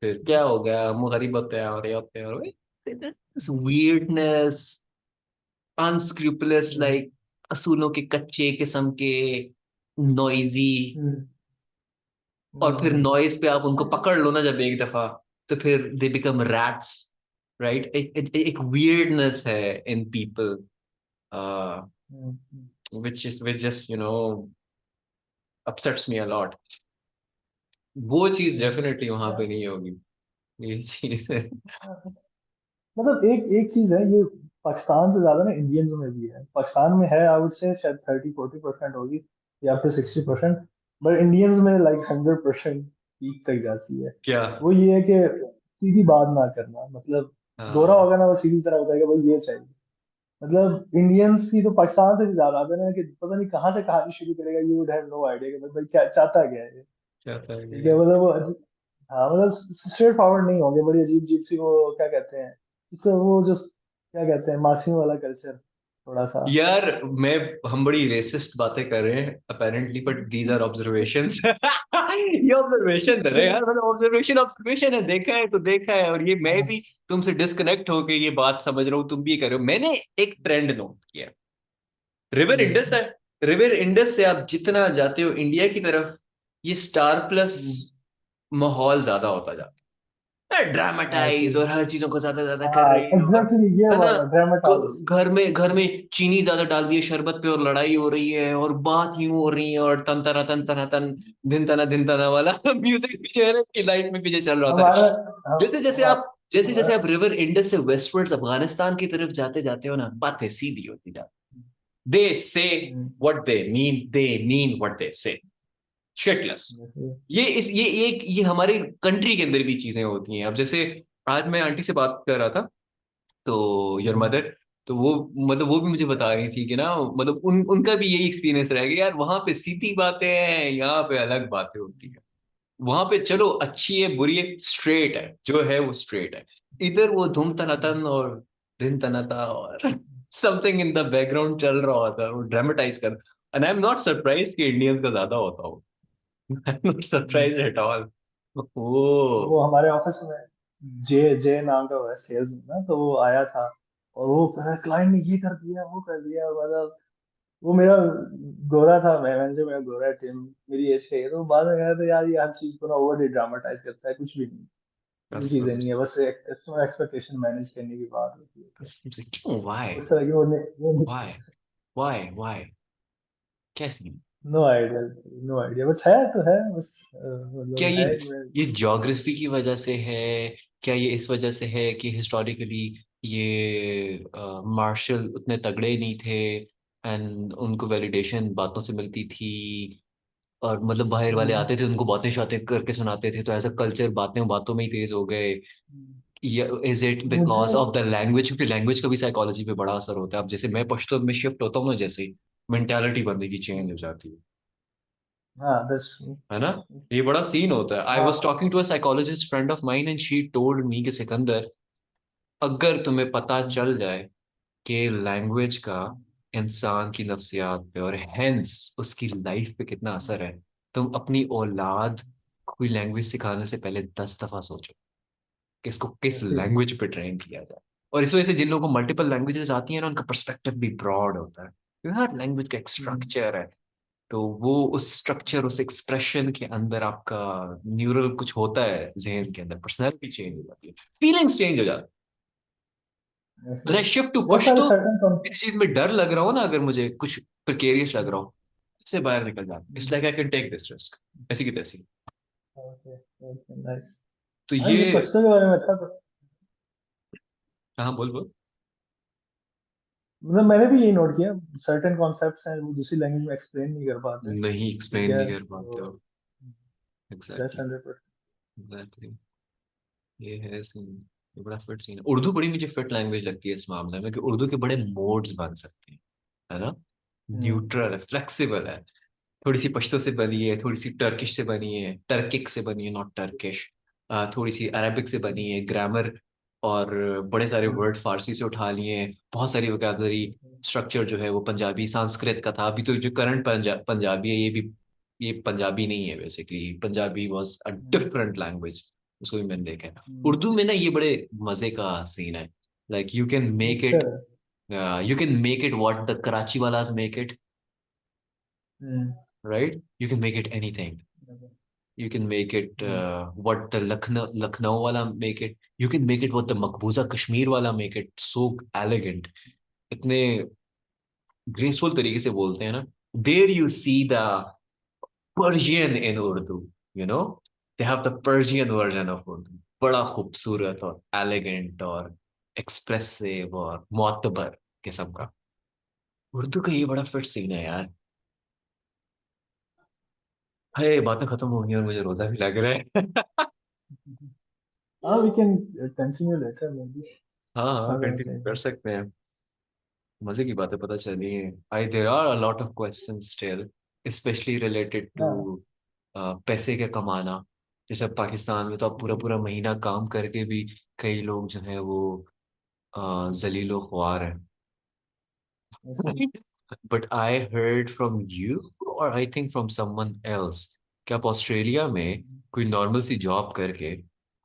Speaker 1: फिर क्या हो गया, हम गरीब होते हैं और ये होते हैं और weirdness, unscrupulous,
Speaker 2: हम्म,
Speaker 1: लाइक असूलों के कच्चे किस्म के, नॉइजी।
Speaker 2: हम्म,
Speaker 1: और फिर
Speaker 2: हम्म,
Speaker 1: नॉइज पे आप उनको पकड़ लो ना जब एक दफा, तो फिर दे बिकम रैट्स, राइट। एक weirdness है in people,
Speaker 2: hmm,
Speaker 1: which just upsets me a lot। वो चीज
Speaker 2: हम्म।
Speaker 1: डेफिनेटली वहां पे नहीं होगी, ये चीज है।
Speaker 2: मतलब एक एक चीज है ये, पाकिस्तान से ज्यादा ना इंडियंस में भी है। पाकिस्तान में है आई वुड से शायद 30-40% होगी, या फिर 60%। बट इंडियंस में लाइक 100% पीक तक जाती है।
Speaker 1: क्या?
Speaker 2: वो ये है कि सीधी बात ना करना, मतलब गोरा
Speaker 1: हाँ।
Speaker 2: होगा ना वो सीधी तरह बताएगा भाई ये चाहिए। मतलब इंडियंस की तो पाकिस्तान से भी ज्यादा आते हैं ना, कि पता नहीं कहाँ से कहानी शुरू करेगा, you would have no idea कि भाई क्या चाहता क्या है ये।
Speaker 1: क्या था
Speaker 2: ठीक
Speaker 1: ये?
Speaker 2: है मतलब वो हाँ मतलब स्ट्रेट फॉरवर्ड नहीं होंगे, बड़ी अजीब अजीब सी वो क्या कहते हैं, जिसको वो जो क्या कहते हैं मासूम वाला कल्चर थोड़ा सा।
Speaker 1: यार मैं हम बड़ी रेसिस्ट बातें कर रहे हैं apparently, but these are observations. ये ऑब्जर्वेशन है यार, मतलब ऑब्जर्वेशन ऑब्जर्वेशन है, देखा है तो देखा है। और ये मैं भी तुमसे डिस्कनेक्ट होके ये बात समझ रहा हूँ, तुम भी ये कर रहे हो। मैंने एक ट्रेंड नोट किया, रिवर इंडस है,
Speaker 2: हम्म,
Speaker 1: रिवर इंडस से आप जितना जाते हो इंडिया की तरफ, ये स्टार प्लस
Speaker 2: हम्म,
Speaker 1: माहौल ज्यादा होता जाता है,
Speaker 2: हाँ
Speaker 1: ड्रामेटाइज
Speaker 2: सही।
Speaker 1: और हर चीजों को ज्यादा ज्यादा कर
Speaker 2: हाँ
Speaker 1: रहे हो,
Speaker 2: एग्जैक्टली ये
Speaker 1: है ना।
Speaker 2: वाला ड्रामेटाइज।
Speaker 1: घर में चीनी ज्यादा डाल दिए शरबत पे, और लड़ाई हो रही है और बात यूं हो रही है, और तन तना तन दिन तना वाला म्यूजिक पीछे है ना, कि लाइफ में पीछे चल रहा होता
Speaker 2: हमारा
Speaker 1: है।
Speaker 2: हम
Speaker 1: जैसे जैसे
Speaker 2: हमारा
Speaker 1: आप जैसे जैसे आप
Speaker 2: हमारा-
Speaker 1: रिवर इंडस से वेस्टवर्ड्स अफगानिस्तान की तरफ जाते जाते हो ना, बातें सीधी होती जाती, they say
Speaker 2: hmm,
Speaker 1: what they mean what they say, shitless. ये हमारे कंट्री के अंदर भी चीजें होती हैं। अब जैसे आज मैं आंटी से बात कर रहा था, तो योर
Speaker 2: हम्म,
Speaker 1: मदर, तो वो मतलब वो भी मुझे बता रही थी कि ना, मतलब उनका भी यही एक्सपीरियंस रह गया यार, वहां पे सीधी बातें हैं, यहाँ पे अलग बातें होती है। वहां पे चलो अच्छी है बुरी है, स्ट्रेट है जो है वो स्ट्रेट है। इधर वो धूम तनातन और दिन तनाता और समथिंग इन द बैकग्राउंड चल रहा होता है, वो ड्रामेटाइज कर। And I am not surprise कि इंडियंस का ज्यादा होता हो, I am not
Speaker 2: hmm.
Speaker 1: Surprise at all. Oh.
Speaker 2: वो हमारे ऑफिस में जे जे नाम का वो है सेल्स में ना, तो वो आया था और वो क्लाइंट ने ये कर दिया वो कर दिया, मतलब वो मेरा गोरा था, मैं मैनेजर मेरा गोरा है, टीम मेरी एज का ही है। तो बाद में कहा था यार ये हर चीज को ना ओवर ड्रामेटाइज करता है, कुछ भी नहीं, ये चीजें
Speaker 1: कसम
Speaker 2: नहीं है,
Speaker 1: से,
Speaker 2: बस एक्सपेक्टेशन मैनेज करने की बात होती है। तो
Speaker 1: कसम से क्यों? वाई?
Speaker 2: उस तरह की वो
Speaker 1: वाई? वाई? कैसे?
Speaker 2: No idea, no idea, but है तो है बस
Speaker 1: क्या
Speaker 2: मतलब
Speaker 1: ये
Speaker 2: है
Speaker 1: ये ज्योग्राफी की वजह से है? क्या ये इस वजह से है कि हिस्टोरिकली ये मार्शल उतने तगड़े नहीं थे, एंड उनको वैलिडेशन बातों से मिलती थी, और मतलब बाहर वाले
Speaker 2: हम्म,
Speaker 1: आते थे उनको बातें शातें करके सुनाते थे, तो ऐसा कल्चर बातें बातों में ही तेज हो गए? या इज इट
Speaker 2: मुझे
Speaker 1: बिकॉज ऑफ द लैंग्वेज? क्योंकि लैंग्वेज का भी साइकोलॉजी पे बड़ा असर होता है। अब जैसे मैं पश्तो में शिफ्ट होता हूँ ना, जैसे मेंटालिटी बंदे की चेंज हो जाती
Speaker 2: हाँ दैट्स ट्रू,
Speaker 1: है ना। ये बड़ा सीन होता है। आई वॉज
Speaker 2: हाँ।
Speaker 1: Talking to a psychologist friend of mine and she told me कि सिकंदर, अगर तुम्हें पता
Speaker 2: हम्म,
Speaker 1: चल जाए कि लैंग्वेज का इंसान की नफ्सियात पे और हेंस उसकी लाइफ पे कितना असर है, तुम अपनी औलाद को कोई लैंग्वेज सिखाने से पहले 10 दफा सोचो कि इसको किस
Speaker 2: ऐसे
Speaker 1: लैंग्वेज पे ट्रेन किया जाए। और इस वजह से जिन लोगों को मल्टीपल लैंग्वेजेस आती है ना, उनका पर्सपेक्टिव भी ब्रॉड होता है, क्योंकि हर लैंग्वेज का एक
Speaker 2: हम्म,
Speaker 1: स्ट्रक्चर है। तो वो उस स्ट्रक्चर, उस एक्सप्रेशन के अंदर आपका न्यूरल कुछ होता है, जहन के अंदर पर्सनैलिटी चेंज हो जाती है, फीलिंग्स चेंज हो जाती है।
Speaker 2: ऐसे
Speaker 1: When I shift to
Speaker 2: yes sir
Speaker 1: Pashto,
Speaker 2: certain
Speaker 1: किसी चीज में डर लग रहा हो ना, अगर मुझे कुछ प्रिकेरियस लग रहा हो, इससे बाहर निकल जाता, it's like I can take this risk, ऐसी की तैसी।
Speaker 2: Okay okay nice.
Speaker 1: तो
Speaker 2: हाँ ये
Speaker 1: ये,
Speaker 2: पश्तो के बारे में अच्छा था।
Speaker 1: हाँ बोल बोल।
Speaker 2: मतलब मैंने भी यही नोट किया, सर्टेन कॉन्सेप्ट्स हैं वो दूसरी लैंग्वेज में एक्सप्लेन नहीं कर पाते,
Speaker 1: नहीं
Speaker 2: ठीक
Speaker 1: एक्सप्लेन
Speaker 2: है
Speaker 1: नहीं कर पाते
Speaker 2: तो
Speaker 1: हो।
Speaker 2: That's
Speaker 1: exactly,
Speaker 2: 100%।
Speaker 1: एग्जैक्टली। ये है सीन, ये बड़ा फिट सीन है। उर्दू बड़ी मुझे फिट लैंग्वेज लगती है इस मामले में, कि उर्दू के बड़े मोड्स बन सकते हैं, है ना।
Speaker 2: हम्म
Speaker 1: न्यूट्रल है, फ्लेक्सिबल है। थोड़ी सी पश्तो से बनी है, थोड़ी सी टर्किश से बनी है, टर्किक से बनी है, नॉट टर्किश। थोड़ी सी अरबिक से बनी है, ग्रामर और बड़े सारे वर्ड फारसी से उठा लिए हैं, बहुत सारी वोकैबलरी। स्ट्रक्चर जो है वो पंजाबी संस्कृत का था। अभी तो जो करंट पंजाबी है, ये भी, ये पंजाबी नहीं है basically, Punjabi was a different language, उसको भी मैंने देखा है। उर्दू में ना ये बड़े मजे का सीन है, लाइक
Speaker 2: मिक्सचर है।
Speaker 1: You can make it what the Karachi वालास make it,
Speaker 2: hmm
Speaker 1: right? You can make it anything. You can make it what the Lucknow wala make it. You can make it what the Maqbooza Kashmir wala make it. So elegant. इतने graceful तरीके से बोलते हैं ना. There you see the Persian in Urdu. You know, they have the Persian version of Urdu. बड़ा खूबसूरत और elegant और एक्सप्रेसिव और मोतबर किस्म का. उर्दू का ये बड़ा फिट सीन है यार. है, बातें खत्म हो गई और मुझे रोजा भी लग रहा है.
Speaker 2: हाँ we can continue later maybe,
Speaker 1: हाँ
Speaker 2: इट्स
Speaker 1: हाँ,
Speaker 2: नॉट
Speaker 1: कंटिन्यू कर सकते हैं. मजे की बातें पता चली हैं. I there are a lot of questions still, specially related to
Speaker 2: हाँ
Speaker 1: पैसे के कमाना. जैसे अब पाकिस्तान में तो अब पूरा पूरा महीना काम करके भी कई लोग जो है वो जलीलो ख्वार हैं.
Speaker 2: ऐसे
Speaker 1: but I heard from you, और I think from someone else, कि आप ऑस्ट्रेलिया में कोई नॉर्मल सी जॉब करके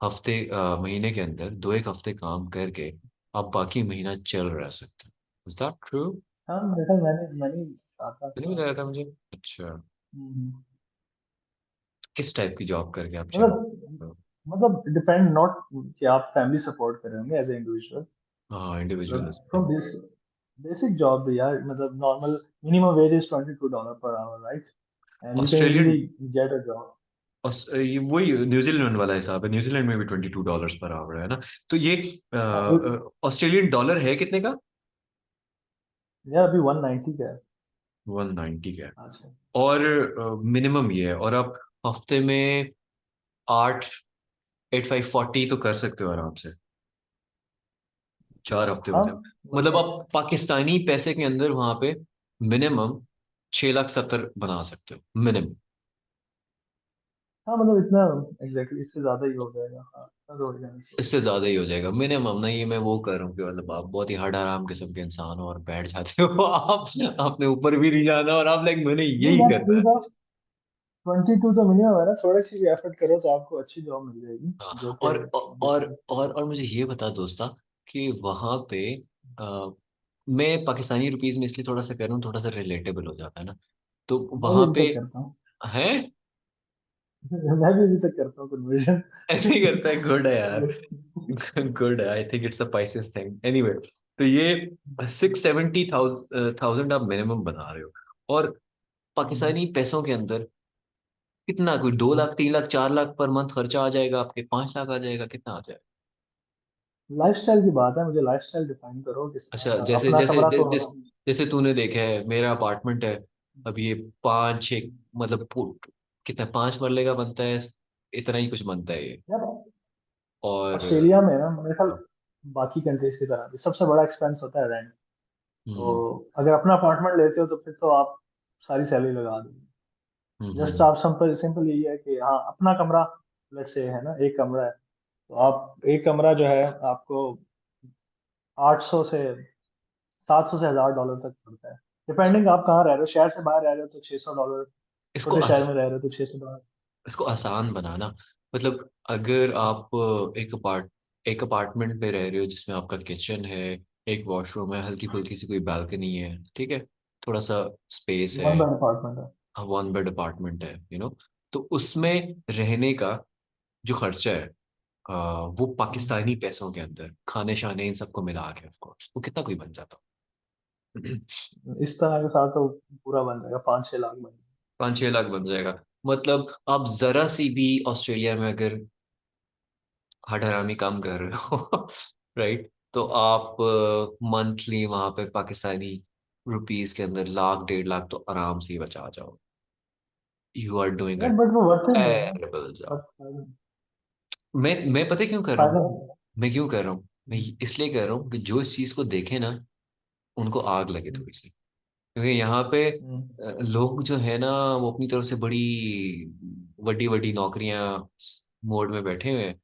Speaker 1: हफ्ते महीने के अंदर 2 एक हफ्ते काम करके आप बाकी महीना चल रह सकते हैं. Is that true?
Speaker 2: हाँ मेरे ख्याल मैंने आता
Speaker 1: नहीं
Speaker 2: था
Speaker 1: बताया
Speaker 2: ऐसे।
Speaker 1: था मुझे. अच्छा,
Speaker 2: हम्म,
Speaker 1: किस टाइप की जॉब करके आप चल
Speaker 2: मतलब
Speaker 1: रहे हो?
Speaker 2: डिपेंड नॉट कि आप फैमिली सपोर्ट कर रहे होंगे एज ए इंडिविजुअल,
Speaker 1: हाँ, इंडिविजुअल.
Speaker 2: मतलब फ्रॉम दिस बेसिक जॉब यार, मतलब normal minimum wage is $22 per hour right, and you can
Speaker 1: Australian,
Speaker 2: easily get a job.
Speaker 1: ये वही न्यूजीलैंड वाला हिसाब है. न्यूजीलैंड में भी $22 पर आवर है ना. तो ये ऑस्ट्रेलियन डॉलर है कितने का?
Speaker 2: यार अभी 190 का है
Speaker 1: 190 का है.
Speaker 2: आजकल।
Speaker 1: और मिनिमम ये है, और आप हफ्ते में 8, 8 5 40 तो कर सकते हो आराम से, 4 हफ्ते
Speaker 2: हाँ
Speaker 1: होते हैं. मतलब
Speaker 2: मतलब
Speaker 1: आप पाकिस्तानी पैसे के अंदर वहां पे मिनिमम 6,70,000 बना सकते हो मिनिमम.
Speaker 2: हाँ मतलब इतना एग्जैक्टली इससे ज्यादा ही हो जाएगा, हाँ इतना तो हो जाना चाहिए।
Speaker 1: इससे ज्यादा ही हो जाएगा मिनिमम ना. ये मैं वो कर रहा हूँ कि मतलब आप बहुत ही हड आराम किस्म के इंसान हो और बैठ जाते हो. आप आपने ऊपर भी नहीं जाना, और आप लाइक मैंने
Speaker 2: नहीं
Speaker 1: यही
Speaker 2: यार
Speaker 1: करना है.
Speaker 2: 22 तो मिनिमम है ना, थोड़ी सी भी एफर्ट करो तो आपको अच्छी जॉब मिल जाएगी जो
Speaker 1: हाँ,
Speaker 2: कि
Speaker 1: और मुझे ये बता दोस्ता, कि वहां पे आ, मैं पाकिस्तानी रुपीज में इसलिए थोड़ा सा कर रहा हूँ, थोड़ा सा रिलेटेबल हो जाता है ना. तो
Speaker 2: मैं भी
Speaker 1: वहां
Speaker 2: अभी
Speaker 1: पे
Speaker 2: तक करता हूँ।
Speaker 1: है.
Speaker 2: मैं भी अभी तक करता हूँ कन्वर्जन।
Speaker 1: ऐसे ही करता है. गुड है यार. गुड है. I think it's a Pisces thing anyway. तो ये 670,000 आप मिनिमम बना रहे हो, और पाकिस्तानी पैसों के अंदर कितना, कोई 2 लाख 3 लाख 4 लाख पर मंथ खर्चा आ जाएगा आपके, 5 लाख आ जाएगा, कितना आ जाएगा?
Speaker 2: लाइफस्टाइल की बात है, मुझे लाइफस्टाइल डिफाइन करो किस तरह
Speaker 1: अच्छा,
Speaker 2: का,
Speaker 1: जैसे
Speaker 2: अपना
Speaker 1: जैसे
Speaker 2: कमरा
Speaker 1: जै,
Speaker 2: तो
Speaker 1: जैस,
Speaker 2: होना।
Speaker 1: जैसे तूने देखा है मेरा अपार्टमेंट है. अब ये 5 6, मतलब कितना 5 मरले का बनता है, इतना ही कुछ बनता है ये.
Speaker 2: यार
Speaker 1: और
Speaker 2: ऑस्ट्रेलिया में ना मेरे ख्याल बाकी कंट्रीज की तरह सबसे बड़ा एक्सपेंस होता है रेंट। तो
Speaker 1: हम्म
Speaker 2: अगर अपना अपार्टमेंट लेते हो तो फिर तो आप सारी सैलरी लगा दो।
Speaker 1: हम्म
Speaker 2: जस्ट
Speaker 1: हम्म
Speaker 2: आप सिंपल सिंपल यही है कि हाँ अपना कमरा, लेट्स से है ना एक कमरा है, तो आप एक कमरा जो है आपको 800 से 700 से $1,000 तक पड़ता है, डिपेंडिंग आप कहाँ रह रहे हो, शहर से बाहर रह रहे हो तो $600,
Speaker 1: इसको
Speaker 2: छोटे शहर में रह रहे हो तो $600।
Speaker 1: इसको आसान बनाना. मतलब अगर आप एक एक अपार्टमेंट में रह रहे हो जिसमें आपका किचन है, एक वॉशरूम है, हल्की फुल्की सी कोई बालकनी है, ठीक है, थोड़ा सा स्पेस है,
Speaker 2: वन बेड अपार्टमेंट है।
Speaker 1: वन बेड अपार्टमेंट है, तो उसमें रहने का जो खर्चा है, वो पाकिस्तानी पैसों के अंदर खाने शाने इन सबको मिला के ऑफ कोर्स वो कितना कोई बन जाता।
Speaker 2: इस तरह के साथ तो पूरा बन जाएगा, 5-6 लाख बन
Speaker 1: 5-6 लाख बन जाएगा। मतलब आप जरा सी भी ऑस्ट्रेलिया में अगर हठहरामी काम कर रहे हो राइट, तो आप मंथली वहां पे पाकिस्तानी रुपीस के अंदर 1 लाख 1.5 लाख तो आराम से ही बचा जाओ। यू आर डूइंग अ
Speaker 2: जाएगा, बट वो वर्थ इट नहीं है ना।
Speaker 1: Terrible job.
Speaker 2: बट
Speaker 1: मैं पता है क्यों कर रहा हूँ?
Speaker 2: फायदा।
Speaker 1: मैं क्यों कर रहा हूँ? मैं इसलिए कर रहा हूँ कि जो इस चीज को देखे ना, उनको आग लगे थोड़ी सी, क्योंकि यहाँ पे लोग जो है ना, वो अपनी तरफ से बड़ी बड़ी बड़ी नौकरियां मोड में बैठे हुए हैं।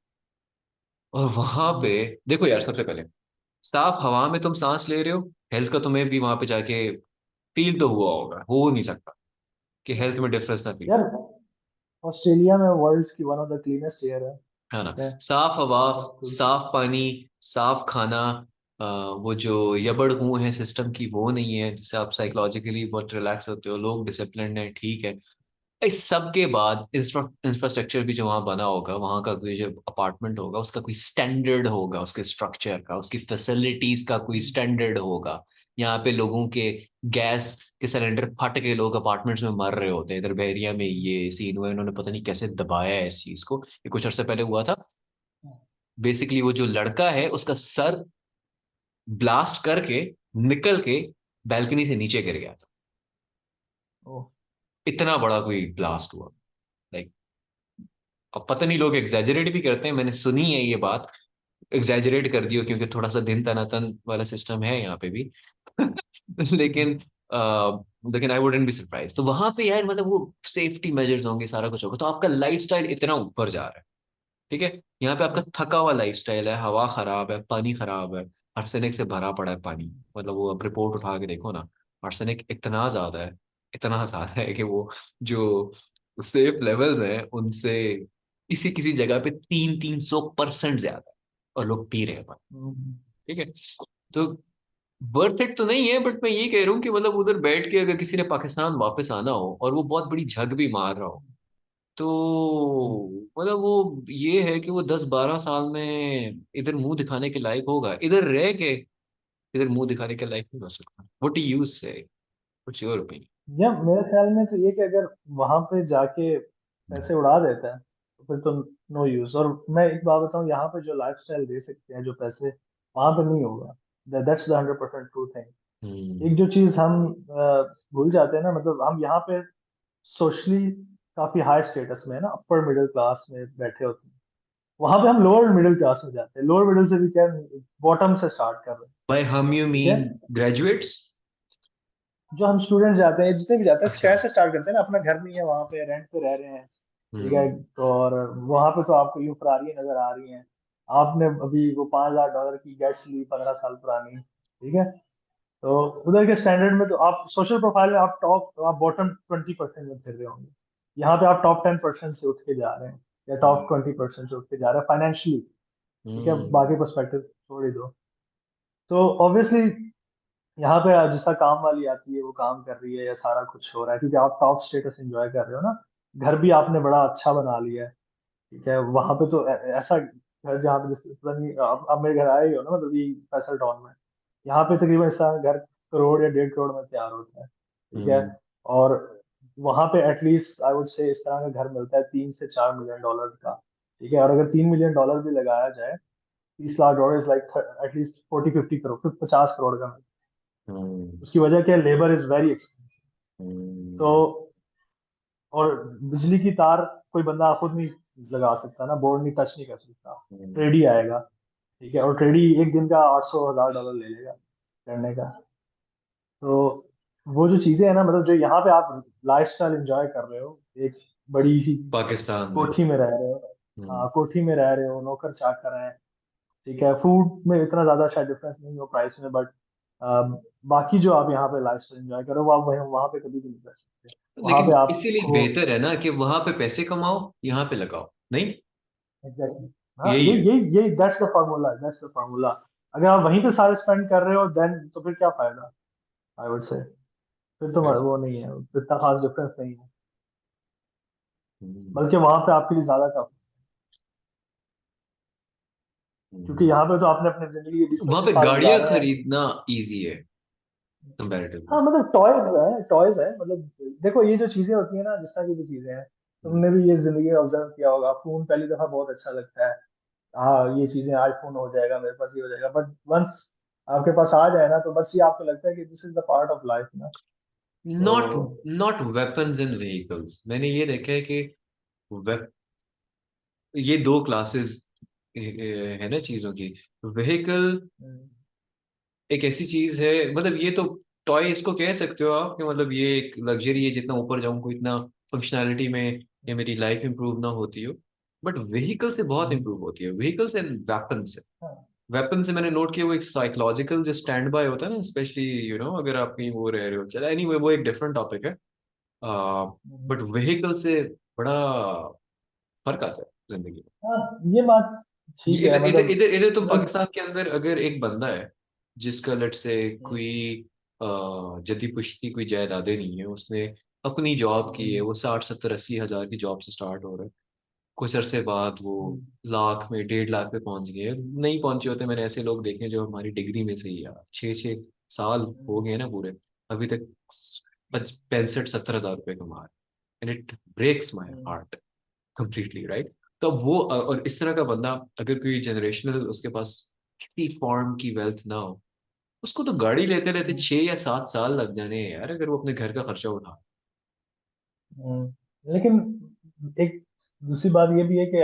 Speaker 1: और वहां पे देखो यार, सबसे पहले साफ हवा में तुम सांस ले रहे हो, हेल्थ का तुम्हें भी वहां पे जाके फील तो हुआ होगा, हो नहीं सकता कि हेल्थ में डिफरेंस ना फील,
Speaker 2: यार ऑस्ट्रेलिया में वर्ल्ड की one of the cleanest air है।
Speaker 1: है ना?
Speaker 2: ठीक है।
Speaker 1: साफ हवा,
Speaker 2: तो
Speaker 1: साफ पानी, साफ खाना, वो जो यबड़ हूँ है सिस्टम की वो नहीं है, जिससे आप साइकोलॉजिकली बहुत रिलैक्स होते हो, लोग डिसिप्लिन है, ठीक है। इस सब के बाद इंफ्रास्ट्रक्चर भी जो वहाँ बना होगा, वहाँ का कोई जो अपार्टमेंट होगा उसका कोई स्टैंडर्ड होगा, उसके स्ट्रक्चर का, उसकी फैसिलिटीज का कोई स्टैंडर्ड होगा। यहाँ पे लोगों के गैस के सिलेंडर फट के लोग अपार्टमेंट्स में मर रहे होते हैं। इधर बहरिया में ये सीन हुआ, इन्होंने पता नहीं कैसे दबाया है इस चीज को, ये कुछ अर्से पहले हुआ था। बेसिकली वो जो लड़का है उसका सर ब्लास्ट करके निकल के बैल्कनी से नीचे गिर गया था।
Speaker 2: ओ,
Speaker 1: इतना बड़ा कोई ब्लास्ट हुआ, लाइक। अब पता नहीं, लोग एग्जैजरेट भी करते हैं, मैंने सुनी है ये बात, एग्जैजरेट कर दियो क्योंकि थोड़ा सा दिन तनातन वाला सिस्टम है यहाँ पे भी लेकिन लेकिन आई वुडेंट बी सरप्राइज। तो वहां पे यार मतलब वो सेफ्टी मेजर्स होंगे, सारा कुछ होगा, तो आपका लाइफस्टाइल इतना ऊपर जा रहा है, ठीक है। यहाँ पे आपका थका हुआ लाइफस्टाइल है, हवा खराब है, पानी खराब है, आर्सेनिक से भरा पड़ा है पानी। मतलब वो आप रिपोर्ट उठा के देखो ना, आर्सेनिक इतना ज्यादा है, इतना ज्यादा है कि वो जो सेफ लेवल्स हैं उनसे किसी किसी जगह पे 300-300% ज्यादा है, और लोग पी रहे हैं पानी, ठीक है। तो वर्थ इट तो नहीं है, बट मैं ये कह रहा हूँ कि मतलब उधर बैठ के अगर किसी ने पाकिस्तान वापस आना हो और वो बहुत बड़ी झग भी मार रहा हो, तो मतलब वो ये है कि वो 10-12 साल में इधर मुंह दिखाने के लायक होगा, इधर रह के इधर मुंह दिखाने के लायक नहीं हो सकता। व्हाट डू यू से, व्हाट्स योर ओपिनियन?
Speaker 2: या मेरे ख्याल में तो ये कि अगर वहां पे जाके पैसे उड़ा देता है तो फिर तो नो यूज। और मैं एक बात बताऊं, यहाँ पे जो लाइफस्टाइल दे सकते हैं जो पैसे, वहां पे नहीं होगा। That's the 100% true thing.
Speaker 1: Hmm.
Speaker 2: एक जो चीज हम भूल जाते हैं ना, मतलब हम यहाँ पे सोशली काफी हाई स्टेटस में है ना, अपर मिडिल क्लास में बैठे होते हैं। वहां पे हम लोअर मिडिल क्लास में जाते हैं, लोअर मिडिल से भी क्या, बॉटम से स्टार्ट कर रहे हैं।
Speaker 1: बाय हम यू
Speaker 2: ठीक है।
Speaker 1: Mean graduates?
Speaker 2: जो हम स्टूडेंट्स जाते हैं, जितने भी जाते हैं,
Speaker 1: अच्छा।
Speaker 2: कैसे स्टार्ट करते हैं ना, अपना घर नहीं है वहां पे, रेंट पे रह रहे हैं। ठीक है।
Speaker 1: हम्म।
Speaker 2: और वहां पे तो आपको यूं फरारी नजर आ रही हैं। आपने अभी वो $5,000 की गैस ली, 15 साल पुरानी। ठीक है। तो उधर के स्टैंडर्ड में तो आप सोशल प्रोफाइल में आप बॉटम 20% में फिर रहे होंगे। यहाँ पे आप टॉप 10% से उठ के जा रहे हैं, या टॉप
Speaker 1: हम्म।
Speaker 2: 20% से उठ के जा रहे हैं फाइनेंशियली। ठीक है।
Speaker 1: हम्म।
Speaker 2: बाकी पर्सपेक्टिव छोड़ ही दो। तो ऑब्वियसली यहाँ पे जिसका काम वाली आती है वो काम कर रही है, या सारा कुछ हो रहा है क्योंकि आप टॉप स्टेटस एंजॉय कर रहे हो ना। घर भी आपने बड़ा अच्छा बना लिया है। ठीक है। वहां पे तो ऐसा घर जहाँ पे जैसे पता नहीं, आप मेरे घर आए ही हो ना, मतलब ये फैसल टाउन में। यहाँ पे तकरीबन इस तरह का घर करोड़ या 1.5 करोड़ में तैयार होता है। ठीक है।
Speaker 1: हम्म।
Speaker 2: और वहां पे एटलीस्ट आई वुड से इस तरह का घर मिलता है $3 से 4 मिलियन का। ठीक है। और अगर $3 मिलियन भी लगाया जाए, $30 lakh is like at least 40-50 crore, फिर 50 करोड़ का।
Speaker 1: हम्म।
Speaker 2: उसकी वजह क्या है, लेबर इज वेरी एक्सपेंसिव। तो
Speaker 1: हम्म।
Speaker 2: और बिजली की तार कोई बंदा खुद नहीं लगा सकता ना, बोर्ड नहीं टच नहीं कर सकता।
Speaker 1: हम्म।
Speaker 2: ट्रेडी आएगा। ठीक है। और ट्रेडी एक दिन का 800-1,000 डॉलर ले लेगा करने का। तो वो जो चीजें है ना, मतलब जो यहाँ पे आप लाइफस्टाइल एंजॉय कर रहे हो, एक बड़ी सी
Speaker 1: पाकिस्तान में।
Speaker 2: कोठी में रह रहे हो।
Speaker 1: हम्म।
Speaker 2: हाँ, कोठी में रह रहे हो, नौकर चाकर है। ठीक है। फूड में इतना ज्यादा शायद डिफरेंस नहीं हो प्राइस में, बट बाकी जो आप यहाँ पे लाइफस्टाइल एंजॉय करो वो आप वहीं वहां पे कभी भी नहीं कर सकते। वहां
Speaker 1: लेकिन
Speaker 2: पे
Speaker 1: इसीलिए
Speaker 2: आपको
Speaker 1: बेहतर है ना कि वहां पे पैसे कमाओ, यहाँ पे लगाओ, नहीं?
Speaker 2: एग्जैक्टली, हाँ,
Speaker 1: यही है।
Speaker 2: ये that's the formula, that's the formula. अगर आप वहीं पे सारे स्पेंड कर रहे हो देन तो फिर क्या फायदा, आई वुड से। फिर तो
Speaker 1: Right.
Speaker 2: वो नहीं है, इतना खास डिफरेंस नहीं है।
Speaker 1: हम्म,
Speaker 2: बल्कि वहां पे आपके लिए ज्यादा टफ, क्योंकि
Speaker 1: हम्म।
Speaker 2: यहाँ पे तो आपने अपनी जिंदगी के बीस
Speaker 1: वहां पे
Speaker 2: पच्चीस साल
Speaker 1: गाड़ियां
Speaker 2: गुजारे हैं।
Speaker 1: खरीदना इजी है
Speaker 2: हाँ
Speaker 1: कंपैरेटिवली।
Speaker 2: मतलब टॉयज है मतलब। देखो ये जो चीजें होती है ना, जिस तरह की भी चीजें हैं, तुमने भी ये जिंदगी में ऑब्जर्व किया होगा, फोन पहली दफा बहुत अच्छा लगता है। हाँ ये चीजें, आईफोन हो जाएगा मेरे पास, ये हो जाएगा, बट वंस आपके पास आ जाए ना, तो बस ये आपको लगता है कि this is the part of life ना।
Speaker 1: नॉट
Speaker 2: तो
Speaker 1: नॉट वेपन्स इन व्हीकल्स, मैंने ये देखा है कि ये दो क्लासेस है ना चीजों की। व्हीकल
Speaker 2: हम्म,
Speaker 1: एक ऐसी चीज है, मतलब ये तो टॉय इसको कह सकते हो आप कि मतलब ये एक लग्जरी है, जितना ऊपर जाऊं इतना फंक्शनैलिटी में या मेरी लाइफ इंप्रूव ना होती हो। बट व्हीकल से बहुत
Speaker 2: हम्म,
Speaker 1: इंप्रूव होती है, व्हीकल्स एंड वेपन से।
Speaker 2: हाँ,
Speaker 1: वेपन से मैंने नोट किया वो एक साइकोलॉजिकल जो स्टैंड बाय होता है ना, स्पेशली अगर आप कहीं वो रह रहे हो, चलो एनीवे वो एक डिफरेंट टॉपिक है।
Speaker 2: हम्म,
Speaker 1: बट व्हीकल से बड़ा फर्क आता है जिंदगी में।
Speaker 2: हाँ, ये बात ठीक है
Speaker 1: इधर इधर
Speaker 2: मतलब।
Speaker 1: इधर इधर तुम
Speaker 2: मतलब
Speaker 1: पाकिस्तान के अंदर अगर एक बंदा है जिसका लेट से
Speaker 2: हम्म,
Speaker 1: कोई जद्दी पुश्ती कोई जायदादे नहीं है, उसने अपनी जॉब की है,
Speaker 2: हम्म,
Speaker 1: वो 60 70 80 हजार की जॉब से स्टार्ट हो रहा है, कुछ अरसे बाद वो
Speaker 2: हम्म,
Speaker 1: लाख में 1.5 लाख पे पहुंच गए, नहीं पहुंचे होते। मैंने ऐसे लोग देखे जो हमारी डिग्री में से ही यार 6 6 साल हो
Speaker 2: हम्म,
Speaker 1: गए ना पूरे, अभी तक 65 70 हजार रुपये कमा रहे, and it breaks my
Speaker 2: hmm,
Speaker 1: heart completely, right. तो वो और इस तरह का बंदा, अगर कोई जनरेशनल उसके पास किसी फॉर्म की वेल्थ ना हो, उसको तो गाड़ी लेते लेते
Speaker 2: हम्म,
Speaker 1: 6 या 7 साल लग जाने हैं यार, अगर वो अपने घर का खर्चा उठा।
Speaker 2: लेकिन एक दूसरी बात ये भी है कि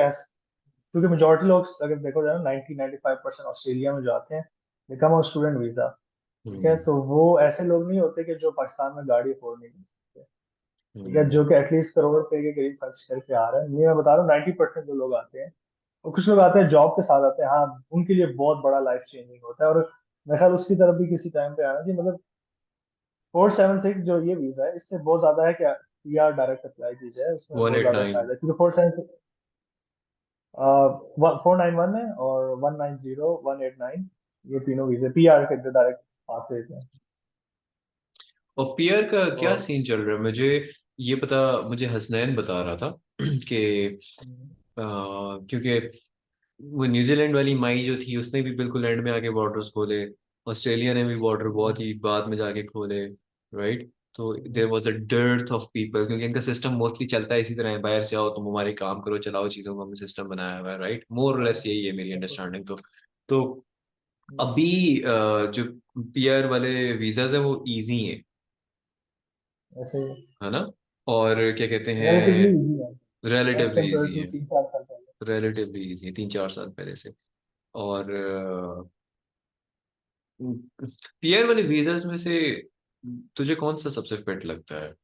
Speaker 2: क्योंकि मेजोरिटी लोग अगर देखो जाए 90-95% ऑस्ट्रेलिया में जो आते हैं, दे कम ऑन स्टूडेंट वीजा। ठीक है,
Speaker 1: हम्म,
Speaker 2: तो वो ऐसे लोग नहीं होते कि जो पाकिस्तान में गाड़ी अफोर्ड नहीं कर सकते। ठीक है,
Speaker 1: हम्म,
Speaker 2: जो कि एटलीस्ट करोड़ रुपए के करीब खर्च करके आ रहे हैं, ये मैं बता रहा हूँ 90% जो लोग आते हैं। और कुछ लोग आते हैं जॉब के साथ आते हैं, हाँ उनके लिए बहुत बड़ा लाइफ चेंजिंग होता है। और मेरे ख्याल उसकी तरफ भी किसी टाइम पे आना जी, मतलब 476 जो ये वीजा है, इससे बहुत ज्यादा है कि पीआर डायरेक्ट अप्लाई की जाए, उसमें
Speaker 1: वन
Speaker 2: बहुत
Speaker 1: एट
Speaker 2: ज्यादा
Speaker 1: नाइन
Speaker 2: फायदा है, क्योंकि 476 491 है, और 190, 189, ये तीनों वीजे पीआर के डायरेक्ट पास देते हैं।
Speaker 1: और पीयर का
Speaker 2: तो
Speaker 1: क्या सीन चल रहा है मुझे ये पता, मुझे हसनैन बता रहा था कि
Speaker 2: हम्म,
Speaker 1: क्योंकि वो न्यूजीलैंड वाली माई जो थी उसने भी बिल्कुल एंड में आके बॉर्डर्स खोले, ऑस्ट्रेलिया ने भी बॉर्डर बहुत ही बाद में जाके खोले, राइट। तो there
Speaker 2: hmm,
Speaker 1: was a dearth of people, क्योंकि इनका सिस्टम मोस्टली चलता है इसी तरह है, बाहर से आओ तुम हमारे काम करो चलाओ चीजों को, हमने सिस्टम बनाया हुआ है, राइट, मोर लेस यही है मेरी अंडरस्टैंडिंग। तो
Speaker 2: हम्म,
Speaker 1: अभी जो पीआर वाले वीजाज है वो इजी हैं,
Speaker 2: ऐसे
Speaker 1: है ना, और क्या कहते
Speaker 2: रिलेटिवली
Speaker 1: हैं,
Speaker 2: इजी है as
Speaker 1: relatively
Speaker 2: compare
Speaker 1: easy
Speaker 2: to
Speaker 1: है,
Speaker 2: 3-4 साल पहले।
Speaker 1: रिलेटिवली इजी है 3 4 साल पहले से। और पीआर वाले वीजास में से तुझे कौन सा सबसे फिट लगता है?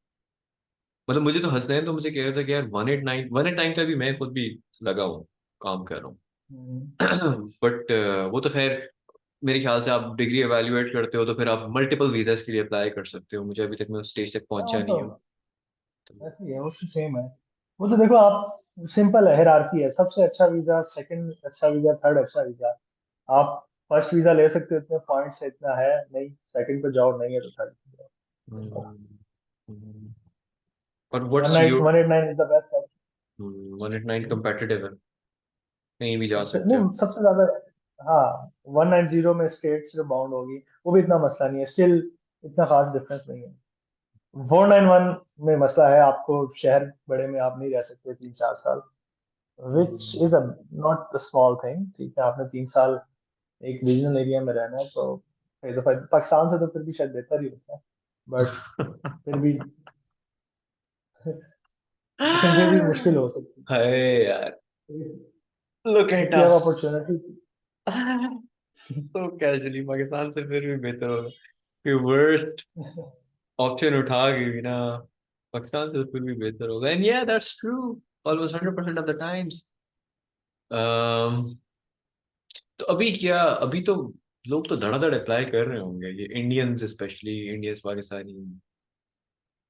Speaker 1: मतलब मुझे तो हंसनैन तो मुझे कह रहा था कि यार 189 का भी मैं खुद भी लगा हूँ, काम कर रहा
Speaker 2: हम्म,
Speaker 1: हूँ बट वो तो खैर मेरे ख्याल से आप डिग्री एवेल्युएट करते हो तो फिर आप मल्टीपल वीजास के लिए अप्लाई कर सकते हो, मुझे अभी तक मैं उस स्टेज तक
Speaker 2: हाँ वो
Speaker 1: पहुंचा
Speaker 2: तो
Speaker 1: नहीं हूँ तो।
Speaker 2: ऐसे ही है, वो तो सेम है। वो तो देखो आप, सिंपल है, हायरार्की है, सबसे अच्छा वीजा, सेकंड अच्छा वीजा, थर्ड अच्छा वीजा। आप फर्स्ट वीजा ले सकते हो, इतने पॉइंट्स है, इतना है नहीं, सेकंड पे जाओ, नहीं है तो थर्ड पे जाओ, सिंपल।
Speaker 1: हम्म, हम्म। और
Speaker 2: one
Speaker 1: what's
Speaker 2: night
Speaker 1: your
Speaker 2: 189 is the best.
Speaker 1: 189 competitive है, कहीं भी जा
Speaker 2: सबसे
Speaker 1: सकते हो।
Speaker 2: नहीं, सबसे ज्यादा, हाँ 190 में स्टेट्स जो बाउंड होगी, वो भी इतना मसला नहीं है स्टिल, इतना खास डिफरेंस नहीं है। 491 में मसला है, आपको शहर बड़े में आप नहीं रह सकते 3-4 साल, which
Speaker 1: hmm.
Speaker 2: Is a not a small thing. ठीक है, आपने 3 साल एक रीजनल एरिया में रहना है, तो कई दफा पाकिस्तान से तो फिर भी शायद बेहतर ही होता है, बट फिर भी लेकिन फिर भी मुश्किल हो सकती
Speaker 1: हाय यार,
Speaker 2: है।
Speaker 1: Look
Speaker 2: if
Speaker 1: at
Speaker 2: you have
Speaker 1: us
Speaker 2: opportunity.
Speaker 1: तो कैजुअली पाकिस्तान से फिर भी बेहतर होगा, कि वर्स्ट ऑप्शन उठा के भी ना, पाकिस्तान से तो फिर भी बेहतर होगा, एंड या that's true almost 100% of the times. तो अभी क्या, अभी तो लोग तो धड़ाधड़ अप्लाई कर रहे होंगे, ये इंडियंस स्पेशली, इंडियंस पाकिस्तानी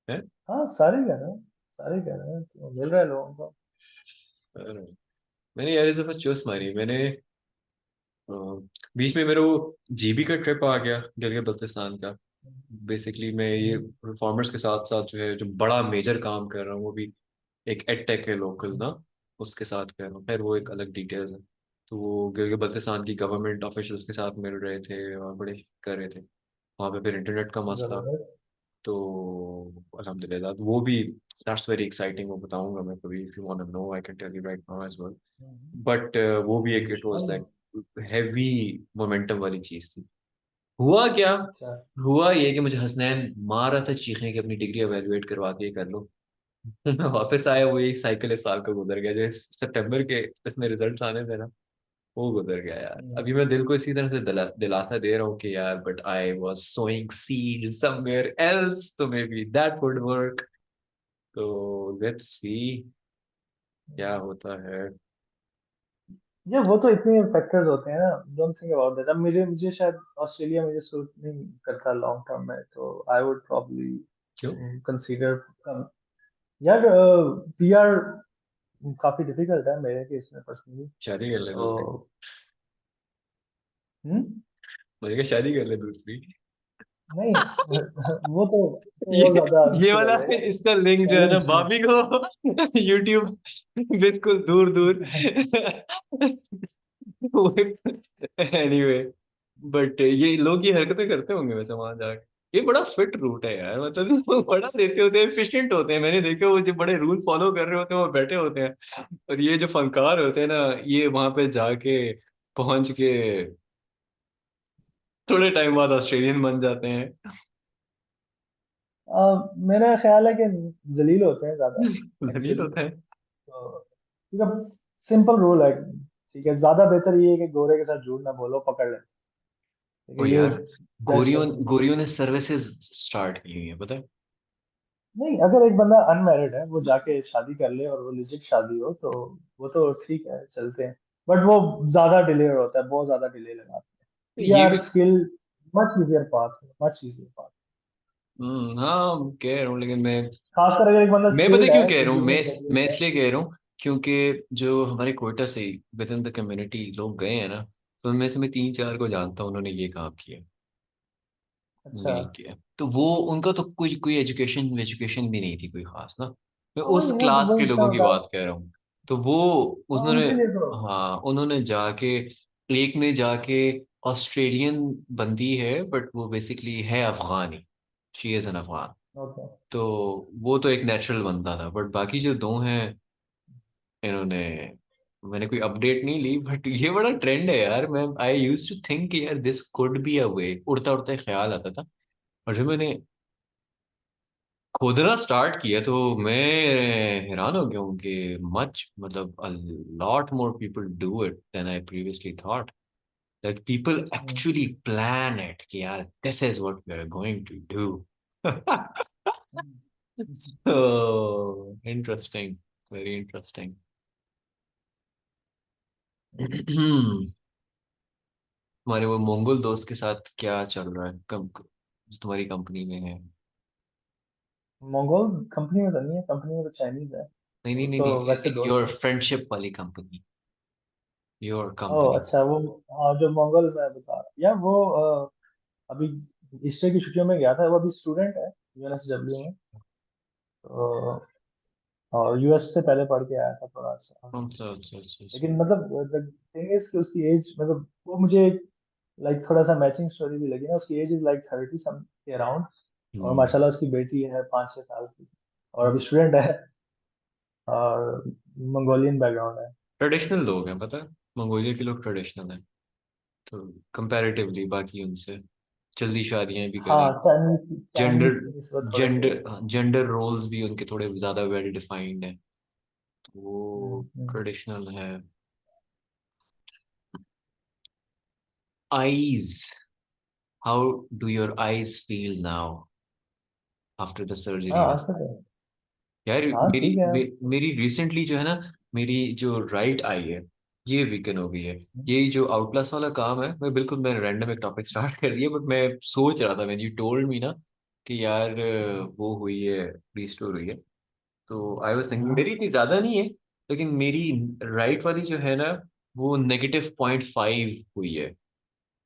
Speaker 1: है।
Speaker 2: हाँ सारे कर रहे हैं, सारे कर रहे हैं, तो मिल रहा है लोगों को।
Speaker 1: मैंने यार इस दफा चुस्त मारी मैंने। अ, बीच में मेरे वो जीबी का ट्रिप आ गया, गिलगित बल्तिस्तान का। बेसिकली मैं ये रिफॉर्मर्स के साथ साथ जो है जो बड़ा मेजर काम कर रहा हूँ वो भी एक एडटेक है लोकल ना, उसके साथ कर रहा हूँ। खैर वो एक अलग डिटेल्स है। तो वो गिलगित बल्तिस्तान की गवर्नमेंट ऑफिशियल्स के साथ मिल रहे थे और बड़े कर रहे थे वहाँ पे। फिर इंटरनेट का मसला,
Speaker 2: जबरदस्त।
Speaker 1: तो अल्हम्दुलिल्लाह वो भी, दैट्स वेरी एक्साइटिंग। वो बताऊंगा मैं कभी, if you want to know I can tell you right now as well. But वो भी एक, इट वाज
Speaker 2: इंशाल्लाह।
Speaker 1: लाइक हैवी मोमेंटम वाली चीज थी। हुआ क्या,
Speaker 2: अच्छा।
Speaker 1: हुआ ये कि मुझे हसनैन मार रहा था चीखने की अपनी डिग्री एवेलुएट करवा के कर लो। मैं वापस आया, वो एक साइकिल इस साल का गुजर गया जो सितंबर के इसमें रिजल्ट्स आने थे ना, वो गुजर गया यार। अभी मैं दिल को इसी तरह से दिलासा दे रहा हूँ कि यार but I was sowing seed somewhere else, तो maybe that would work. तो लेट्स सी क्या होता है।
Speaker 2: ये वो तो इतने फैक्टर्स होते हैं ना, डोंट थिंक अबाउट दैट। अब मुझे मुझे शायद ऑस्ट्रेलिया मुझे सूट नहीं करता लॉन्ग टर्म में, तो आई वुड प्रॉब्ली
Speaker 1: क्यों?
Speaker 2: कंसीडर। यार पीआर काफी डिफिकल्ट है मेरे केस में पर्सनली।
Speaker 1: शादी कर ले
Speaker 2: तो
Speaker 1: दूसरी।
Speaker 2: हम्म।
Speaker 1: मैंने कहा शादी कर ले दूसरी।
Speaker 2: नहीं वो
Speaker 1: ये
Speaker 2: बहुत ज्यादा
Speaker 1: ये
Speaker 2: मुश्किल हो
Speaker 1: वाला
Speaker 2: जाएगा।
Speaker 1: इसका लिंक जो है
Speaker 2: पहले
Speaker 1: ना भाभी को यूट्यूब बिल्कुल दूर दूर। एनीवे, बट ये लोग ये हरकतें करते होंगे वैसे वहां जाके। ये बड़ा फिट रूट है यार, मतलब वो बड़ा देते होते हैं, एफिशिएंट होते हैं। मैंने देखे वो जो बड़े रूल फॉलो कर रहे होते हैं वो बैठे होते हैं। और ये जो फनकार होते हैं ना, ये वहां पे जाके पहुंच के थोड़े टाइम बाद ऑस्ट्रेलियन बन जाते हैं।
Speaker 2: मेरा ख्याल है कि जलील होते हैं ज्यादा
Speaker 1: जलील
Speaker 2: एक्चुअली।
Speaker 1: होता है।
Speaker 2: तो सिंपल रूल है, ठीक है, ज्यादा बेहतर ये है कि गोरे के साथ झूठ ना बोलो, पकड़ ले, ठीक
Speaker 1: ओ
Speaker 2: है, ये
Speaker 1: यार,
Speaker 2: बेस्ट
Speaker 1: गोरियों
Speaker 2: रेमेडी है।
Speaker 1: गोरियों ने सर्विसेज स्टार्ट की हुई है पता है।
Speaker 2: नहीं, अगर एक बंदा अनमैरिड है वो जाके शादी कर ले और वो लिजिट शादी हो तो वो तो ठीक है, चलते हैं। बट वो ज्यादा डिले होता है, बहुत ज्यादा डिले लगाते हैं।
Speaker 1: ये
Speaker 2: यार
Speaker 1: भी,
Speaker 2: skill much easier path, much easier path.
Speaker 1: हाँ कह रहा हूँ, लेकिन
Speaker 2: खासकर अगर एक बंदा
Speaker 1: मैं पता है
Speaker 2: स्किल्ड
Speaker 1: क्यों
Speaker 2: है,
Speaker 1: कह रहा हूँ,
Speaker 2: कंज्यूमर
Speaker 1: मैं
Speaker 2: सेगमेंट है।
Speaker 1: इसलिए कह रहा हूँ क्योंकि जो हमारे कोयटा से विद इन द कम्युनिटी लोग गए हैं ना, तो उनमें से मैं तीन चार को जानता हूँ, उन्होंने ये काम किया,
Speaker 2: अच्छा।
Speaker 1: यही किया। तो वो उनका तो कोई कोई एजुकेशन एजुकेशन भी नहीं थी कोई खास ना। मैं
Speaker 2: हाँ,
Speaker 1: उस
Speaker 2: वही है,
Speaker 1: क्लास
Speaker 2: वही
Speaker 1: के
Speaker 2: इसका
Speaker 1: लोगों की
Speaker 2: होता है।
Speaker 1: बात कर रहा हूँ। तो वो
Speaker 2: हाँ,
Speaker 1: उन्होंने,
Speaker 2: उनके लिए तो।
Speaker 1: हाँ उन्होंने जाके, एक ने जाके, ऑस्ट्रेलियन बंदी है बट वो बेसिकली है Afghani, she is an Afghan.
Speaker 2: Okay.
Speaker 1: तो वो तो एक नेचुरल बनता था, बट बाकी जो दो हैं इन्होंने, मैंने कोई अपडेट नहीं ली। बट ये बड़ा ट्रेंड है यार। मैं आई यूज टू थिंक यार दिस कुड बी अ वे, उड़ता उड़ता ख्याल आता था। और जब मैंने खोदना स्टार्ट किया तो मैं हैरान हो गया हूँ कि मच, मतलब a lot more people do it than I previously thought. That people actually plan it कि यार this is what we are going to do. So interesting, very interesting. तुम्हारे वो मंगोल दोस्त के साथ क्या चल रहा है, जो तुम्हारी कंपनी में है?
Speaker 2: मंगोल कंपनी में तो नहीं है, कंपनी में तो चाइनीज है।
Speaker 1: नहीं नहीं
Speaker 2: वो
Speaker 1: नहीं
Speaker 2: तो वैसे
Speaker 1: नहीं,
Speaker 2: दोस्त
Speaker 1: योर
Speaker 2: है।
Speaker 1: फ्रेंडशिप वाली कंपनी, योर
Speaker 2: ओह
Speaker 1: कंपनी।
Speaker 2: अच्छा, वो जो मंगोल मैं बता रहा, या वो अभी ईस्टर की छुट्टियों में गया था। वो अभी स्टूडेंट है यूएनएसडब्ल्यू में। तो और यूएस से पहले पढ़ के आया था थोड़ा सा।
Speaker 1: अच्छा अच्छा अच्छा अच्छा।
Speaker 2: लेकिन मतलब थिंग इज कि उसकी एज, मतलब वो मुझे लाइक थोड़ा सा मैचिंग स्टोरी भी लगी ना। उसकी एज इज लाइक 30 सम के अराउंड। और
Speaker 1: हम्म।
Speaker 2: माशाल्लाह उसकी बेटी है 5-6 साल की, और अभी स्टूडेंट है, और मंगोलियन बैकग्राउंड है।
Speaker 1: ट्रेडिशनल लोग हैं पता है, मंगोलिया के लोग ट्रेडिशनल हैं। तो कंपैरेटिवली बाकी उनसे जल्दी शादियां भी
Speaker 2: हाँ,
Speaker 1: करें।
Speaker 2: चाइनीज
Speaker 1: जेंडर
Speaker 2: चाइनीज की निस्बत थोड़े से।
Speaker 1: जेंडर जेंडर रोल्स भी उनके थोड़े ज्यादा वेल डिफाइंड हैं, तो वो
Speaker 2: हम्म।
Speaker 1: ट्रेडिशनल है। Eyes, how do your eyes feel now after the surgery?
Speaker 2: हाँ, अच्छा है।
Speaker 1: यार
Speaker 2: हाँ ठीक है।
Speaker 1: मेरी रिसेंटली जो है ना, मेरी जो राइट आई है ये वीकन हो गई है। ये जो आउटलास वाला काम है, मैं बिल्कुल, मैंने रैंडम एक टॉपिक स्टार्ट कर दिया, बट मैं सोच रहा था मैंने, यू टोल्ड मी ना कि यार वो हुई है, रिस्टोर हुई है। तो आई वाज थिंकिंग मेरी इतनी ज्यादा नहीं है, लेकिन मेरी राइट वाली जो है ना, वो -0.5 हुई है,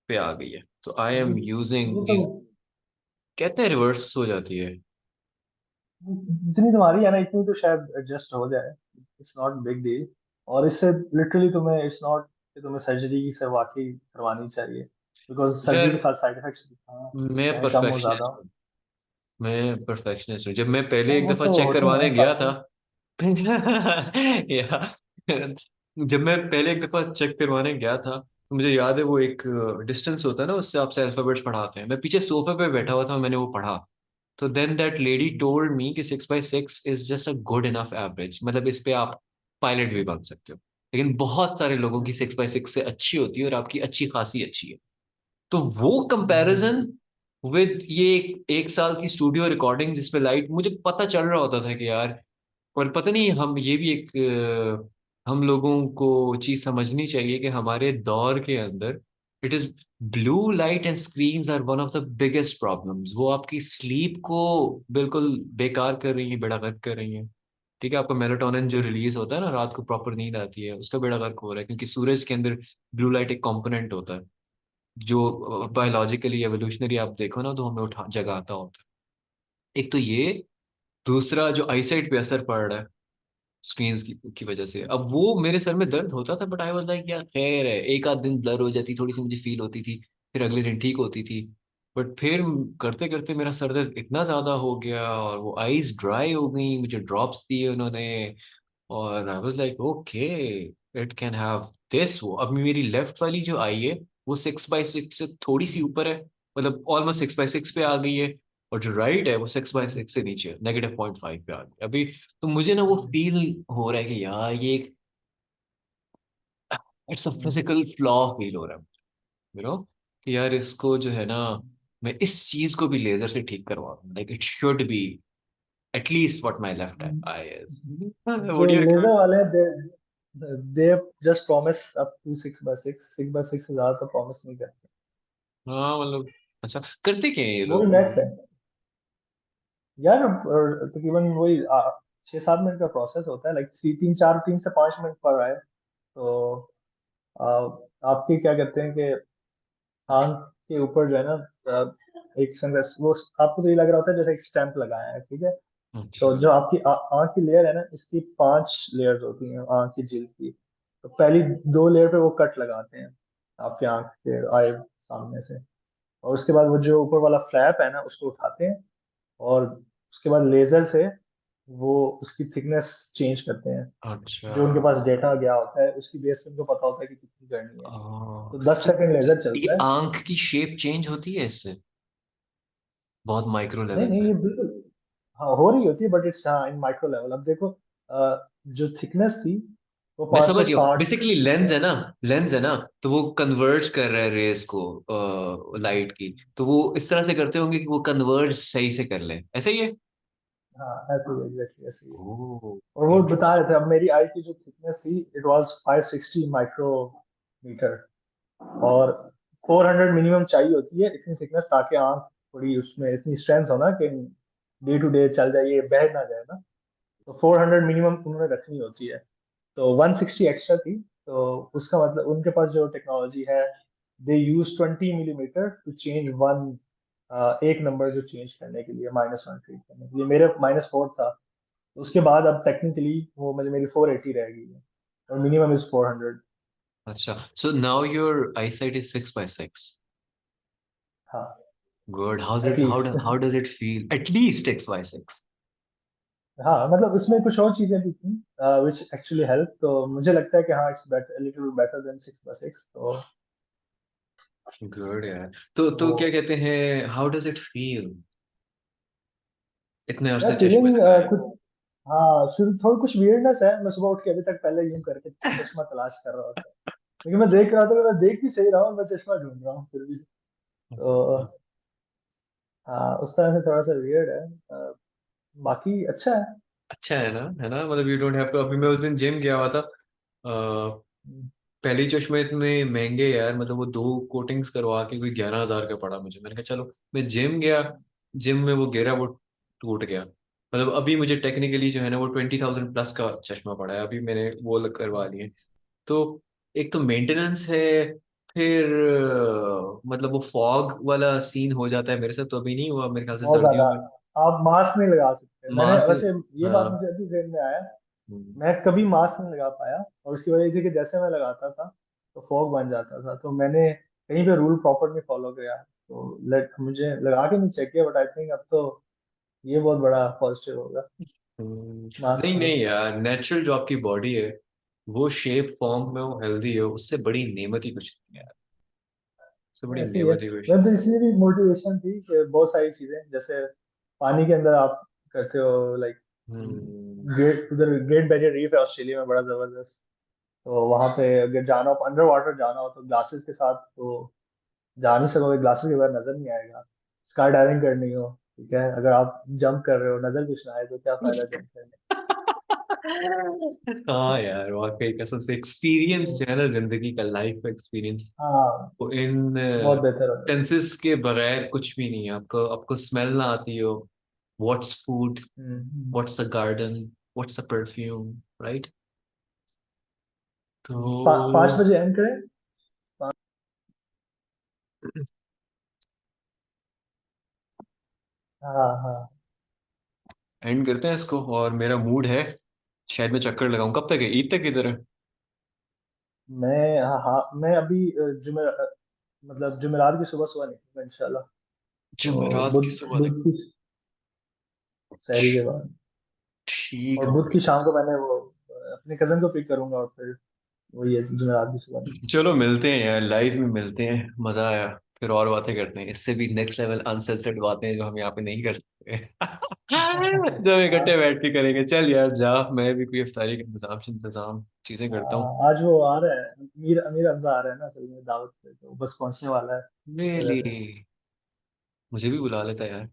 Speaker 1: पे आ गई है, तो आई
Speaker 2: ये
Speaker 1: एम यूजिंग
Speaker 2: ये तो
Speaker 1: दीज, कहते हैं रिवर्स हो जाती है।
Speaker 2: जितनी तुम्हारी है ना इतनी तो शायद एडजस्ट हो जाए। It's not big deal. और इससे लिटरली तुम्हें इट्स नॉट कि तुम्हें सर्जरी से वाकई करवानी चाहिए, बिकॉज सर्जरी के
Speaker 1: यार
Speaker 2: साथ साइड इफेक्ट्स हाँ
Speaker 1: मैं
Speaker 2: चाहे कम हो ज्यादा
Speaker 1: परफेक्शनिस्ट
Speaker 2: हो।
Speaker 1: हूँ, मैं परफेक्शनिस्ट हूँ। जब मैं पहले
Speaker 2: हाँ
Speaker 1: एक
Speaker 2: वो
Speaker 1: दफा
Speaker 2: तो
Speaker 1: चेक
Speaker 2: होती
Speaker 1: करवाने
Speaker 2: है
Speaker 1: गया था,
Speaker 2: काफी।
Speaker 1: या जब मैं पहले एक दफा चेक करवाने गया था, तो मुझे याद है वो एक डिस्टेंस होता है ना, उससे आपसे अल्फाबेट्स पढ़ाते हैं, मैं पीछे सोफे पे बैठा हुआ था, मैंने वो पढ़ा। तो then that lady told me कि 6/6 is just a good enough average, मतलब इस पे आप पायलट भी बन सकते हो, लेकिन बहुत सारे लोगों की 6/6 से अच्छी होती है, और आपकी अच्छी खासी अच्छी है। तो वो कंपैरिजन विद ये एक साल की स्टूडियो रिकॉर्डिंग जिसपे लाइट, मुझे पता चल रहा होता था कि यार, और पता नहीं, हम ये भी एक हम लोगों को चीज समझनी चाहिए कि हमारे दौर के अंदर it is blue light and screens are one of the biggest problems. वो आपकी स्लीप को बिल्कुल बेकार कर रही है, बेड़ा गर्क कर रही है। ठीक है, आपका मेलाटोनिन जो रिलीज होता है ना, रात को प्रॉपर नींद आती है, उसका बेड़ा गर्क हो रहा है, क्योंकि सूरज के अंदर ब्लू लाइट एक कंपोनेंट होता है जो बायोलॉजिकली एवोल्यूशनरी आप देखो ना, तो हमें उठा जगाता होता है। एक तो ये, दूसरा जो आईसाइट पे असर पड़ रहा है स्क्रीन्स की वजह से, अब वो मेरे सर में दर्द होता था, बट आई वाज लाइक यार खैर है, एक आध दिन ब्लर हो जाती, थोड़ी सी मुझे फील होती थी, फिर अगले दिन ठीक होती थी। बट फिर करते करते मेरा सर दर्द इतना ज्यादा हो गया, और वो आईज ड्राई हो गई, मुझे ड्रॉप्स दिए उन्होंने, और I was like okay, it can have this. वो अब मेरी लेफ्ट वाली जो आई है, वो 6/6 से थोड़ी सी ऊपर है, मतलब ऑलमोस्ट 6/6 पे आ गई है, और जो राइट है वो 6/6 से नीचे है, -0.5 पे आ गई अभी। तो मुझे ना वो फील हो रहा है कि यार ये एक, it's a physical flaw feel हो रहा है, कि यार इसको जो है ना, मैं इस चीज को भी लेजर से ठीक करवा दूं, like it should be at least what my left eye is.
Speaker 2: जो
Speaker 1: व्हाट योर
Speaker 2: लेजर
Speaker 1: कमेंट?
Speaker 2: वाले हैं they just promise up to 6/6। 6/6 से ज्यादा तो प्रॉमिस नहीं करते।
Speaker 1: हाँ मतलब, अच्छा करते क्या है ये
Speaker 2: वो भी
Speaker 1: लोग?
Speaker 2: मैक्स है यार। तकरीबन वही 6-7 मिनट का प्रोसेस होता है, लाइक 3 से 5 मिनट पर आए तो आ, आपके क्या कहते हैं कि आंख के ऊपर जो है ना एक सनग्लास वो आपको तो ये लग रहा होता है जैसे एक स्टैंप लगाया है, ठीक है।
Speaker 1: अच्छा।
Speaker 2: तो जो आपकी आंख की लेयर है ना, इसकी 5 लेयर्स होती हैं आंख की झिल की। तो पहली 2 लेयर पे वो कट लगाते हैं आपकी आंख के आए सामने से। और उसके बाद वो जो ऊपर वाला फ्लैप है ना उसको उठाते हैं, और उसके बाद लेजर से वो उसकी थिकनेस चेंज करते हैं।
Speaker 1: अच्छा।
Speaker 2: जो उनके पास डेटा गया होता है उसकी बेस पे उनको पता होता है कि कितनी करनी है। तो दस
Speaker 1: तो
Speaker 2: सेकंड लेजर
Speaker 1: ये
Speaker 2: चलता है।
Speaker 1: आंख की शेप चेंज होती है इससे, बहुत माइक्रो
Speaker 2: नहीं
Speaker 1: लेवल
Speaker 2: नहीं
Speaker 1: पे?
Speaker 2: ये बिल्कुल हाँ हो रही होती है, बट इट्स हाँ इन माइक्रो लेवल। अब देखो जो थिकनेस थी वो
Speaker 1: मैं
Speaker 2: पाँच सौ
Speaker 1: समझ गया,
Speaker 2: साठ
Speaker 1: बेसिकली
Speaker 2: ठीक
Speaker 1: लेंस
Speaker 2: है।
Speaker 1: है ना, लेंस है ना, तो वो कन्वर्ज कर रहा है रेस को, लाइट की, तो वो इस तरह से करते होंगे कि वो कन्वर्ज सही से कर ले, ऐसे ही है।
Speaker 2: हाँ ऐसे ही एग्जैक्टली ऐसे ही है।
Speaker 1: ओह,
Speaker 2: और वो बता रहे थे
Speaker 1: इंटरेस्टिंग।
Speaker 2: अब मेरी आई की जो थिकनेस थी इट वाज 560 माइक्रोमीटर। और 400 मिनिमम चाहिए होती है इतनी थिकनेस, ताकि आंख थोड़ी उसमें इतनी स्ट्रेंथ हो ना कि डे टू डे चल जाए, ये बह ना जाए ना। तो 400 मिनिमम उन्होंने रखनी होती है। तो 160 एक्स्ट्रा थी। तो उसका मतलब उनके पास जो टेक्नोलॉजी है, they use 20 millimetre to change one, एक नंबर जो चेंज करने के लिए -1 ट्रीट करने के लिए। मेरे -4 था। उसके बाद अब टेक्निकली वो मुझे मेरी 480 रह गई है, और मिनिमम इज 400।
Speaker 1: अच्छा, so now your eyesight is 6/6?
Speaker 2: हाँ
Speaker 1: good,
Speaker 2: at least.
Speaker 1: How does it feel at least 6/6?
Speaker 2: हाँ मतलब उसमें कुछ और चीजें भी थी विच एक्चुअली हेल्प, तो मुझे लगता है कि हाँ it's better, little better than 6/6 तो
Speaker 1: गुड यार। तो
Speaker 2: वो
Speaker 1: क्या कहते हैं, हाउ डज इट फील इतने
Speaker 2: यार
Speaker 1: अरसे चश्मे
Speaker 2: फीलिंग
Speaker 1: लगाए?
Speaker 2: कुछ हाँ शुरू थोड़ी कुछ वियर्डनेस है। मैं सुबह उठ के अभी तक पहले यूं करके चश्मा तलाश कर रहा होता, लेकिन मैं देख रहा था, मैं देख भी सही रहा हूँ, मैं चश्मा ढूंढ रहा हूँ फिर भी। तो
Speaker 1: अच्छा।
Speaker 2: हाँ उस तरह से थोड़ा सा वियर्ड है। बाकी अच्छा है।
Speaker 1: अच्छा है ना, मतलब यू डोंट हैव टू। अभी मैं उस दिन जिम गया हुआ था, पहले ही चश्मे इतने महंगे यार, मतलब वो 2 कोटिंग्स करवा के कोई 11,000 का पड़ा मुझे। मैंने कहा चलो, मैं जिम गया, जिम में वो गिरा, वो टूट गया। मतलब अभी मुझे टेक्निकली जो है ना वो 20,000 प्लस का चश्मा पड़ा है, अभी मैंने वो करवा लिए। तो एक तो मेंटेनेंस है, फिर मतलब वो फॉग वाला सीन हो जाता है, मेरे साथ तो अभी नहीं हुआ, मेरे ख्याल से
Speaker 2: बहुत ज्यादा।
Speaker 1: सर्दियों में
Speaker 2: आप मास्क नहीं लगा सकते, मैंने
Speaker 1: मास्क।
Speaker 2: वैसे ये बात
Speaker 1: हाँ।
Speaker 2: मुझे अभी ध्यान में आया।
Speaker 1: हम्म।
Speaker 2: मैं कभी मास्क नहीं लगा पाया, और उसकी वजह से कि जैसे मैं लगाता था तो फॉग बन जाता था, तो मैंने कहीं पे रूल प्रॉपर नहीं फॉलो किया, तो लेट मुझे लगा के नहीं चेक किया, बट आई थिंक अब तो ये बहुत बड़ा पॉजिटिव होगा मास्क
Speaker 1: नहीं
Speaker 2: का।
Speaker 1: नहीं यार, नेचुरल जो आपकी बॉडी है वो शेप फॉर्म में वो हेल्दी है, उससे बड़ी नेमत ही कुछ नहीं है यार, उससे बड़ी
Speaker 2: ऐसे ही है।
Speaker 1: नेमत ही कुछ
Speaker 2: मैं
Speaker 1: नहीं।
Speaker 2: तो इसलिए भी मोटिवेशन थी कि बहुत सारी चीजें जैसे पानी के अंदर आप करते हो, लाइक
Speaker 1: हम्म।
Speaker 2: ग्रेट उधर ग्रेट बैरियर रीफ है ऑस्ट्रेलिया में, बड़ा जबरदस्त। तो वहां पे अगर जाना हो, अंडर वाटर जाना हो, तो ग्लासेस के साथ तो जा नहीं सकोगे, ग्लासेस के बगैर नजर नहीं आएगा। स्काई डाइविंग करनी हो, ठीक है, अगर आप जंप कर रहे हो, नजर कुछ ना आए तो क्या फायदा जंप करने
Speaker 1: हाँ यार, वाकई कसम से एक्सपीरियंस
Speaker 2: तो।
Speaker 1: जो है ना जिंदगी का, लाइफ का एक्सपीरियंस,
Speaker 2: हाँ,
Speaker 1: वो इन
Speaker 2: बहुत बेहतर होगा।
Speaker 1: सेंसेस के बगैर कुछ भी नहीं है। आपको आपको स्मेल ना आती हो, what's food,
Speaker 2: hmm.
Speaker 1: What's a garden, what's a perfume, right? तो
Speaker 2: 5 बजे एंड करें। हाँ हाँ।
Speaker 1: एंड करते हैं इसको, और मेरा मूड है शायद मैं चक्कर लगाऊं। कब तक है, ईद तक इधर है?
Speaker 2: मैं हाँ हाँ, मैं अभी मतलब जुमेरात की सुबह सुबह निकलूंगा इंशाल्लाह। तो
Speaker 1: जुमेरात की
Speaker 2: बुध
Speaker 1: सुबह
Speaker 2: बुध
Speaker 1: तक।
Speaker 2: की सहरी के बाद,
Speaker 1: ठीक
Speaker 2: और
Speaker 1: है
Speaker 2: बुध
Speaker 1: भाई।
Speaker 2: की शाम को मैंने वो अपने कजन को पिक करूंगा, और फिर वही है जुमेरात की सुबह
Speaker 1: चलो मिलते हैं यार, लाइव में मिलते हैं, मजा आया। फिर और बातें करते हैं, इससे भी नेक्स्ट लेवल अनसेंसर्ड बातें जो हम यहाँ पे नहीं कर सकते।
Speaker 2: निकलेंगे।
Speaker 1: जब इकट्ठे
Speaker 2: हाँ
Speaker 1: बैठ के करेंगे। चल यार जा, मैं भी कोई इफ्तारी का इंतजाम इंतजाम चीजें करता हूँ।
Speaker 2: हाँ, आज वो आ रहा है, अमीर अमीर हमजा आ रहा है ना असल में दावत पे, तो बस पहुंचने वाला है इस वजह
Speaker 1: मेली,
Speaker 2: से।
Speaker 1: मुझे भी बुला लेता यार।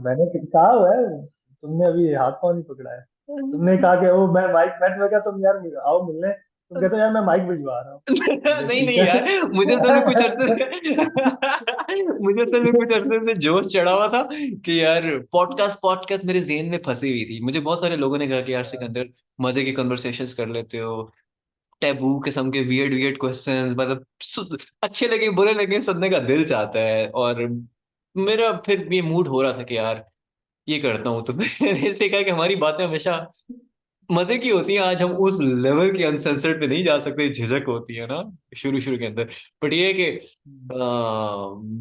Speaker 2: मैंने कहा हुआ है, तुमने अभी हाथ पाँव नहीं पकड़ा है। तुमने कहा कि वो मैं तुम्हें क्या, तुम यार आओ मिलने, तुम कहते हो यार मैं माइक भिजवा रहा हूँ। मैं कहा,
Speaker 1: नहीं
Speaker 2: ठीक
Speaker 1: नहीं यार, मुझे असल में कुछ अरसे
Speaker 2: है।
Speaker 1: मुझे असल में कुछ अरसे से जोश चढ़ा हुआ था कि यार पॉडकास्ट पॉडकास्ट मेरे जेहन में फंसी हुई थी। मुझे बहुत सारे लोगों ने कहा कि यार सिकंदर मजे की कन्वर्सेशंस कर लेते हो, टैबू किस्म के वियर्ड वियर्ड क्वेश्चंस, मतलब अच्छे लगे बुरे लगे सुनने का दिल चाहता है। और मेरा फिर ये मूड हो रहा था कि यार ये करता हूँ, तो मैंने इसलिए कहा कि हमारी बातें हमेशा मजे की होती हैं, आज हम उस लेवल के अनसेंसर्ड पे नहीं जा सकते, झिझक होती है ना शुरू शुरू के अंदर। बट ये है कि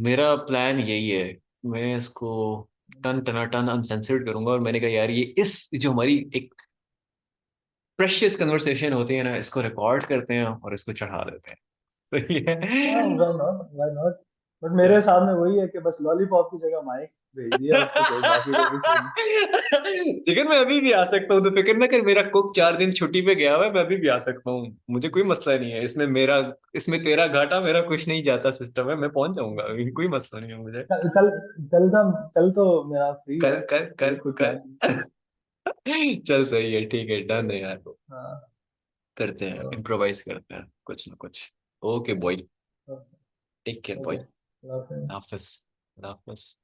Speaker 1: मेरा प्लान यही है, मैं इसको टन टनाटन अनसेंसर्ड करूंगा। और मैंने कहा यार ये इस जो हमारी एक प्रेशियस कन्वर्सेशन होती है ना, इसको रिकॉर्ड करते हैं और इसको चढ़ा देते हैं। सही
Speaker 2: हाँ,
Speaker 1: है।
Speaker 2: Why not, why not. But मेरे सामने वही है कि बस लॉलीपॉप की जगह माइक भेज दिया, अब तो कोई बाकी तो कुछ नहीं।
Speaker 1: चिकन मैं अभी भी आ सकता हूँ, तो फिक्र ना कर, मेरा कुक 4 दिन छुट्टी पे गया हुआ है, मैं अभी भी आ सकता हूँ, मुझे कोई मसला नहीं है इसमें। मेरा इसमें तेरा घाटा मेरा कुछ नहीं जाता, सिस्टम है, मैं पहुंच जाऊंगा, अभी कोई मसला नहीं है मुझे।
Speaker 2: कल कल कल तो मेरा फ्री है,
Speaker 1: कर कर
Speaker 2: कोई
Speaker 1: कर
Speaker 2: कोई प्लान नहीं।
Speaker 1: कर। चल सही है, ठीक है, डन है यार।
Speaker 2: हाँ।
Speaker 1: करते हैं,
Speaker 2: तो
Speaker 1: इम्प्रोवाइज करते हैं कुछ ना कुछ। Okay bye, take care bye.
Speaker 2: Okay.
Speaker 1: हाफिज। हाफिज।